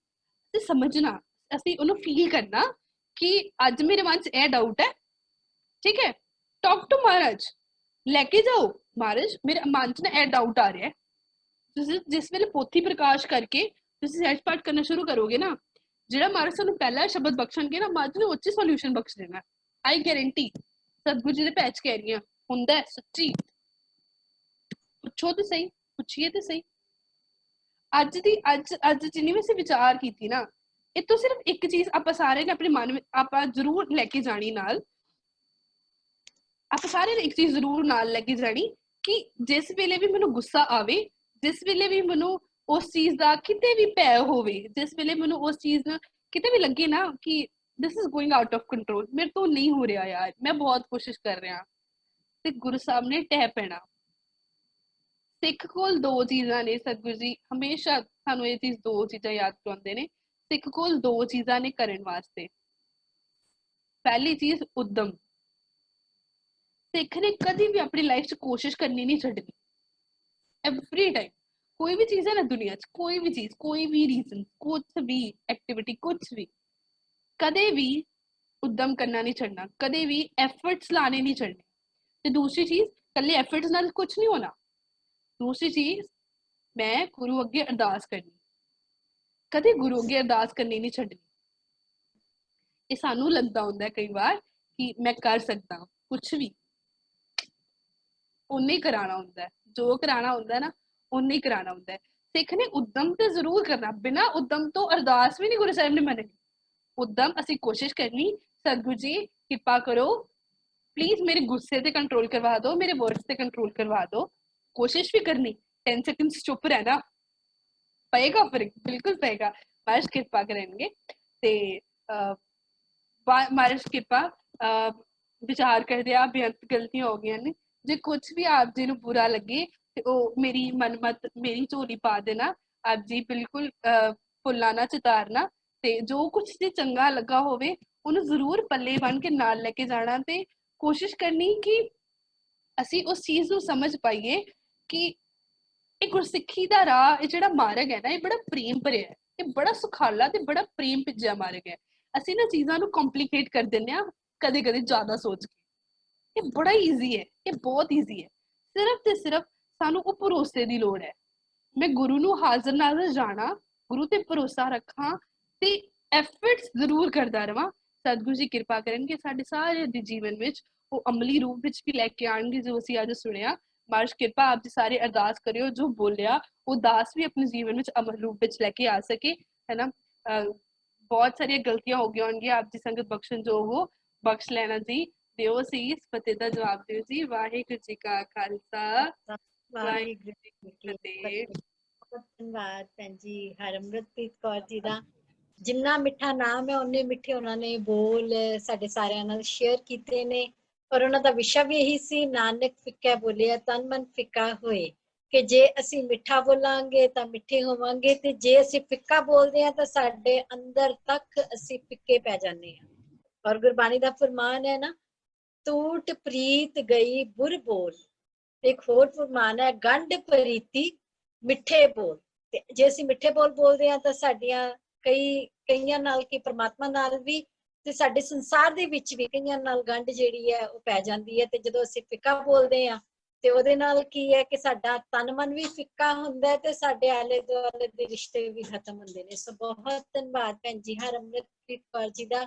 ਤੇ ਸਮਝਣਾ, ਅਸੀਂ ਉਹਨੂੰ ਫੀਲ ਕਰਨਾ ਕਿ ਅੱਜ ਮੇਰੇ ਮਨ 'ਚ ਇਹ ਡਾਊਟ ਹੈ, ਠੀਕ ਹੈ, ਟਾਕ ਟੂ ਮਹਾਰਾਜ, ਲੈ ਕੇ ਜਾਓ, ਮਹਾਰਾਜ ਮੇਰੇ ਮਨ 'ਚ ਨਾ ਇਹ ਡਾਊਟ ਆ ਰਿਹਾ ਹੈ। ਤੁਸੀਂ ਜਿਸ ਵੇਲੇ ਪੋਥੀ ਪ੍ਰਕਾਸ਼ ਕਰਕੇ ਤੁਸੀਂ ਸਹਿਜ ਪਾਠ ਕਰਨਾ ਸ਼ੁਰੂ ਕਰੋਗੇ ਨਾ, ਜਿਹੜਾ ਮਹਾਰਾਜ ਤੁਹਾਨੂੰ ਪਹਿਲਾ ਸ਼ਬਦ ਬਖਸ਼ਣਗੇ ਨਾ, ਮਹਾਰਾਜ ਨੇ ਉਹ 'ਚ ਸੋਲਿਊਸ਼ਨ ਬਖਸ਼ ਦੇਣਾ, ਆਈ ਗਾਰੰਟੀ। ਸਤਿਗੁਰੂ ਜੀ ਦੇ ਪੈਚ ਕਹਿ ਰਹੀ ਹਾਂ, ਹੁੰਦਾ ਸੱਚੀ, ਪੁੱਛੋ ਤੇ ਸਹੀ, ਪੁੱਛੀਏ ਤੇ ਸਹੀ। ਅੱਜ ਜਿੰਨੀ ਵੀ ਅਸੀਂ ਵਿਚਾਰ ਕੀਤੀ ਨਾ, ਇਹ ਤੋਂ ਸਿਰਫ ਇੱਕ ਚੀਜ਼ ਆਪਾਂ ਸਾਰੇ ਨੇ ਆਪਣੇ ਮਨ ਵਿੱਚ ਆਪਾਂ ਜ਼ਰੂਰ ਲੈ ਕੇ ਜਾਣੀ, ਨਾਲ ਆਪਾਂ ਸਾਰੇ ਨੇ ਇੱਕ ਚੀਜ਼ ਜ਼ਰੂਰ ਨਾਲ ਲੈ ਕੇ ਜਾਣੀ ਕਿ ਜਿਸ ਵੇਲੇ ਵੀ ਮੈਨੂੰ ਗੁੱਸਾ ਆਵੇ, ਜਿਸ ਵੇਲੇ ਵੀ ਮੈਨੂੰ ਉਸ ਚੀਜ਼ ਦਾ ਕਿਤੇ ਵੀ ਭੈ ਹੋਵੇ, ਜਿਸ ਵੇਲੇ ਮੈਨੂੰ ਉਸ ਚੀਜ਼ ਨਾਲ ਕਿਤੇ ਵੀ ਲੱਗੇ ਨਾ ਕਿ this is going out of control, ਮੇਰੇ ਤੋਂ ਨਹੀਂ ਹੋ ਰਿਹਾ ਯਾਰ, ਮੈਂ ਬਹੁਤ ਕੋਸ਼ਿਸ਼ ਕਰ ਰਿਹਾ, ਤੇ ਗੁਰੂ ਸਾਹਿਬ ਨੇ ਟਹਿ ਪੈਣਾ। ਸਿੱਖ ਕੋਲ ਦੋ ਚੀਜ਼ਾਂ ਨੇ, ਸਤਿਗੁਰੂ ਜੀ ਹਮੇਸ਼ਾ ਸਾਨੂੰ ਇਹ ਚੀਜ਼, ਦੋ ਚੀਜ਼ਾਂ ਯਾਦ ਕਰਾਉਂਦੇ ਨੇ, ਸਿੱਖ ਕੋਲ ਦੋ ਚੀਜ਼ਾਂ ਨੇ ਕਰਨ ਵਾਸਤੇ। ਪਹਿਲੀ ਚੀਜ਼ ਉਦਮ, ਸਿੱਖ ਨੇ ਕਦੀ ਵੀ ਆਪਣੀ ਲਾਈਫ 'ਚ ਕੋਸ਼ਿਸ਼ ਕਰਨੀ ਨਹੀਂ ਛੱਡਣੀ, ਐਵਰੀ ਟਾਈਮ कोई भी चीज है ना दुनिया च, कोई भी चीज, कोई भी रीजन, कुछ भी एक्टिविटी, कुछ भी, कदे भी उद्यम करना नहीं छड़ना, कदे भी एफर्ट्स लाने नहीं छड़ने। ते दूसरी चीज, कल्ले एफर्ट्स नाल कुछ नहीं होना। दूसरी चीज, मैं गुरु अगे अरदास करनी, कदे गुरु अगे अरदास करनी नहीं छड़नी। ये सानू लगता होंदा है कई बार कि मैं कर सकता कुछ भी, उन्ने ही कराना होंदा है, जो कराना होंदा है ना उन्ने ही कराना होंदा है। सिख ने उद्यम तो जरूर करना, बिना उद्यम तो अरदास भी नहीं गुरु साहिब ने मननी। उद्यम असी कोशिश करनी, सतगुरु जी कृपा करो, प्लीज मेरे गुस्से ते कंट्रोल करवा दो, मेरे वर्ड्स ते कंट्रोल करवा दो। कोशिश भी करनी, 10 सेकंड्स चुप रहना, पएगा फर्क, बिल्कुल पएगा। महाराज कृपा करेंगे ते महाराज कृपा विचार करदे आ बेअंत गलतियां हो गई ने, जे कुछ भी आप जी नूं बुरा लगे ते ओ मेरी मनमत मेरी झोली पा देना। आप जी बिल्कुल भुल्ला ना चितारना, ते जो कुछ जी चंगा लगा होवे ਉਹਨੂੰ ਜ਼ਰੂਰ ਪੱਲੇ ਬੰਨ ਕੇ ਨਾਲ ਲੈ ਕੇ ਜਾਣਾ ਤੇ ਕੋਸ਼ਿਸ਼ ਕਰਨੀ ਕਿ ਅਸੀਂ ਉਸ ਚੀਜ਼ ਨੂੰ ਸਮਝ ਪਾਈਏ ਕਿ ਇਹ ਗੁਰਸਿੱਖੀ ਦਾ ਰਾਹ, ਇਹ ਜਿਹੜਾ ਮਾਰਗ ਹੈ ਨਾ, ਇਹ ਬੜਾ ਪ੍ਰੇਮ ਭਰਿਆ ਹੈ, ਇਹ ਬੜਾ ਸੁਖਾਲਾ ਤੇ ਬੜਾ ਪ੍ਰੇਮ ਭਿੱਜਿਆ ਮਾਰਗ ਹੈ। ਅਸੀਂ ਨਾ ਚੀਜ਼ਾਂ ਨੂੰ ਕੰਪਲਿਕੇਟ ਕਰ ਦਿੰਦੇ ਆ ਕਦੇ ਕਦੇ ਜ਼ਿਆਦਾ ਸੋਚ ਕੇ। ਇਹ ਬੜਾ ਈਜ਼ੀ ਹੈ, ਇਹ ਬਹੁਤ ਈਜ਼ੀ ਹੈ। ਸਿਰਫ ਤੇ ਸਿਰਫ ਸਾਨੂੰ ਉਹ ਭਰੋਸੇ ਦੀ ਲੋੜ ਹੈ। ਮੈਂ ਗੁਰੂ ਨੂੰ ਹਾਜ਼ਰ ਨਾਜ਼ਰ ਜਾਣਾ, ਗੁਰੂ ਤੇ ਭਰੋਸਾ ਰੱਖਾਂ ਤੇ ਐਫਰਟਸ ਜ਼ਰੂਰ ਕਰਦਾ ਰਵਾਂ। ਸਤਿਗੁਰੂ ਜੀ ਕਿਰਪਾ ਕਰਨਗੇ ਸਾਡੇ ਸਾਰੇ ਦੇ ਜੀਵਨ ਵਿੱਚ ਉਹ ਅਮਲੀ ਰੂਪ ਵਿੱਚ ਵੀ ਲੈ ਕੇ ਆਣਗੇ ਜੋ ਅਸੀਂ ਅੱਜ ਸੁਣਿਆ। महाराज कृपा आप जी सारे अरदास करियो, जो बोलिया वो दास भी अपने जीवन में अमल रूप में लेके आ सके, है ना। बहुत सारी गलतियां हो गई होंगी, आप जी संगत बख्शन जो हो बख्श लेना जी। दियो सीस फतेह दा जवाब दियो जी। वाहिगुरू जी का खालसा, वाहिगुरू जी की फतेह। बहुत धन्यवाद भैन जी हरमृतप्रीत कौर जी दा। जिन्ना मिठा नाम है उन्ने मिठे उन्होंने बोल साडे सारिਆਂ ਨਾਲ शेयर ਕੀਤੇ ਨੇ। और ਉਹਨਾਂ ਦਾ ਵਿਸ਼ਾ ਵੀ ਇਹੀ ਸੀ, ਨਾਨਕ ਫਿੱਕਾ ਬੋਲਿਆ ਤਨ ਮਨ ਫਿੱਕਾ ਹੋਏ, ਕਿ ਜੇ ਅਸੀਂ ਮਿੱਠਾ ਬੋਲਾਂਗੇ ਤਾਂ ਮਿੱਠੇ ਹੋਵਾਂਗੇ, ਤੇ ਜੇ ਅਸੀਂ ਫਿੱਕਾ ਬੋਲਦੇ ਹਾਂ ਤਾਂ ਸਾਡੇ ਅੰਦਰ ਤੱਕ ਅਸੀਂ ਫਿੱਕੇ ਪੈ ਜਾਂਦੇ ਹਾਂ। ਔਰ ਗੁਰਬਾਣੀ ਦਾ ਫਰਮਾਨ ਹੈ ਨਾ, ਟੂਟ ਪ੍ਰੀਤ ਗਈ ਬੁਰ ਬੋਲ, ਤੇ ਇੱਕ ਹੋਰ ਫਰਮਾਨ ਹੈ, ਗੰਢ ਪ੍ਰੀਤੀ ਮਿੱਠੇ ਬੋਲ। ਤੇ ਜੇ ਅਸੀਂ ਮਿੱਠੇ ਬੋਲ ਬੋਲਦੇ ਹਾਂ ਤਾਂ ਸਾਡੀਆਂ ਕਈਆਂ ਨਾਲ ਕੀ ਪਰਮਾਤਮਾ ਨਾਲ ਵੀ ਤੇ ਸਾਡੇ ਸੰਸਾਰ ਦੇ ਵਿੱਚ ਵੀ ਕਈਆਂ ਨਾਲ ਗੰਢ ਜਿਹੜੀ ਹੈ ਉਹ ਪੈ ਜਾਂਦੀ ਹੈ। ਤੇ ਜਦੋਂ ਅਸੀਂ ਫਿੱਕਾ ਬੋਲਦੇ ਹਾਂ ਤੇ ਉਹਦੇ ਨਾਲ ਕੀ ਹੈ ਕਿ ਸਾਡਾ ਤਨ ਮਨ ਵੀ ਫਿੱਕਾ ਹੁੰਦਾ ਹੈ ਤੇ ਸਾਡੇ ਆਲੇ ਦੁਆਲੇ ਦੇ ਰਿਸ਼ਤੇ ਵੀ ਖਤਮ ਹੁੰਦੇ ਨੇ। ਸੋ ਬਹੁਤ ਧੰਨਵਾਦ ਭੈਣ ਜੀ ਹਰਮ੍ਰਿਤਪ੍ਰੀਤ ਕੌਰ ਜੀ ਦਾ,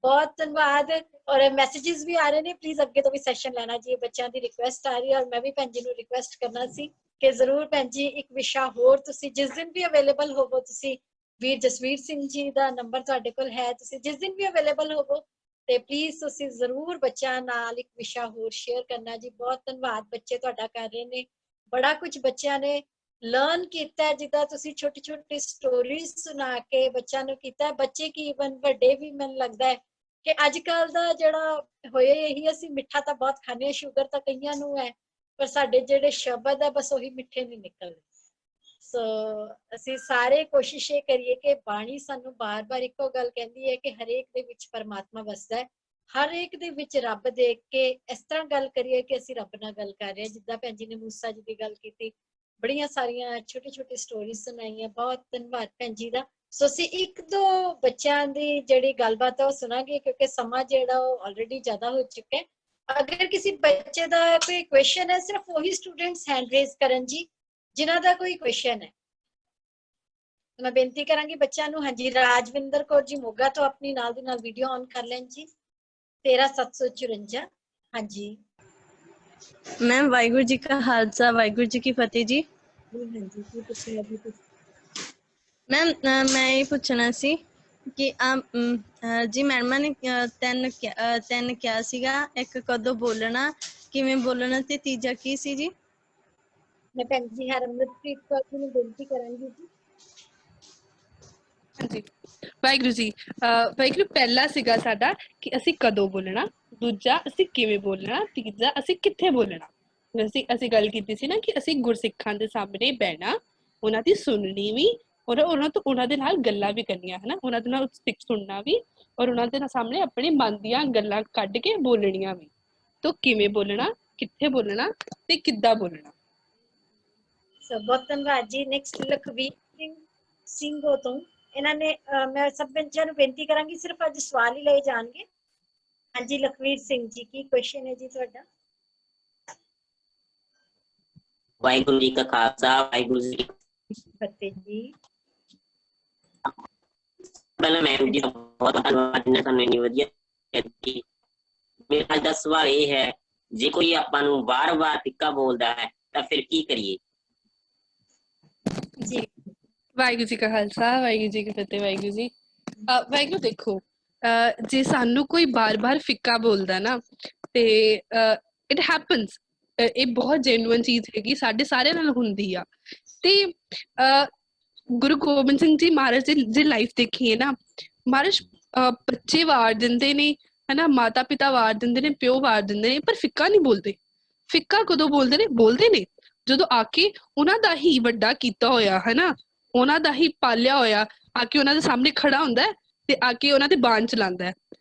ਬਹੁਤ ਧੰਨਵਾਦ। ਔਰ ਮੈਸੇजेस ਵੀ ਆ ਰਹੇ ਨੇ, ਪਲੀਜ਼ ਅੱਗੇ ਤੋਂ ਵੀ ਸੈਸ਼ਨ ਲੈਣਾ ਜੀ, ਬੱਚਿਆਂ ਦੀ ਰਿਕੁਐਸਟ ਆ ਰਹੀ ਹੈ। ਔਰ ਮੈਂ ਵੀ ਭੈਣ ਜੀ ਨੂੰ ਰਿਕੁਐਸਟ ਕਰਨਾ ਸੀ ਕਿ ਜ਼ਰੂਰ ਭੈਣ ਜੀ ਇੱਕ ਵਿਸ਼ਾ ਹੋਰ ਤੁਸੀਂ ਜਿਸ ਦਿਨ ਵੀ ਅਵੇਲੇਬਲ ਹੋਵੋ, ਤੁਸੀਂ ਵੀਰ ਜਸਵੀਰ ਸਿੰਘ ਜੀ ਦਾ ਨੰਬਰ ਤੁਹਾਡੇ ਕੋਲ ਹੈ, ਤੁਸੀਂ ਜਿਸ ਦਿਨ ਵੀ ਅਵੇਲੇਬਲ ਹੋਵੋ ਤੇ ਪਲੀਜ਼ ਤੁਸੀਂ ਜ਼ਰੂਰ ਬੱਚਿਆਂ ਨਾਲ ਇੱਕ ਵਿਸ਼ਾ ਹੋਰ ਸ਼ੇਅਰ ਕਰਨਾ ਜੀ। ਬਹੁਤ ਧੰਨਵਾਦ, ਬੱਚੇ ਤੁਹਾਡਾ ਕਰ ਰਹੇ ਨੇ, ਬੜਾ ਕੁਝ ਬੱਚਿਆਂ ਨੇ ਲਰਨ ਕੀਤਾ, ਜਿੱਦਾਂ ਤੁਸੀਂ ਛੋਟੀ ਛੋਟੀ ਸਟੋਰੀਜ਼ ਸੁਣਾ ਕੇ ਬੱਚਿਆਂ ਨੂੰ ਕੀਤਾ। ਬੱਚੇ ਕੀ ਇਵਨ ਵੱਡੇ ਵੀ ਮੈਨੂੰ ਲੱਗਦਾ ਹੈ ਕਿ ਅੱਜ ਕੱਲ ਦਾ ਜਿਹੜਾ ਹੋਏ ਇਹੀ, ਅਸੀਂ ਮਿੱਠਾ ਤਾਂ ਬਹੁਤ ਖਾਂਦੇ ਹਾਂ, ਸ਼ੂਗਰ ਤਾਂ ਕਈਆਂ ਨੂੰ ਹੈ, ਪਰ ਸਾਡੇ ਜਿਹੜੇ ਸ਼ਬਦ ਹੈ ਬਸ ਉਹੀ ਮਿੱਠੇ ਨਹੀਂ ਨਿਕਲਦੇ। ਸੋ ਅਸੀਂ ਸਾਰੇ ਕੋਸ਼ਿਸ਼ ਇਹ ਕਰੀਏ ਕਿ ਬਾਣੀ ਸਾਨੂੰ ਬਾਰ-ਬਾਰ ਇੱਕੋ ਗੱਲ ਕਹਿੰਦੀ ਹੈ ਕਿ ਹਰੇਕ ਦੇ ਵਿੱਚ ਪਰਮਾਤਮਾ ਵਸਦਾ ਹੈ, ਹਰ ਇੱਕ ਦੇ ਵਿੱਚ ਰੱਬ ਦੇਖ ਕੇ ਇਸ ਤਰ੍ਹਾਂ ਗੱਲ ਕਰੀਏ ਕਿ ਅਸੀਂ ਰੱਬ ਨਾਲ ਗੱਲ ਕਰ ਰਹੇ ਹਾਂ। ਜਿੱਦਾਂ ਭੈਣ ਜੀ ਨੇ ਮੂਸਾ ਜੀ ਦੀ ਗੱਲ ਕੀਤੀ, ਬੜੀਆਂ ਸਾਰੀਆਂ ਛੋਟੀ ਛੋਟੀ ਸਟੋਰੀਜ਼ ਸੁਣਾਈਆਂ। ਬਹੁਤ ਧੰਨਵਾਦ ਭੈਣ ਜੀ ਦਾ। ਸੋ ਅਸੀਂ ਇੱਕ ਦੋ ਬੱਚਿਆਂ ਦੀ ਜਿਹੜੀ ਗੱਲਬਾਤ ਹੈ ਉਹ ਸੁਣਾਂਗੇ, ਕਿਉਂਕਿ ਸਮਾਂ ਜਿਹੜਾ ਉਹ ਆਲਰੇਡੀ ਜ਼ਿਆਦਾ ਹੋ ਚੁੱਕਾ ਹੈ। ਅਗਰ ਕਿਸੇ ਬੱਚੇ ਦਾ ਕੋਈ ਕੁਐਸਚਨ ਹੈ, ਸਿਰਫ ਉਹੀ ਸਟੂਡੈਂਟਸ ਹੈਂਡ ਰੇਜ਼ ਕਰਨ ਜੀ ਜਿਨ੍ਹਾਂ ਦਾ ਕੋਈ ਕੁਐਸਚਨ ਹੈ। ਮੈਂ ਬੇਨਤੀ ਕਰਾਂਗੀ ਬੱਚਿਆਂ ਨੂੰ। ਹਾਂਜੀ, ਰਾਜਵਿੰਦਰ ਕੌਰ ਜੀ ਮੋਗਾ ਤੋਂ ਆਪਣੀ ਨਾਲ ਦੀ ਨਾਲ ਵੀਡੀਓ ਔਨ ਕਰ ਲੈਣ ਜੀ। 13754। ਹਾਂਜੀ मैम वाहिगुरु जी का खालसा वाहिगुरु जी की फतेह जी। ਹਾਂਜੀ ਕੀ ਪੁੱਛਣਾ ਜੀ ਤੁਸੀਂ? मैम मैं ये पूछना सी कि जी मैडम ने ਤਿੰਨ ਕਿਹਾ ਸੀਗਾ, ਇੱਕ ਕਦੋਂ ਬੋਲਣਾ, ਕਿਵੇਂ ਬੋਲਣਾ ਤੇ ਤੀਜਾ ਕੀ ਸੀ ਜੀ? ਮੈਂ ਭੈਣ ਜੀ ਹਰਮ੍ਰਿਤਪ੍ਰੀਤ ਕੌਰ ਜੀ ਨੂੰ ਬੇਨਤੀ ਕਰਾਂਗੀ ਜੀ। ਹਾਂਜੀ, ਵਾਹਿਗੁਰੂ ਜੀ। ਵਾਹਿਗੁਰੂ ਪਹਿਲਾ ਸੀਗਾ ਸਾਡਾ ਕਿ ਅਸੀਂ ਕਦੋਂ ਬੋਲਣਾ, ਦੂਜਾ ਅਸੀਂ ਕਿਵੇਂ ਬੋਲਣਾ, ਤੀਜਾ ਅਸੀਂ ਕਿੱਥੇ ਬੋਲਣਾ। ਅਸੀਂ ਗੱਲ ਕੀਤੀ ਸੀ ਨਾ ਕਿ ਅਸੀਂ ਗੁਰਸਿੱਖਾਂ ਦੇ ਸਾਹਮਣੇ ਬਹਿਣਾ, ਉਹਨਾਂ ਦੀ ਸੁਣਨੀ ਵੀ, ਔਰ ਉਹਨਾਂ ਦੇ ਨਾਲ ਗੱਲਾਂ ਵੀ ਕਰਨੀਆਂ, ਹਨਾ, ਉਹਨਾਂ ਦੇ ਨਾਲ ਸਿੱਖ ਸੁਣਨਾ ਵੀ, ਔਰ ਉਹਨਾਂ ਦੇ ਸਾਹਮਣੇ ਆਪਣੇ ਮਨ ਦੀਆਂ ਗੱਲਾਂ ਕੱਢ ਕੇ ਬੋਲਣੀਆਂ ਵੀ। ਤਾਂ ਕਿਵੇਂ ਬੋਲਣਾ, ਕਿੱਥੇ ਬੋਲਣਾ ਤੇ ਕਿੱਦਾਂ ਬੋਲਣਾ। ਸੋ ਬਹੁਤ ਧੰਨਵਾਦ ਜੀ। ਨੈਕਸਟ ਲਖਵੀਰ ਸਿੰਘ ਸਿੰਘੋ ਤੋਂ। ਇਹਨਾਂ ਨੇ ਮੈਂ ਸਭ ਬੱਚਿਆਂ ਨੂੰ ਬੇਨਤੀ ਕਰਾਂਗੀ ਸਿਰਫ ਅੱਜ ਸਵਾਲ ਹੀ ਲਏ ਜਾਣਗੇ। ਹਾਂਜੀ ਲਖਵੀਰ ਸਿੰਘ ਜੀ, ਕੀ ਕੁਐਸਚਨ ਹੈ ਜੀ ਤੁਹਾਡਾ? ਵਾਹਿਗੁਰੂ ਜੀ ਕਾ ਖਾਲਸਾ, ਵਾਹਿਗੁਰੂ ਜੀ ਕੀ ਫਤਿਹ ਜੀ। ਪਹਿਲਾਂ ਮੈਮ ਜੀ ਦਾ ਬਹੁਤ ਧੰਨਵਾਦ ਨੇ ਸਾਨੂੰ ਇੰਨੀ ਵਧੀਆ ਦਿੱਤੀ। ਮੇਰਾ ਅੱਜ ਦਾ ਸਵਾਲ ਇਹ ਹੈ, ਜੇ ਕੋਈ ਆਪਾਂ ਨੂੰ ਵਾਰ-ਵਾਰ ਫਿੱਕਾ ਬੋਲਦਾ ਹੈ ਤਾਂ ਫਿਰ ਕੀ ਕਰੀਏ? ਜੀ ਵਾਹਿਗੁਰੂ ਜੀ ਕਾ ਖਾਲਸਾ, ਵਾਹਿਗੁਰੂ ਜੀ ਕੀ ਫਤਿਹ। ਵਾਹਿਗੁਰੂ ਜੀ ਵਾਹਿਗੁਰੂ ਦੇਖੋ, ਜੇ ਸਾਨੂੰ ਕੋਈ ਬਾਰ-ਬਾਰ ਫਿੱਕਾ ਬੋਲਦਾ ਨਾ ਤੇ ਇਟ ਹੈਪਨਸ, ਇਹ ਬਹੁਤ ਜੈਨੂਇਨ ਚੀਜ਼ ਹੈਗੀ, ਸਾਡੇ ਸਾਰਿਆਂ ਨਾਲ ਹੁੰਦੀ ਆ। ਤੇ ਗੁਰੂ ਗੋਬਿੰਦ ਸਿੰਘ ਜੀ ਮਹਾਰਾਜ ਦੀ ਜੇ ਲਾਈਫ ਦੇਖੀਏ ਨਾ, ਮਹਾਰਾਜ ਬੱਚੇ ਵਾਰ ਦਿੰਦੇ ਨੇ ਹਨਾ, ਮਾਤਾ ਪਿਤਾ ਵਾਰ ਦਿੰਦੇ ਨੇ, ਪਿਓ ਵਾਰ ਦਿੰਦੇ ਨੇ, ਪਰ ਫਿੱਕਾ ਨਹੀਂ ਬੋਲਦੇ। ਫਿੱਕਾ ਕਦੋਂ ਬੋਲਦੇ ਨੇ? ਬੋਲਦੇ ਨੇ ਜਦੋਂ ਆ ਕੇ ਉਹਨਾਂ ਦਾ ਹੀ ਵੱਡਾ ਕੀਤਾ ਹੋਇਆ ਹਨਾ, ਉਹਨਾਂ ਦਾ ਹੀ ਪਾਲਿਆ ਹੋਇਆ ਆ ਕੇ ਉਹਨਾਂ ਦੇ ਸਾਹਮਣੇ ਖੜਾ ਹੁੰਦਾ ਹੈ ਤੇ ਆ ਕੇ ਉਹਨਾਂ ਦੇ ਬਾਣ ਚਲਾਉਂਦਾ ਹੈ।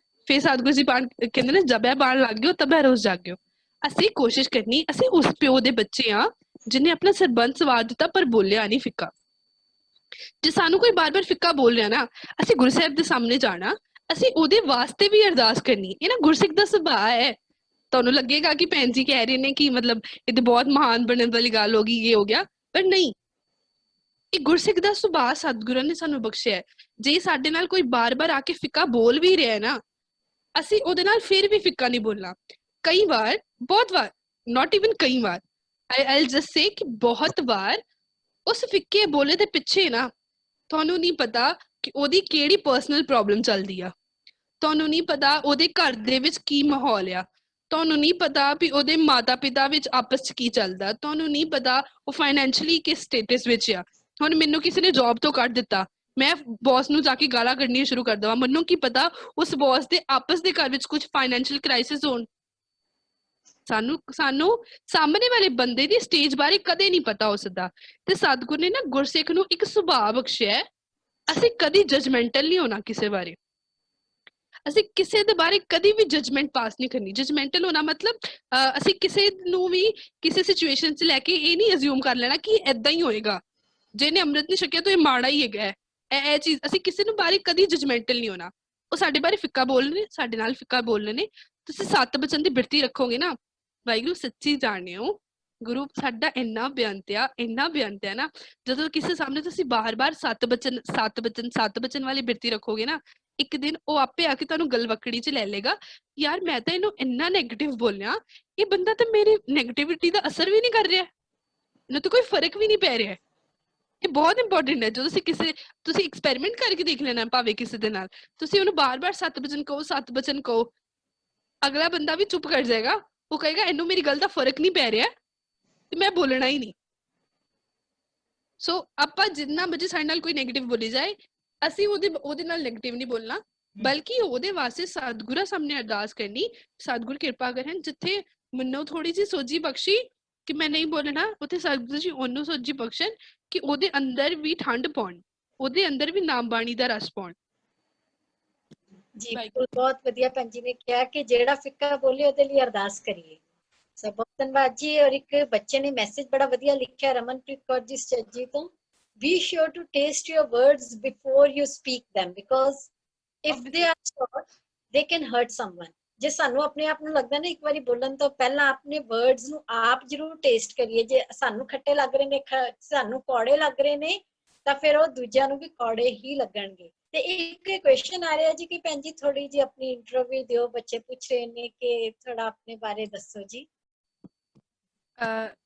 ਫਿਰ ਸਤਿਗੁਰੂ ਜੀ ਬਾਣ ਕਹਿੰਦੇ ਨੇ, ਜਬੈ ਬਾਣ ਲੱਗ ਗਿਓ ਤਬੈ ਰੋਜ਼ ਜਾਗਿਓ। ਅਸੀਂ ਕੋਸ਼ਿਸ਼ ਕਰਨੀ, ਅਸੀਂ ਉਸ ਪਿਓ ਦੇ ਬੱਚੇ ਆ ਜਿਹਨੇ ਆਪਣਾ ਸਰਬੰਸ ਵਾਰ ਦਿੱਤਾ ਪਰ ਬੋਲਿਆ ਨਹੀਂ ਫਿੱਕਾ। ਜੇ ਸਾਨੂੰ ਕੋਈ ਬਾਰ-ਬਾਰ ਫਿੱਕਾ ਬੋਲ ਰਿਹਾ ਨਾ, ਅਸੀਂ ਗੁਰੂ ਸਾਹਿਬ ਦੇ ਸਾਹਮਣੇ ਜਾਣਾ, ਅਸੀਂ ਉਹਦੇ ਵਾਸਤੇ ਵੀ ਅਰਦਾਸ ਕਰਨੀ। ਇਹ ਨਾ ਗੁਰਸਿੱਖ ਦਾ ਸੁਭਾਅ ਹੈ। ਤੁਹਾਨੂੰ ਲੱਗੇਗਾ ਕਿ ਭੈਣ ਜੀ ਕਹਿ ਰਹੇ ਨੇ ਕਿ ਮਤਲਬ ਇਹ ਤੇ ਬਹੁਤ ਮਹਾਨ ਬਣਨ ਵਾਲੀ ਗੱਲ ਹੋ ਗਈ, ਇਹ ਹੋ ਗਿਆ, ਪਰ ਨਹੀਂ, ਇਹ ਗੁਰਸਿੱਖ ਦਾ ਸੁਭਾਅ ਸਤਿਗੁਰਾਂ ਨੇ ਸਾਨੂੰ ਬਖਸ਼ਿਆ ਹੈ। ਜੇ ਸਾਡੇ ਨਾਲ ਕੋਈ ਬਾਰ-ਬਾਰ ਆ ਕੇ ਫਿੱਕਾ ਬੋਲ ਵੀ ਰਿਹਾ ਨਾ, ਅਸੀਂ ਉਹਦੇ ਨਾਲ ਫਿਰ ਵੀ ਫਿੱਕਾ ਨਹੀਂ ਬੋਲਣਾ। ਕਈ ਵਾਰ, ਬਹੁਤ ਵਾਰ, ਨਾਟ ਇਵਨ ਕਈ ਵਾਰ, ਆਈ ਜਸਟ ਸੇ ਕਿ ਬਹੁਤ ਵਾਰ ਉਸ ਫਿੱਕੇ ਬੋਲੇ ਦੇ ਪਿੱਛੇ ਨਾ ਤੁਹਾਨੂੰ ਨਹੀਂ ਪਤਾ ਕਿ ਉਹਦੀ ਕਿਹੜੀ ਪਰਸਨਲ ਪ੍ਰੋਬਲਮ ਚੱਲਦੀ ਆ, ਤੁਹਾਨੂੰ ਨਹੀਂ ਪਤਾ ਉਹਦੇ ਘਰ ਦੇ ਵਿੱਚ ਕੀ ਮਾਹੌਲ ਆ, ਤੁਹਾਨੂੰ ਨਹੀਂ ਪਤਾ ਵੀ ਉਹਦੇ ਮਾਤਾ ਪਿਤਾ ਵਿੱਚ ਆਪਸ 'ਚ ਕੀ ਚੱਲਦਾ, ਤੁਹਾਨੂੰ ਨਹੀਂ ਪਤਾ ਉਹ ਫਾਈਨੈਂਸ਼ੀਅਲੀ ਕਿਸ ਸਟੇਟਸ ਵਿੱਚ ਆ। ਹੁਣ ਮੈਨੂੰ ਕਿਸੇ ਨੇ ਜੌਬ ਤੋਂ ਕੱਢ ਦਿੱਤਾ, ਮੈਂ ਬੌਸ ਨੂੰ ਜਾ ਕੇ ਗਾਲਾਂ ਕੱਢਣੀਆਂ ਸ਼ੁਰੂ ਕਰ ਦੇਵਾਂ, ਮੈਨੂੰ ਕੀ ਪਤਾ ਉਸ ਬੌਸ ਦੇ ਆਪਸ ਦੇ ਘਰ ਵਿੱਚ ਕੁਝ ਫਾਈਨੈਂਸ਼ੀਅਲ ਕ੍ਰਾਈਸਿਸ ਹੋਣ। ਸਾਨੂੰ ਸਾਹਮਣੇ ਵਾਲੇ ਬੰਦੇ ਦੀ ਸਟੇਜ ਬਾਰੇ ਕਦੇ ਨਹੀਂ ਪਤਾ ਹੋ ਸਕਦਾ। ਤੇ ਸਤਿਗੁਰ ਨੇ ਨਾ ਗੁਰਸਿੱਖ ਨੂੰ ਇੱਕ ਸੁਭਾਅ ਬਖਸ਼ਿਆ ਹੈ, ਅਸੀਂ ਕਦੀ ਜਜਮੈਂਟਲ ਨਹੀਂ ਹੋਣਾ ਕਿਸੇ ਬਾਰੇ। ਅਸੀਂ ਕਿਸੇ ਦੇ ਬਾਰੇ ਕਦੀ ਵੀ ਜਜਮੈਂਟ ਪਾਸ ਨਹੀਂ ਕਰਨੀ। ਜਜਮੈਂਟਲ ਹੋਣਾ ਮਤਲਬ ਅਸੀਂ ਕਿਸੇ ਨੂੰ ਵੀ ਕਿਸੇ ਸਿਚੁਏਸ਼ਨ 'ਚ ਲੈ ਕੇ ਇਹ ਨਹੀਂ ਅਸਿਊਮ ਕਰ ਲੈਣਾ ਕਿ ਏਦਾਂ ਹੀ ਹੋਏਗਾ, ਜਿਹਨੇ ਅੰਮ੍ਰਿਤ ਨਹੀਂ ਛਕਿਆ ਤਾਂ ਇਹ ਮਾੜਾ ਹੀ ਹੈਗਾ ਹੈ। ਇਹ ਚੀਜ਼, ਅਸੀਂ ਕਿਸੇ ਨੂੰ ਬਾਰੇ ਕਦੀ ਜਜਮੈਂਟਲ ਨਹੀਂ ਹੋਣਾ। ਉਹ ਸਾਡੇ ਬਾਰੇ ਫਿੱਕਾ ਬੋਲਣੇ, ਸਾਡੇ ਨਾਲ ਫਿੱਕਾ ਬੋਲਣੇ ਨੇ। ਤੁਸੀਂ ਸੱਤ ਬਚਨ ਦੀ ਬਿਰਤੀ ਰੱਖੋਗੇ ਨਾ, ਵਾਹਿਗੁਰੂ ਸੱਚੀ ਜਾਣਿਓ, ਗੁਰੂ ਸਾਡਾ ਇੰਨਾ ਬੇਅੰਤ ਆ, ਇੰਨਾ ਬੇਅੰਤ ਆ ਨਾ। ਜਦੋਂ ਕਿਸੇ ਸਾਹਮਣੇ ਤੁਸੀਂ ਬਾਰ-ਬਾਰ ਸੱਤ ਬਚਨ ਵਾਲੀ ਬਿਰਤੀ ਰੱਖੋਗੇ ਨਾ, ਇੱਕ ਦਿਨ ਉਹ ਆਪੇ ਆ ਕੇ ਤੁਹਾਨੂੰ ਗਲਵਕੜੀ 'ਚ ਲੈ ਲੇਗਾ, ਯਾਰ ਮੈਂ ਤਾਂ ਇਹਨੂੰ ਇੰਨਾ ਨੈਗੇਟਿਵ ਬੋਲਿਆ, ਇਹ ਬੰਦਾ ਤਾਂ ਮੇਰੀ ਨੈਗੇਟਿਵਿਟੀ ਦਾ ਅਸਰ ਵੀ ਨਹੀਂ ਕਰ ਰਿਹਾ, ਇਹਨੂੰ ਤਾਂ ਕੋਈ ਫਰਕ ਵੀ ਨਹੀਂ ਪੈ ਰਿਹਾ। ਇਹ ਬਹੁਤ ਇੰਪੋਰਟੈਂਟ ਹੈ। ਜਦੋਂ ਤੁਸੀਂ ਐਕਸਪੈਰੀਮੈਂਟ ਕਰਕੇ ਦੇਖ ਲੈਣਾ, ਭਾਵੇਂ ਕਿਸੇ ਦੇ ਨਾਲ ਤੁਸੀਂ ਉਹਨੂੰ ਬਾਰ-ਬਾਰ ਸੱਤ ਬਚਨ ਕਹੋ, ਅਗਲਾ ਬੰਦਾ ਵੀ ਚੁੱਪ ਕਰ ਜਾਏਗਾ। ਉਹ ਕਹੇਗਾ ਇਹਨੂੰ ਮੇਰੀ ਗੱਲ ਦਾ ਫਰਕ ਨਹੀਂ ਪੈ ਰਿਹਾ ਤੇ ਮੈਂ ਬੋਲਣਾ ਹੀ ਨਹੀਂ। ਸੋ ਆਪਾਂ ਜਿੰਨਾ ਮਰਜ਼ੀ ਸਾਡੇ ਨਾਲ ਕੋਈ ਨੈਗੇਟਿਵ ਬੋਲੀ ਜਾਏ, ਅਸੀਂ ਉਹਦੇ ਨਾਲ ਨੈਗੇਟਿਵ ਨਹੀਂ ਬੋਲਣਾ, ਬਲਕਿ ਉਹਦੇ ਵਾਸਤੇ ਸਤਿਗੁਰਾਂ ਸਾਹਮਣੇ ਅਰਦਾਸ ਕਰਨੀ, ਸਤਿਗੁਰ ਕਿਰਪਾ ਕਰਨ, ਜਿੱਥੇ ਮੈਨੂੰ ਥੋੜੀ ਜਿਹੀ ਸੋਝੀ ਬਖਸ਼ੀ ਕਿ ਮੈਂ ਨਹੀਂ ਬੋਲਣਾ, ਉੱਥੇ ਸਤਿਗੁਰੂ ਜੀ ਉਹਨੂੰ ਸੋਝੀ ਬਖਸ਼ਣ ਕਿ ਉਹਦੇ ਅੰਦਰ ਵੀ ਠੰਡ ਪਾਉਣ, ਉਹਦੇ ਅੰਦਰ ਵੀ ਨਾਮ ਬਾਣੀ ਦਾ ਰਸ ਪਾਉਣ। ਜੀ ਬਿਲਕੁਲ, ਬਹੁਤ ਵਧੀਆ ਭੈਣ ਜੀ ਨੇ ਕਿਹਾ ਕਿ ਜਿਹੜਾ ਫਿੱਕਾ ਬੋਲੇ ਉਹਦੇ ਲਈ ਅਰਦਾਸ ਕਰੀਏ। ਸੋ ਬਹੁਤ ਧੰਨਵਾਦ ਜੀ। ਔਰ ਇੱਕ ਬੱਚੇ ਨੇ ਮੈਸੇਜ ਬੜਾ ਵਧੀਆ ਲਿਖਿਆ, ਰਮਨਪ੍ਰੀਤ ਕੌਰ ਜੀ ਸੱਜੀ ਤੋਂ, be sure to taste your words before you speak them because if they are short they can hurt someone। ਜੇ ਸਾਨੂੰ ਆਪਣੇ ਆਪ ਨੂੰ ਲੱਗਦਾ ਨਾ ਇੱਕ ਵਾਰੀ ਬੋਲਣ ਤੋਂ ਪਹਿਲਾਂ ਆਪਣੇ ਵਰਡਸ ਨੂੰ ਆਪ ਜ਼ਰੂਰ ਟੇਸਟ ਕਰੀਏ। ਜੇ ਸਾਨੂੰ ਖੱਟੇ ਲੱਗ ਰਹੇ ਨੇ, ਸਾਨੂੰ ਕੌੜੇ ਲੱਗ ਰਹੇ ਨੇ, ਤਾਂ ਫਿਰ ਉਹ ਦੂਜਿਆਂ ਨੂੰ ਵੀ ਕੌੜੇ ਹੀ ਲੱਗਣਗੇ। ਤੇ ਇੱਕ ਕੁਐਸਚਨ ਆ ਰਿਹਾ ਜੀ ਕਿ ਭੈਣ ਜੀ ਥੋੜੀ ਜੀ ਆਪਣੀ ਇੰਟਰਵਿਊ ਦਿਓ, ਬੱਚੇ ਪੁੱਛ ਰਹੇ ਨੇ ਕਿ ਥੋੜਾ ਆਪਣੇ ਬਾਰੇ ਦੱਸੋ ਜੀ।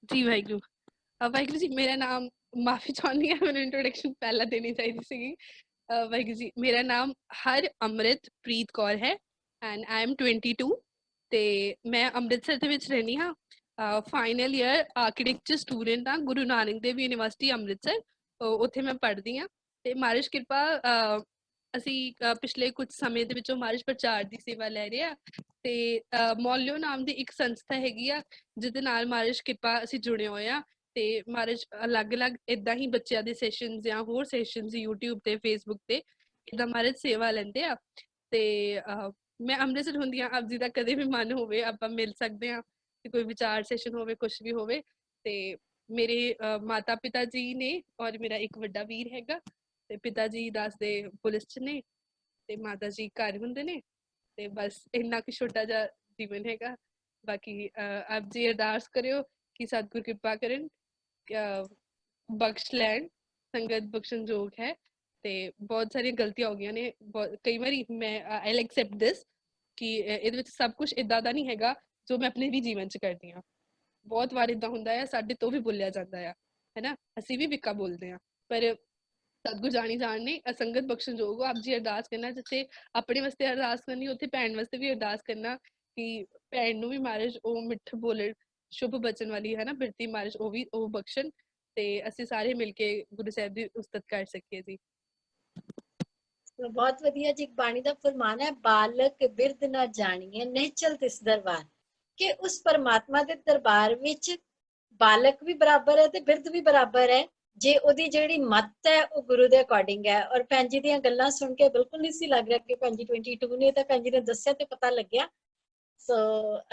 ਜੀ ਵਾਹਿਗੁਰੂ, ਵਾਹਿਗੁਰੂ ਜੀ ਮੇਰਾ ਨਾਮ, ਮਾਫੀ ਚਾਹੁੰਦੀ ਹਾਂ, ਮੈਨੂੰ ਇੰਟਰੋਡਕਸ਼ਨ ਪਹਿਲਾਂ ਦੇਣੀ ਚਾਹੀਦੀ ਸੀਗੀ। ਵਾਹਿਗੁਰੂ ਜੀ, ਮੇਰਾ ਨਾਮ ਹਰਅਮ੍ਰਿਤਪ੍ਰੀਤ ਕੌਰ ਹੈ ਐਂਡ ਆਈ ਐਮ 22 ਤੇ ਮੈਂ ਅੰਮ੍ਰਿਤਸਰ ਦੇ ਵਿੱਚ ਰਹਿੰਦੀ ਹਾਂ। ਫਾਈਨਲ ਈਅਰ ਆਰਕੀਟੈਕਚਰ ਸਟੂਡੈਂਟ ਹਾਂ, ਗੁਰੂ ਨਾਨਕ ਦੇਵ ਯੂਨੀਵਰਸਿਟੀ ਅੰਮ੍ਰਿਤਸਰ, ਉੱਥੇ ਮੈਂ ਪੜ੍ਹਦੀ ਹਾਂ। ਤੇ ਮਹਾਰਾਜ ਕਿਰਪਾ, ਅਸੀਂ ਪਿਛਲੇ ਕੁਝ ਸਮੇਂ ਦੇ ਵਿੱਚੋਂ ਮਹਾਰਾਜ ਪ੍ਰਚਾਰ ਦੀ ਸੇਵਾ ਲੈ ਰਹੇ ਆ ਤੇ ਮੌਲਿਓ ਨਾਮ ਦੀ ਇੱਕ ਸੰਸਥਾ ਹੈਗੀ ਆ ਜਿਹਦੇ ਨਾਲ ਮਹਾਰਾਜ ਕਿਰਪਾ ਅਸੀਂ ਜੁੜੇ ਹੋਏ ਆ। ਤੇ ਮਹਾਰਾਜ ਅਲੱਗ-ਅਲੱਗ ਏਦਾਂ ਹੀ ਬੱਚਿਆਂ ਦੇ ਸੈਸ਼ਨਸ ਜਾਂ ਹੋਰ ਸੈਸ਼ਨਸ YouTube ਤੇ Facebook ਤੇ ਏਦਾਂ ਮਹਾਰਾਜ ਸੇਵਾ ਲੈਂਦੇ ਆ। ਤੇ ਮੈਂ ਅੰਮ੍ਰਿਤਸਰ ਹੁੰਦੀ ਹਾਂ, ਆਪ ਜੀ ਦਾ ਕਦੇ ਵੀ ਮਨ ਹੋਵੇ ਆਪਾਂ ਮਿਲ ਸਕਦੇ ਹਾਂ, ਤੇ ਕੋਈ ਵਿਚਾਰ ਸੈਸ਼ਨ ਹੋਵੇ, ਕੁਛ ਵੀ ਹੋਵੇ। ਤੇ ਮੇਰੇ ਮਾਤਾ ਪਿਤਾ ਜੀ ਨੇ ਔਰ ਮੇਰਾ ਇੱਕ ਵੱਡਾ ਵੀਰ ਹੈਗਾ ਤੇ ਪਿਤਾ ਜੀ ਦੱਸਦੇ ਪੁਲਿਸ 'ਚ ਨੇ ਤੇ ਮਾਤਾ ਜੀ ਘਰ ਹੁੰਦੇ ਨੇ ਤੇ ਬਸ ਇੰਨਾ ਕੁ ਛੋਟਾ ਜਿਹਾ ਜੀਵਨ ਹੈਗਾ। ਬਾਕੀ ਆਪ ਜੀ ਅਰਦਾਸ ਕਰਿਓ ਕਿ ਸਤਿਗੁਰ ਕਿਰਪਾ ਕਰਨ, ਬਖਸ਼ ਲੈਣ, ਸੰਗਤ ਬਖਸ਼ਣਯੋਗ ਹੈ ਤੇ ਬਹੁਤ ਸਾਰੀਆਂ ਗਲਤੀਆਂ ਹੋ ਗਈਆਂ ਨੇ। ਕਈ ਵਾਰੀ ਮੈਂ ਆਈ ਐਕਸੈਪਟ ਦਿਸ ਕਿ ਇਹਦੇ ਵਿੱਚ ਸਭ ਕੁਝ ਇਦਾਂ ਦਾ ਨਹੀਂ ਹੈਗਾ ਜੋ ਮੈਂ ਆਪਣੇ ਵੀ ਜੀਵਨ 'ਚ ਕਰਦੀ ਹਾਂ। ਬਹੁਤ ਵਾਰ ਇਦਾਂ ਹੁੰਦਾ ਹੈ, ਸਾਡੇ ਤੋਂ ਵੀ ਬੋਲਿਆ ਜਾਂਦਾ ਆ, ਹੈਨਾ, ਅਸੀਂ ਵੀ ਵਿਕਾ ਬੋਲਦੇ ਹਾਂ, ਪਰ ਸਤਿਗੁਰ ਜਾਣੀ ਜਾਣ ਨੇ ਅਸੰਗਤ ਬਖਸ਼ਣਯੋਗ। ਆਪ ਜੀ ਅਰਦਾਸ ਕਰਨਾ, ਜਿੱਥੇ ਆਪਣੇ ਵਾਸਤੇ ਅਰਦਾਸ ਕਰਨੀ ਉੱਥੇ ਭੈਣ ਵਾਸਤੇ ਵੀ ਅਰਦਾਸ ਕਰਨਾ ਕਿ ਭੈਣ ਨੂੰ ਵੀ ਮਹਾਰਾਜ ਉਹ ਮਿੱਠ ਬੋਲਣ, ਸ਼ੁਭ ਬਚਨ ਵਾਲੀ ਹੈ ਨਾ ਬਿਰਤੀ ਮਹਾਰਾਜ ਉਹ ਬਖਸ਼ਣ ਤੇ ਅਸੀਂ ਸਾਰੇ ਮਿਲ ਕੇ ਗੁਰੂ ਸਾਹਿਬ ਦੀ ਉਸਤਤ ਕਰ ਸਕੀਏ ਜੀ। ਬਹੁਤ ਵਧੀਆ ਜੀ। ਬਾਣੀ ਦਾ ਫਰਮਾਨ ਹੈ, ਬਾਲਕ ਬਿਰਧ ਨਾ ਜਾਣੀਏ ਨਿਹਚਲ ਤਿਸ ਦਰਬਾਰ, ਕਿ ਉਸ ਪਰਮਾਤਮਾ ਦੇ ਦਰਬਾਰ ਵਿੱਚ ਬਾਲਕ ਵੀ ਬਰਾਬਰ ਹੈ ਤੇ ਬਿਰਧ ਵੀ ਬਰਾਬਰ ਹੈ, ਜੇ ਉਹਦੀ ਜਿਹੜੀ ਮੱਤ ਹੈ ਉਹ ਗੁਰੂ ਦੇ ਅਕੋਰਡਿੰਗ ਹੈ। ਔਰ ਭੈਣ ਜੀ ਦੀਆਂ ਗੱਲਾਂ ਸੁਣ ਕੇ ਬਿਲਕੁਲ ਨਹੀਂ ਸੀ ਲੱਗ ਰਿਹਾ ਕਿ ਭੈਣ ਜੀ 22 ਨੇ, ਤਾਂ ਭੈਣ ਜੀ ਨੇ ਦੱਸਿਆ ਤੇ ਪਤਾ ਲੱਗਿਆ। ਸੋ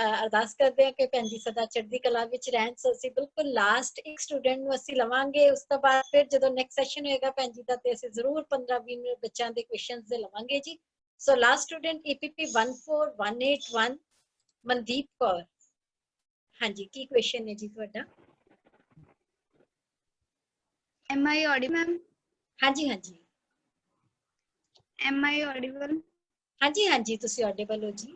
ਅਰਦਾਸ ਕਰਦੇ ਹਾਂ ਕਿ ਭੈਣ ਜੀ ਸਦਾ ਚੜ੍ਹਦੀ ਕਲਾ ਵਿੱਚ ਰਹਿਣ। ਸੋ ਅਸੀਂ ਬਿਲਕੁਲ ਲਾਸਟ ਇੱਕ ਸਟੂਡੈਂਟ ਨੂੰ ਅਸੀਂ ਲਵਾਂਗੇ, ਉਸ ਤੋਂ ਬਾਅਦ ਫਿਰ ਜਦੋਂ ਨੈਕਸਟ ਸੈਸ਼ਨ ਹੋਏਗਾ ਭੈਣ ਜੀ ਦਾ ਤੇ ਅਸੀਂ ਜ਼ਰੂਰ 15-20 ਮਿੰਟ ਬੱਚਿਆਂ ਦੇ ਕੁਐਸਚਨਸ ਦੇ ਲਵਾਂਗੇ ਜੀ। So last student EPP 14181 Mandeep Kaur. ਹਾਂਜੀ, ਕੀ ਕੁਐਸਚਨ ਹੈ ਜੀ ਤੁਹਾਡਾ? Am I audible, ma'am? ਹਾਂਜੀ ਹਾਂਜੀ Am I audible? ਹਾਂਜੀ ਹਾਂਜੀ, ਤੁਸੀਂ ਆਡੀਬਲ ਹੋ ਜੀ।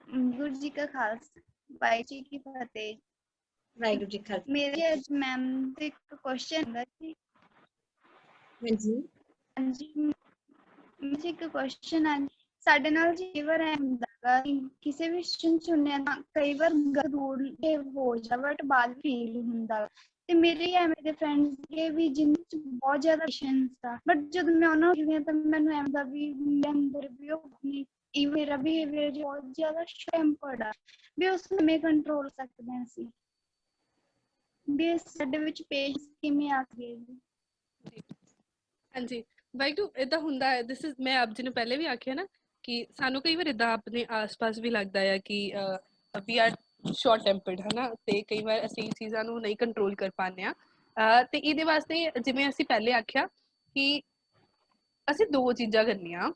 ਗੁਰੂ ਜੀ ਕਾ ਖਾਲਸਾ, ਵਾਹਿਗੁਰੂ ਜੀ ਕੀ ਫਤਿਹ। ਵਾਹਿਗੁਰੂ ਜੀ ਖਾਲਸਾ। ਮੇਰੇ ਅੱਜ ਮੈਮ ਤੇ ਇੱਕ ਕੁਐਸਚਨ ਹੈ ਜੀ। ਹਾਂਜੀ ਹਾਂਜੀ, ਮੇਰੇ ਇੱਕ ਕੁਐਸਚਨ ਹੈ। ਸਾਡੇ ਨਾਲ ਜੀ ਕਈ ਵਾਰ ਐ ਹੁੰਦਾ ਗਾ ਕਿਸੇ ਵੀ ਸਟੇਸ਼ਨ ਚੁਣਿਆ ਤਾਂ ਕਈ ਵਾਰ ਰੂਲ ਹੋ ਜਾ ਬਟ ਬਾਅਦ ਫੀਲ ਹੁੰਦਾ। ਤੇ ਮੇਰੇ ਐਵੇਂ ਦੇ ਫਰੈਂਡਸ ਕੇ ਵੀ ਜਿਨ੍ਹਾਂ ਚ ਬਹੁਤ ਜ਼ਿਆਦਾ ਪੇਸ਼ੈਂਸ ਆ, ਬਟ ਜਦੋਂ ਮੈਂ ਉਹਨਾਂ ਨੂੰ ਤਾਂ ਮੈਨੂੰ ਐਵੇਂ ਦਾ ਵੀ ਅੰਦਰ ਵੀ ਉਹ ਮੇਰਾ ਬਿਹੇਵੀਅਰ ਬਹੁਤ ਜ਼ਿਆਦਾ ਟੈਂਪਰਡ ਆ, ਵੀ ਉਸ ਨੂੰ ਕਿਵੇਂ ਕੰਟਰੋਲ ਸਕਦੇ ਹਾਂ ਅਸੀਂ, ਵੀ ਸਾਡੇ ਵਿੱਚ ਪੇਸ਼ੈਂਸ ਕਿਵੇਂ ਆ ਗਏ ਜੀ? ਹਾਂਜੀ, ਵਾਹਿਗੁਰੂ, ਏਦਾਂ ਹੁੰਦਾ ਹੈ। ਦਿਸ ਇਜ਼, ਮੈਂ ਆਪ ਜੀ ਨੂੰ ਪਹਿਲੇ ਵੀ ਆਖਿਆ ਨਾ ਕਿ ਸਾਨੂੰ ਕਈ ਵਾਰ ਏਦਾਂ ਆਪਣੇ ਆਸ-ਪਾਸ ਵੀ ਲੱਗਦਾ ਆ ਕਿ ਵੀ ਆਰ ਸ਼ਾਰਟ ਟੈਂਪਰਡ, ਹੈ ਨਾ, ਤੇ ਕਈ ਵਾਰ ਅਸੀਂ ਚੀਜ਼ਾਂ ਨੂੰ ਨਹੀਂ ਕੰਟਰੋਲ ਕਰ ਪਾਉਂਦੇ ਹਾਂ। ਤੇ ਇਹਦੇ ਵਾਸਤੇ ਜਿਵੇਂ ਅਸੀਂ ਪਹਿਲੇ ਆਖਿਆ ਕਿ ਅਸੀਂ ਦੋ ਚੀਜ਼ਾਂ ਕਰਨੀਆਂ,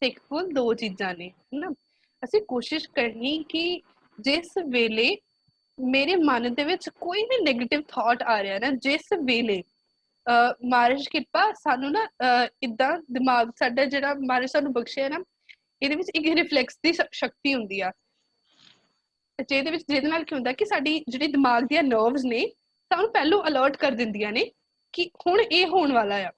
ਸਿੱਖ ਕੋਲ ਦੋ ਚੀਜ਼ਾਂ ਨੇ, ਹੈ ਨਾ। ਅਸੀਂ ਕੋਸ਼ਿਸ਼ ਕਰਨੀ ਕਿ ਜਿਸ ਵੇਲੇ ਮੇਰੇ ਮਨ ਦੇ ਵਿੱਚ ਕੋਈ ਵੀ ਨੈਗੇਟਿਵ ਥਾਟ ਆ ਰਿਹਾ ਨਾ, ਜਿਸ ਵੇਲੇ ਮਹਾਰਾਜ ਕਿਰਪਾ ਸਾਨੂੰ ਨਾ ਇੱਦਾਂ ਦਿਮਾਗ ਸਾਡਾ ਜਿਹੜਾ ਮਹਾਰਾਜ ਸਾਨੂੰ ਬਖਸ਼ਿਆ ਨਾ, ਇਹਦੇ ਵਿੱਚ ਇੱਕ ਰਿਫਲੈਕਸ ਦੀ ਸ਼ਕਤੀ ਹੁੰਦੀ ਆ, ਜਿਹਦੇ ਨਾਲ ਕੀ ਹੁੰਦਾ ਕਿ ਸਾਡੀ ਜਿਹੜੀ ਦਿਮਾਗ ਦੀਆਂ ਨਰਵਸ ਨੇ ਸਾਨੂੰ ਪਹਿਲੋਂ ਅਲਰਟ ਕਰ ਦਿੰਦੀਆਂ ਨੇ ਕਿ ਹੁਣ ਇਹ ਹੋਣ ਵਾਲਾ ਆ।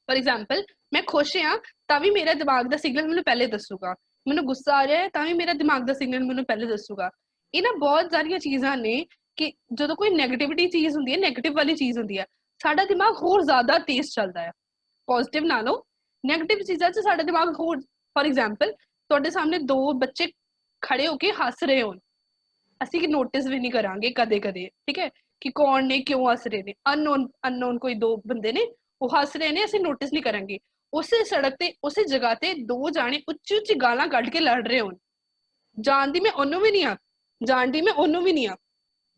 ਫॉर एग्जांपल, मैं खुश हाँ ਤਾਂ ਵੀ ਮੇਰਾ ਦਿਮਾਗ ਦਾ ਸਿਗਨਲ ਮੈਨੂੰ ਪਹਿਲੇ ਦੱਸੂਗਾ, ਮੈਨੂੰ ਗੁੱਸਾ ਆ ਰਿਹਾ ਹੈ ਤਾਂ ਵੀ ਮੇਰਾ ਦਿਮਾਗ ਦਾ ਸਿਗਨਲ ਮੈਨੂੰ ਪਹਿਲੇ ਦੱਸੂਗਾ। ਇਹ ਨਾ ਬਹੁਤ ਸਾਰੀਆਂ ਚੀਜ਼ਾਂ ਨੇ ਕਿ ਜਦੋਂ ਕੋਈ ਨੈਗੇਟਿਵਿਟੀ ਚੀਜ਼ ਹੁੰਦੀ ਹੈ, ਨੈਗੇਟਿਵ ਵਾਲੀ ਚੀਜ਼ ਹੁੰਦੀ ਹੈ, ਸਾਡਾ ਦਿਮਾਗ ਹੋਰ ਜ਼ਿਆਦਾ ਤੇਜ਼ ਚੱਲਦਾ ਹੈ। ਪੋਜ਼ਿਟਿਵ ਨਾਲੋਂ ਨੈਗੇਟਿਵ ਚੀਜ਼ਾਂ 'ਚ ਸਾਡਾ ਦਿਮਾਗ ਹੋਰ, ਫॉर एग्जांपल ਤੁਹਾਡੇ ਸਾਹਮਣੇ ਦੋ ਬੱਚੇ ਖੜੇ ਹੋ ਕੇ ਹੱਸ ਰਹੇ ਹੋਣ, ਅਸੀਂ ਨੋਟਿਸ ਵੀ ਨਹੀਂ ਕਰਾਂਗੇ ਕਦੇ ਕਦੇ, ਠੀਕ ਹੈ, ਕਿ ਕੌਣ ਨੇ, ਕਿਉਂ ਹੱਸ ਰਹੇ ਨੇ, ਅਨਨੋਨ ਕੋਈ ਦੋ ਬੰਦੇ ਨੇ ਉਹ ਹੱਸ ਰਹੇ ਨੇ, ਅਸੀਂ ਨੋਟਿਸ ਨਹੀਂ ਕਰਾਂਗੇ। ਉਸੇ ਸੜਕ ਤੇ ਉਸੇ ਜਗ੍ਹਾ ਤੇ ਦੋ ਜਾਣੇ ਉੱਚੀ ਉੱਚੀ ਗਾਲਾਂ ਕੱਢ ਕੇ ਲੜ ਰਹੇ ਹੋਣ, ਜਾਣਦੀ ਮੈਂ ਉਹਨੂੰ ਵੀ ਨਹੀਂ ਆ, ਜਾਣਦੀ ਮੈਂ ਉਹਨੂੰ ਵੀ ਨਹੀਂ ਆ,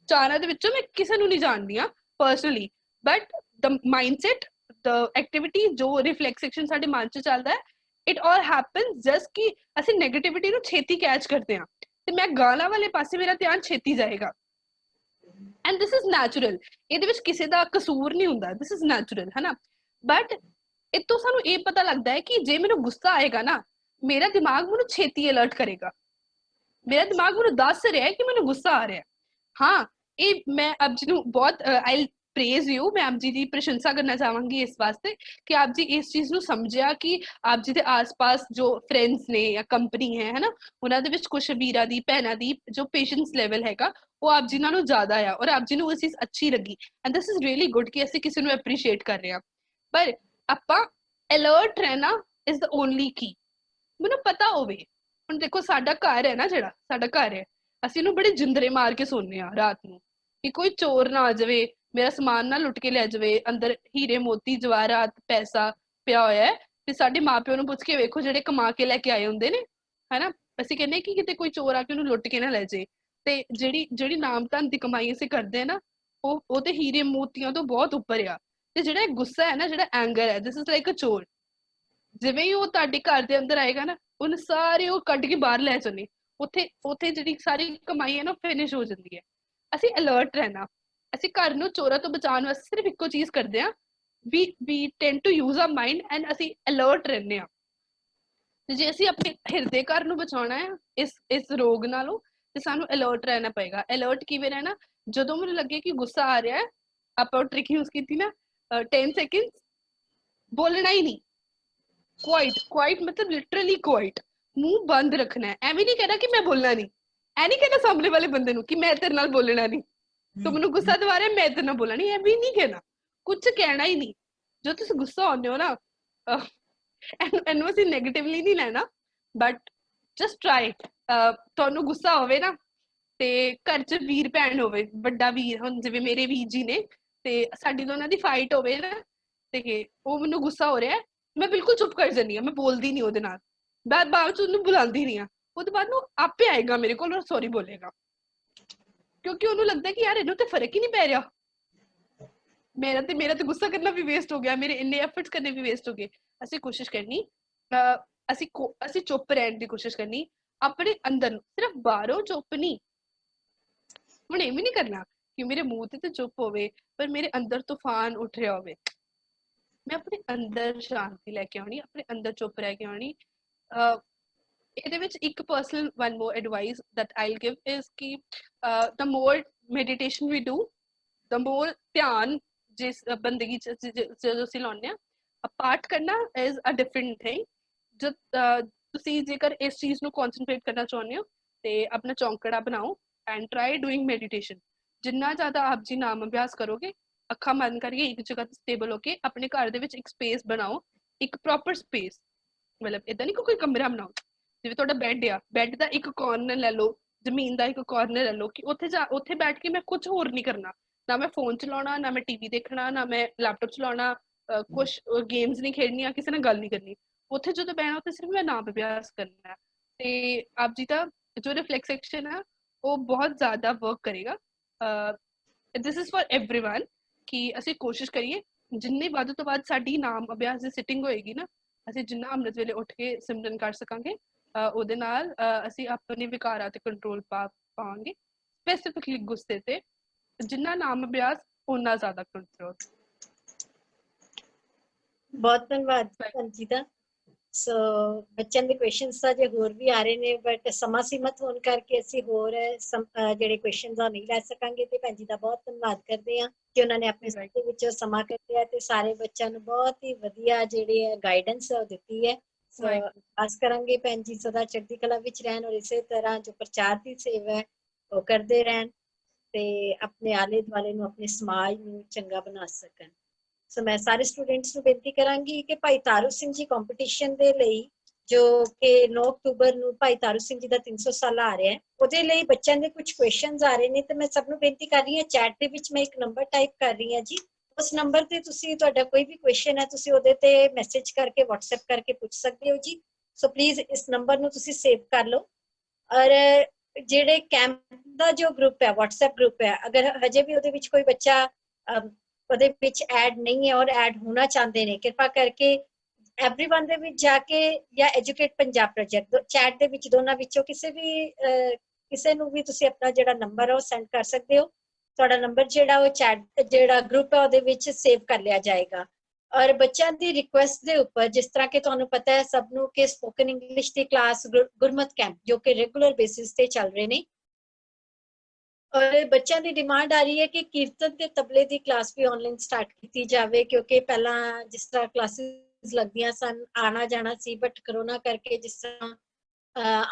ਚਾਰਾਂ ਦੇ ਵਿੱਚੋਂ ਮੈਂ ਕਿਸੇ ਨੂੰ ਨਹੀਂ ਜਾਣਦੀ ਆ personally, but the mindset, the activity, ਜੋ ਰਿਫਲੈਕਸੇਸ਼ਨ ਸਾਡੇ ਮਨ 'ਚ ਚੱਲਦਾ ਹੈ, ਇਟ ਆਲ ਹੈਪਨਸ ਜਸਟ ਕਿ ਅਸੀਂ ਨੈਗੇਟਿਵਿਟੀ ਨੂੰ ਛੇਤੀ ਕੈਚ ਕਰਦੇ ਹਾਂ ਤੇ ਮੈਂ ਗਾਲਾਂ ਵਾਲੇ ਪਾਸੇ ਮੇਰਾ ਧਿਆਨ ਛੇਤੀ ਜਾਏਗਾ। ਐਂਡ ਦਿਸ ਇਜ਼ ਨੈਚੁਰਲ, ਇਹਦੇ ਵਿੱਚ ਕਿਸੇ ਦਾ ਕਸੂਰ ਨਹੀਂ ਹੁੰਦਾ, ਦਿਸ ਇਜ਼ ਨੈਚੁਰਲ, ਹੈ ਨਾ। ਬਟ ਇਤੋਂ ਸਾਨੂੰ ਇਹ ਪਤਾ ਲੱਗਦਾ ਹੈ ਕਿ ਜੇ ਮੈਨੂੰ ਗੁੱਸਾ ਆਏਗਾ ਨਾ, ਮੇਰਾ ਦਿਮਾਗ ਮੈਨੂੰ ਛੇਤੀ ਅਲਰਟ ਕਰੇਗਾ, ਮੇਰਾ ਦਿਮਾਗ ਮੈਨੂੰ ਦੱਸ ਰਿਹਾ ਹੈ ਕਿ ਮੈਨੂੰ ਗੁੱਸਾ ਆ ਰਿਹਾ। ਹਾਂ, ਇਹ ਮੈਂ ਆਪ ਜੀ ਨੂੰ ਬਹੁਤ ਆਈ ਪ੍ਰੇਜ਼ ਯੂ, ਮੈਂ ਆਪ ਜੀ ਦੀ ਪ੍ਰਸ਼ੰਸਾ ਕਰਨਾ ਚਾਹਾਂਗੀ ਇਸ ਵਾਸਤੇ ਕਿ ਆਪ ਜੀ ਇਸ ਚੀਜ਼ ਨੂੰ ਸਮਝਿਆ ਕਿ ਆਪ ਜੀ ਦੇ ਆਸ-ਪਾਸ ਜੋ ਫਰੈਂਡਸ ਨੇ ਜਾਂ ਕੰਪਨੀ ਹੈ ਨਾ, ਉਹਨਾਂ ਦੇ ਵਿੱਚ ਕੁਛ ਵੀਰਾਂ ਦੀ, ਭੈਣਾਂ ਦੀ ਜੋ ਪੇਸ਼ੈਂਸ ਲੈਵਲ ਹੈਗਾ ਉਹ ਆਪ ਜੀ ਨਾਲੋਂ ਜ਼ਿਆਦਾ ਆ, ਔਰ ਆਪ ਜੀ ਨੂੰ ਉਹ ਚੀਜ਼ ਅੱਛੀ ਲੱਗੀ, and this is really good ਕਿ ਅਸੀਂ ਕਿਸੇ ਨੂੰ ਐਪਰੀਸ਼ੀਏਟ ਕਰ ਰਹੇ ਹਾਂ। ਪਰ ਆਪਾਂ ਅਲਰਟ ਰਹਿਣਾ ਇਜ਼ ਦ ਓਨਲੀ ਕੀ। ਮੈਨੂੰ ਪਤਾ ਹੋਵੇ, ਹੁਣ ਦੇਖੋ ਸਾਡਾ ਘਰ ਹੈ ਨਾ, ਜਿਹੜਾ ਸਾਡਾ ਘਰ ਹੈ, ਅਸੀਂ ਇਹਨੂੰ ਬੜੇ ਜਿੰਦਰੇ ਮਾਰ ਕੇ ਸੌਂਦੇ ਹਾਂ ਰਾਤ ਨੂੰ ਕਿ ਕੋਈ ਚੋਰ ਨਾ ਆ ਜਾਵੇ, ਮੇਰਾ ਸਮਾਨ ਨਾ ਲੁੱਟ ਕੇ ਲੈ ਜਾਵੇ, ਅੰਦਰ ਹੀਰੇ ਮੋਤੀ ਜਵਾਹਰਾਤ ਪੈਸਾ ਪਿਆ ਹੋਇਆ ਹੈ, ਤੇ ਸਾਡੇ ਮਾਪਿਓ ਨੂੰ ਪੁੱਛ ਕੇ ਵੇਖੋ ਜਿਹੜੇ ਕਮਾ ਕੇ ਲੈ ਕੇ ਆਏ ਹੁੰਦੇ ਨੇ, ਹੈਨਾ, ਅਸੀਂ ਕਹਿੰਦੇ ਕਿ ਕਿਤੇ ਕੋਈ ਚੋਰ ਆ ਕੇ ਉਹਨੂੰ ਲੁੱਟ ਕੇ ਨਾ ਲੈ ਜੇ। ਤੇ ਜਿਹੜੀ ਨਾਮ ਧਨ ਦੀ ਕਮਾਈ ਅਸੀਂ ਕਰਦੇ ਆ ਨਾ, ਉਹ ਤੇ ਹੀਰੇ ਮੋਤੀਆਂ ਤੋਂ ਬਹੁਤ ਉੱਪਰ ਆ। ਤੇ ਜਿਹੜਾ ਇਹ ਗੁੱਸਾ ਹੈ ਨਾ, ਜਿਹੜਾ ਐਂਗਰ ਹੈ, ਦਿਸ ਇਜ਼ ਲਾਈਕ ਅ ਚੋਰ। ਜਿਵੇਂ ਹੀ ਉਹ ਤੁਹਾਡੇ ਘਰ ਦੇ ਅੰਦਰ ਆਏਗਾ ਨਾ, ਉਹਨੇ ਸਾਰੇ ਉਹ ਕੱਢ ਕੇ ਬਾਹਰ ਲੈ ਜਾਣੇ। ਉੱਥੇ ਜਿਹੜੀ ਸਾਰੀ ਕਮਾਈ ਹੈ ਨਾ, ਫਿਨਿਸ਼ ਹੋ ਜਾਂਦੀ ਹੈ। ਅਸੀਂ ਅਲਰਟ ਰਹਿਣਾ। ਅਸੀਂ ਘਰ ਨੂੰ ਚੋਰਾਂ ਤੋਂ ਬਚਾਉਣ ਵਾਸਤੇ ਸਿਰਫ ਇੱਕੋ ਚੀਜ਼ ਕਰਦੇ ਹਾਂ, we tend to use our mind and ਅਸੀਂ ਅਲਰਟ ਰਹਿੰਦੇ ਹਾਂ। ਤੇ ਜੇ ਅਸੀਂ ਆਪਣੇ ਹਿਰਦੇ ਘਰ ਨੂੰ ਬਚਾਉਣਾ ਹੈ ਇਸ ਰੋਗ ਨਾਲੋਂ, ਤੇ ਸਾਨੂੰ ਅਲਰਟ ਰਹਿਣਾ ਪਏਗਾ। ਅਲਰਟ ਕਿਵੇਂ ਰਹਿਣਾ? ਜਦੋਂ ਮੈਨੂੰ ਲੱਗੇ ਕਿ ਗੁੱਸਾ ਆ ਰਿਹਾ ਹੈ, ਆਪਾਂ ਟ੍ਰਿਕ ਯੂਜ਼ ਕੀਤੀ ਨਾ, 10 ਸੈਕਿੰਡਸ ਬੋਲਣਾ ਹੀ ਨਹੀਂ। ਕੁਆਇਟ ਮਤਲਬ ਲਿਟਰਲੀ ਕੁਆਇਟ, ਮੂੰਹ ਬੰਦ ਰੱਖਣਾ ਹੈ। ਐਵੇਂ ਨਹੀਂ ਕਹਿਣਾ ਕਿ ਮੈਂ ਬੋਲਣਾ ਨਹੀਂ, ਐ ਨਹੀਂ ਕਹਿਣਾ ਸਾਹਮਣੇ ਵਾਲੇ ਬੰਦੇ ਨੂੰ ਕਿ ਮੈਂ ਤੇਰੇ ਨਾਲ ਬੋਲਣਾ ਨਹੀਂ, ਤੂੰ ਮੈਨੂੰ ਗੁੱਸਾ ਦਿਵਾ ਰਿਹਾ ਮੈਂ ਤੇਰੇ ਨਾਲ ਬੋਲਣਾ ਨਹੀਂ, ਐਵੇਂ ਨਹੀਂ ਕਹਿਣਾ, ਕੁਝ ਕਹਿਣਾ ਹੀ ਨਹੀਂ। ਜੋ ਤੁਸੀਂ ਗੁੱਸਾ ਆਉਂਦੇ ਹੋ ਨਾ, ਇਹਨੂੰ ਅਸੀਂ ਨੈਗੇਟਿਵਲੀ ਨਹੀਂ ਲੈਣਾ, ਬਟ ਜਸਟ ਟਰਾਈ। ਤੁਹਾਨੂੰ ਗੁੱਸਾ ਹੋਵੇ ਨਾ, ਤੇ ਘਰ 'ਚ ਵੀਰ ਭੈਣ ਹੋਵੇ, ਵੱਡਾ ਵੀਰ, ਹੁਣ ਜਿਵੇਂ ਮੇਰੇ ਵੀਰ ਜੀ ਨੇ, ਤੇ ਸਾਡੀ ਦੋਨਾਂ ਦੀ ਫਾਈਟ ਹੋਵੇ ਨਾ, ਤੇ ਉਹ ਮੈਨੂੰ ਗੁੱਸਾ ਹੋ ਰਿਹਾ, ਮੈਂ ਬਿਲਕੁਲ ਚੁੱਪ ਕਰ ਜਾਂਦੀ ਹਾਂ, ਮੈਂ ਬੋਲਦੀ ਨਹੀਂ ਉਹਦੇ ਨਾਲ, ਬਾਅਦ 'ਚ ਉਹਨੂੰ ਬੁਲਾਉਂਦੀ ਨਹੀਂ ਆ। ਉਹਦੇ ਬਾਅਦ ਨੂੰ ਆਪੇ ਆਏਗਾ ਮੇਰੇ ਕੋਲ ਔਰ ਸੌਰੀ ਬੋਲੇਗਾ, ਕਿਉਂਕਿ ਉਹਨੂੰ ਲੱਗਦਾ ਕਿ ਯਾਰ ਇਹਨੂੰ ਤੇ ਫਰਕ ਹੀ ਨਹੀਂ ਪੈ ਰਿਹਾ, ਮੇਰਾ ਤੇ ਗੁੱਸਾ ਕਰਨਾ ਵੀ ਵੇਸਟ ਹੋ ਗਿਆ, ਮੇਰੇ ਇੰਨੇ ਐਫਰਟਸ ਕਰਨੇ ਵੀ ਵੇਸਟ ਹੋ ਗਏ। ਅਸੀਂ ਕੋਸ਼ਿਸ਼ ਕਰਨੀ, ਅਸੀਂ ਚੁੱਪ ਰਹਿਣ ਦੀ ਕੋਸ਼ਿਸ਼ ਕਰਨੀ ਆਪਣੇ ਅੰਦਰ ਨੂੰ, ਸਿਰਫ ਬਾਹਰੋਂ ਚੁੱਪ ਨਹੀਂ। ਹੁਣ ਇਹ ਵੀ ਨਹੀਂ ਕਰਨਾ ਕਿ ਮੇਰੇ ਮੂੰਹ ਤੇ ਚੁੱਪ ਹੋਵੇ ਪਰ ਮੇਰੇ ਅੰਦਰ ਤੂਫਾਨ ਉੱਠ ਰਿਹਾ ਹੋਵੇ। ਮੈਂ ਆਪਣੇ ਅੰਦਰ ਸ਼ਾਂਤੀ ਲੈ ਕੇ ਆਉਣੀ, ਆਪਣੇ ਅੰਦਰ ਚੁੱਪ ਰਹਿ ਕੇ ਆਉਣੀ। ਇਹਦੇ ਵਿੱਚ ਇੱਕ personal one more advice that I'll give is ਕਿ the more meditation we do, ਦ ਮੋਰ ਧਿਆਨ ਜਿਸ ਬੰਦਗੀ 'ਚ ਜਦੋਂ ਅਸੀਂ ਲਾਉਂਦੇ ਹਾਂ, ਪਾਠ ਕਰਨਾ ਇਜ਼ ਅ ਡਿਫਰੈਂਟ ਥਿੰਗ। ਜਦ ਤੁਸੀਂ ਜੇਕਰ ਇਸ ਚੀਜ਼ ਨੂੰ ਕਨਸੈਂਟਰੇਟ ਕਰਨਾ ਚਾਹੁੰਦੇ ਹੋ ਤੇ ਆਪਣਾ ਚੌਂਕੜਾ ਬਣਾਓ ਐਂਡ ਟਰਾਈ ਡੂਇੰਗ ਮੈਡੀਟੇਸ਼ਨ। ਜਿੰਨਾ ਜ਼ਿਆਦਾ ਆਪ ਜੀ ਨਾਮ ਅਭਿਆਸ ਕਰੋਗੇ, ਅੱਖਾਂ ਬੰਦ ਕਰਕੇ ਇੱਕ ਜਗ੍ਹਾ ਤੇ ਸਟੇਬਲ ਹੋ ਕੇ ਆਪਣੇ ਘਰ ਦੇ ਵਿੱਚ ਇੱਕ ਸਪੇਸ ਬਣਾਓ, ਇੱਕ ਪ੍ਰੋਪਰ ਸਪੇਸ, ਮਤਲਬ ਇਦਾਂ ਨਹੀਂ ਕੋਈ ਕਮਰਾ ਬਣਾਓ, ਜਿਵੇਂ ਤੁਹਾਡਾ ਬੈੱਡ ਆ, ਬੈੱਡ ਦਾ ਇੱਕ ਕਾਰਨਰ ਲੈ ਲਓ, ਜ਼ਮੀਨ ਦਾ ਇੱਕ ਕਾਰਨਰ ਲੈ ਲਓ ਕਿ ਉੱਥੇ ਬੈਠ ਕੇ ਮੈਂ ਕੁਝ ਹੋਰ ਨਹੀਂ ਕਰਨਾ, ਨਾ ਮੈਂ ਫੋਨ ਚਲਾਉਣਾ, ਨਾ ਮੈਂ ਟੀਵੀ ਦੇਖਣਾ, ਨਾ ਮੈਂ ਲੈਪਟਾਪ ਚਲਾਉਣਾ, ਕੁਛ ਗੇਮਸ ਨਹੀਂ ਖੇਡਣੀਆਂ, ਕਿਸੇ ਨਾਲ ਗੱਲ ਨਹੀਂ ਕਰਨੀ। ਉੱਥੇ ਜਦੋਂ ਬਹਿਣਾ ਉੱਥੇ ਸਿਰਫ ਮੈਂ ਨਾਮ ਅਭਿਆਸ ਕਰਨਾ ਹੈ। ਤੇ ਆਪ ਜੀ ਦਾ ਜੋ ਰਿਫਲੈਕਸ ਐਕਸ਼ਨ ਹੈ ਉਹ ਬਹੁਤ ਜ਼ਿਆਦਾ ਵਰਕ ਕਰੇਗਾ। ਦਿਸ ਇਜ਼ ਫॉर एवरीवन ਕਿ ਅਸੀਂ ਕੋਸ਼ਿਸ਼ ਕਰੀਏ ਜਿੰਨੀ ਵੱਧ ਤੋਂ ਵੱਧ ਸਾਡੀ ਨਾਮ ਅਭਿਆਸ ਦੀ ਸਿਟਿੰਗ ਹੋਏਗੀ ਨਾ, ਅਸੀਂ ਜਿੰਨਾ ਅੰਮ੍ਰਿਤ ਵੇਲੇ ਉੱਠ ਕੇ ਸਿਮਰਨ ਕਰ ਸਕਾਂਗੇ, ਉਹਦੇ ਨਾਲ ਅਸੀਂ ਆਪਣੇ ਵਿਕਾਰਾਂ ਤੇ ਕੰਟਰੋਲ ਪਾਵਾਂਗੇ, ਸਪੈਸੀਫਿਕਲੀ ਗੁੱਸੇ ਤੇ। ਜਿੰਨਾ ਨਾਮ ਅਭਿਆਸ ਉਨਾ ਜ਼ਿਆਦਾ ਕੰਟਰੋਲ। ਬਹੁਤ ਧੰਨਵਾਦ ਜੀ ਦਾ। ਸੋ ਬੱਚਿਆਂ ਦੇ ਕੁਐਸਚਨਸ ਤਾਂ ਜੇ ਹੋਰ ਵੀ ਆ ਰਹੇ ਨੇ, ਬਟ ਸਮਾਂ ਸੀਮਤ ਹੋਣ ਕਰਕੇ ਅਸੀਂ ਹੋਰ ਜਿਹੜੇ ਕੁਐਸਚਨਸ ਆ ਨਹੀਂ ਲੈ ਸਕਾਂਗੇ। ਤੇ ਭੈਣ ਜੀ ਦਾ ਬਹੁਤ ਧੰਨਵਾਦ ਕਰਦੇ ਹਾਂ ਕਿ ਉਹਨਾਂ ਨੇ ਆਪਣੇ ਸਮੇਂ ਵਿੱਚੋਂ ਸਮਾਂ ਕੱਢਿਆ ਤੇ ਸਾਰੇ ਬੱਚਿਆਂ ਨੂੰ ਬਹੁਤ ਹੀ ਵਧੀਆ ਜਿਹੜੀ ਹੈ ਗਾਈਡੈਂਸ ਦਿੱਤੀ ਹੈ। ਸੋ ਆਸ ਕਰਾਂਗੇ ਭੈਣ ਜੀ ਸਦਾ ਚੜ੍ਹਦੀ ਕਲਾ ਵਿੱਚ ਰਹਿਣ ਔਰ ਇਸੇ ਤਰ੍ਹਾਂ ਜੋ ਪ੍ਰਚਾਰ ਦੀ ਸੇਵਾ ਹੈ ਉਹ ਕਰਦੇ ਰਹਿਣ ਤੇ ਆਪਣੇ ਆਲੇ ਦੁਆਲੇ ਨੂੰ, ਆਪਣੇ ਸਮਾਜ ਨੂੰ ਚੰਗਾ ਬਣਾ ਸਕਣ। ਸੋ ਮੈਂ ਸਾਰੇ ਸਟੂਡੈਂਟਸ ਨੂੰ ਬੇਨਤੀ ਕਰਾਂਗੀ ਕਿ ਭਾਈ ਤਾਰੂ ਸਿੰਘ ਜੀ ਕੰਪੀਟੀਸ਼ਨ ਦੇ ਲਈ, ਜੋ ਕਿ 9 ਅਕਤੂਬਰ ਨੂੰ ਭਾਈ ਤਾਰੂ ਸਿੰਘ ਜੀ ਦਾ 300 ਸਾਲਾ ਆ ਰਿਹਾ ਹੈ, ਉਹਦੇ ਲਈ ਬੱਚਿਆਂ ਦੇ ਕੁਝ ਕੁਐਸਚਨਸ ਆ ਰਹੇ ਨੇ ਤੇ ਮੈਂ ਸਭ ਨੂੰ ਬੇਨਤੀ ਕਰ ਰਹੀ ਹਾਂ, ਚੈਟ ਦੇ ਵਿੱਚ ਮੈਂ ਇੱਕ ਨੰਬਰ ਟਾਈਪ ਕਰ ਰਹੀ ਹਾਂ ਜੀ, ਉਸ ਨੰਬਰ ਤੇ ਤੁਸੀਂ ਤੁਹਾਡਾ ਕੋਈ ਵੀ ਕੁਐਸਚਨ ਹੈ ਤੁਸੀਂ ਉਹਦੇ ਤੇ ਮੈਸੇਜ ਕਰਕੇ WhatsApp ਕਰਕੇ ਪੁੱਛ ਸਕਦੇ ਹੋ ਜੀ। ਸੋ ਪਲੀਜ਼ ਇਸ ਨੰਬਰ ਨੂੰ ਤੁਸੀਂ ਸੇਵ ਕਰ ਲਓ। ਔਰ ਜਿਹੜੇ ਕੈਂਪ ਦਾ ਜੋ ਗਰੁੱਪ ਹੈ, WhatsApp ਗਰੁੱਪ ਹੈ, ਅਗਰ ਹਜੇ ਵੀ ਉਹਦੇ ਵਿੱਚ ਕੋਈ ਬੱਚਾ ਉਹਦੇ ਵਿੱਚ ਐਡ ਨਹੀਂ ਹੈ ਔਰ ਐਡ ਹੋਣਾ ਚਾਹੁੰਦੇ ਨੇ, ਕਿਰਪਾ ਕਰਕੇ ਐਵਰੀਵਨ ਦੇ ਵਿੱਚ ਜਾ ਕੇ ਜਾਂ ਐਜੂਕੇਟ ਪੰਜਾਬ ਪ੍ਰੋਜੈਕਟ ਚੈਟ ਦੇ ਵਿੱਚ ਦੋਨਾਂ ਵਿੱਚੋਂ ਕਿਸੇ ਨੂੰ ਵੀ ਤੁਸੀਂ ਆਪਣਾ ਜਿਹੜਾ ਨੰਬਰ ਹੈ ਉਹ ਸੈਂਡ ਕਰ ਸਕਦੇ ਹੋ। ਤੁਹਾਡਾ ਨੰਬਰ ਜਿਹੜਾ ਉਹ ਚੈਟ ਜਿਹੜਾ ਗਰੁੱਪ ਹੈ ਉਹਦੇ ਵਿੱਚ ਸੇਵ ਕਰ ਲਿਆ ਜਾਏਗਾ। ਔਰ ਬੱਚਿਆਂ ਦੀ ਰਿਕੁਐਸਟ ਦੇ ਉੱਪਰ, ਜਿਸ ਤਰ੍ਹਾਂ ਕਿ ਤੁਹਾਨੂੰ ਪਤਾ ਹੈ ਸਭ ਨੂੰ ਕਿ ਸਪੋਕਨ ਇੰਗਲਿਸ਼ ਦੀ ਕਲਾਸ ਗੁਰਮਤ ਕੈਂਪ ਜੋ ਕਿ ਰੈਗੂਲਰ ਬੇਸਿਸ ਤੇ ਚੱਲ ਰਹੇ ਨੇ, ਔਰ ਬੱਚਿਆਂ ਦੀ ਡਿਮਾਂਡ ਆ ਰਹੀ ਹੈ ਕਿ ਕੀਰਤਨ ਤੇ ਤਬਲੇ ਦੀ ਕਲਾਸ ਵੀ ਆਨਲਾਈਨ ਸਟਾਰਟ ਕੀਤੀ ਜਾਵੇ, ਕਿਉਂਕਿ ਪਹਿਲਾਂ ਜਿਸ ਤਰ੍ਹਾਂ ਕਲਾਸਿਸ ਲੱਗਦੀਆਂ ਸਨ, ਆਣਾ ਜਾਣਾ ਸੀ, ਬਟ ਕਰੋਨਾ ਕਰਕੇ ਜਿਸ ਤਰ੍ਹਾਂ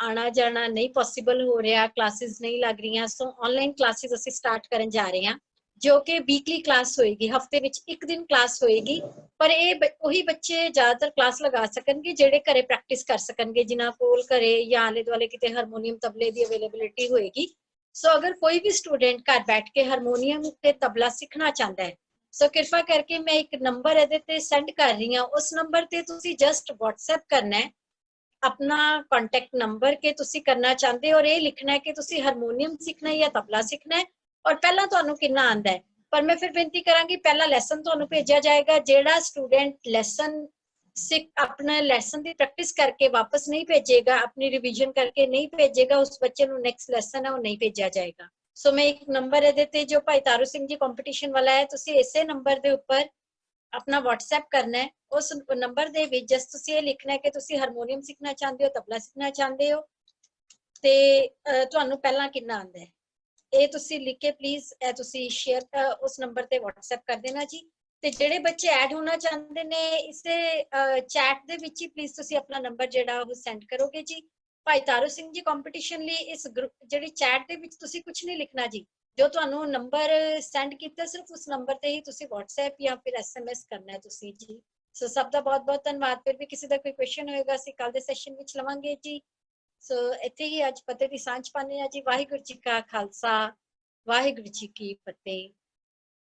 ਆਣਾ ਜਾਣਾ ਨਹੀਂ ਪੋਸੀਬਲ ਹੋ ਰਿਹਾ, ਕਲਾਸਿਸ ਨਹੀਂ ਲੱਗ ਰਹੀਆਂ, ਸੋ ਆਨਲਾਈਨ ਕਲਾਸਿਸ ਅਸੀਂ ਸਟਾਰਟ ਕਰਨ ਜਾ ਰਹੇ ਹਾਂ, ਜੋ ਕਿ ਵੀਕਲੀ ਕਲਾਸ ਹੋਏਗੀ, ਹਫਤੇ ਵਿੱਚ ਇੱਕ ਦਿਨ ਕਲਾਸ ਹੋਏਗੀ। ਪਰ ਇਹ ਉਹੀ ਬੱਚੇ ਜ਼ਿਆਦਾਤਰ ਕਲਾਸ ਲਗਾ ਸਕਣਗੇ ਜਿਹੜੇ ਘਰੇ ਪ੍ਰੈਕਟਿਸ ਕਰ ਸਕਣਗੇ, ਜਿਨ੍ਹਾਂ ਕੋਲ ਘਰੇ ਜਾਂ ਆਲੇ ਦੁਆਲੇ ਕਿਤੇ ਹਾਰਮੋਨੀਅਮ ਤਬਲੇ ਦੀ ਅਵੇਲੇਬਿਲਿਟੀ ਹੋਏਗੀ। ਸੋ ਅਗਰ ਕੋਈ ਵੀ ਸਟੂਡੈਂਟ ਘਰ ਬੈਠ ਕੇ ਹਾਰਮੋਨੀਅਮ ਤੇ ਤਬਲਾ ਸਿੱਖਣਾ ਚਾਹੁੰਦਾ ਹੈ, ਸੋ ਕਿਰਪਾ ਕਰਕੇ ਮੈਂ ਇੱਕ ਨੰਬਰ ਇਹਦੇ ਤੇ ਸੈਂਡ ਕਰ ਰਹੀ ਹਾਂ, ਉਸ ਨੰਬਰ ਤੇ ਤੁਸੀਂ ਜਸਟ WhatsApp ਕਰਨਾ ਹੈ अपना कॉन्टैक्ट नंबर के तुसी करना चाहते हो और ये लिखना है कि तुसी हारमोनीयम सीखना है या तबला सीखना है और पहला तुहानू कितना आंदा है। पर मैं फिर बेनती करांगी पहला लैसन तुहानू भेजा जाएगा। जेड़ा स्टूडेंट लैसन अपना लैसन की प्रैक्टिस करके वापस नहीं भेजेगा, अपनी रिवीजन करके नहीं भेजेगा, उस बच्चे को नैक्सट लैसन है वो नहीं भेजा जाएगा। सो मैं एक नंबर है जो भाई तारू सिंह जी कंपटीशन वाला है, तुसी इसे नंबर के उपर अपना व्हाट्सएप करना है। उस नंबर दे विच जस्ट तुसी ये लिखना है कि तुसी हारमोनीयम सीखना चाहते हो, तबला सीखना चाहते हो ते तुहानू पहला कितना आंदा है ये तुसी लिख के प्लीज तुसी शेयर उस नंबर ते व्हाट्सएप कर देना जी। ते जेडे बच्चे ऐड होना चाहते ने इसे chat they which he please तुसी अपना नंबर जेड़ा वो सेंड करोगे जी। भाई तारू सिंह जी कंपटीशन लिए इस ग्रुप जेडी चैट दे विच तुसी कुछ नहीं लिखना जी, जो तुहानू नंबर सेंड किया सिर्फ उस नंबर ते ही तुसी व्हाट्सएप या फिर SMS करना है तुसी जी। सो सब दा बहुत बहुत धन्यवाद। फिर भी किसी का कोई क्वेश्चन होएगा असीं कल दे सैशन विच लवांगे जी। सो इत्थे ही अज फतेह दी सांझ पाने आ जी। वाहिगुरू जी का खालसा, वाहिगुरू जी की फतेह।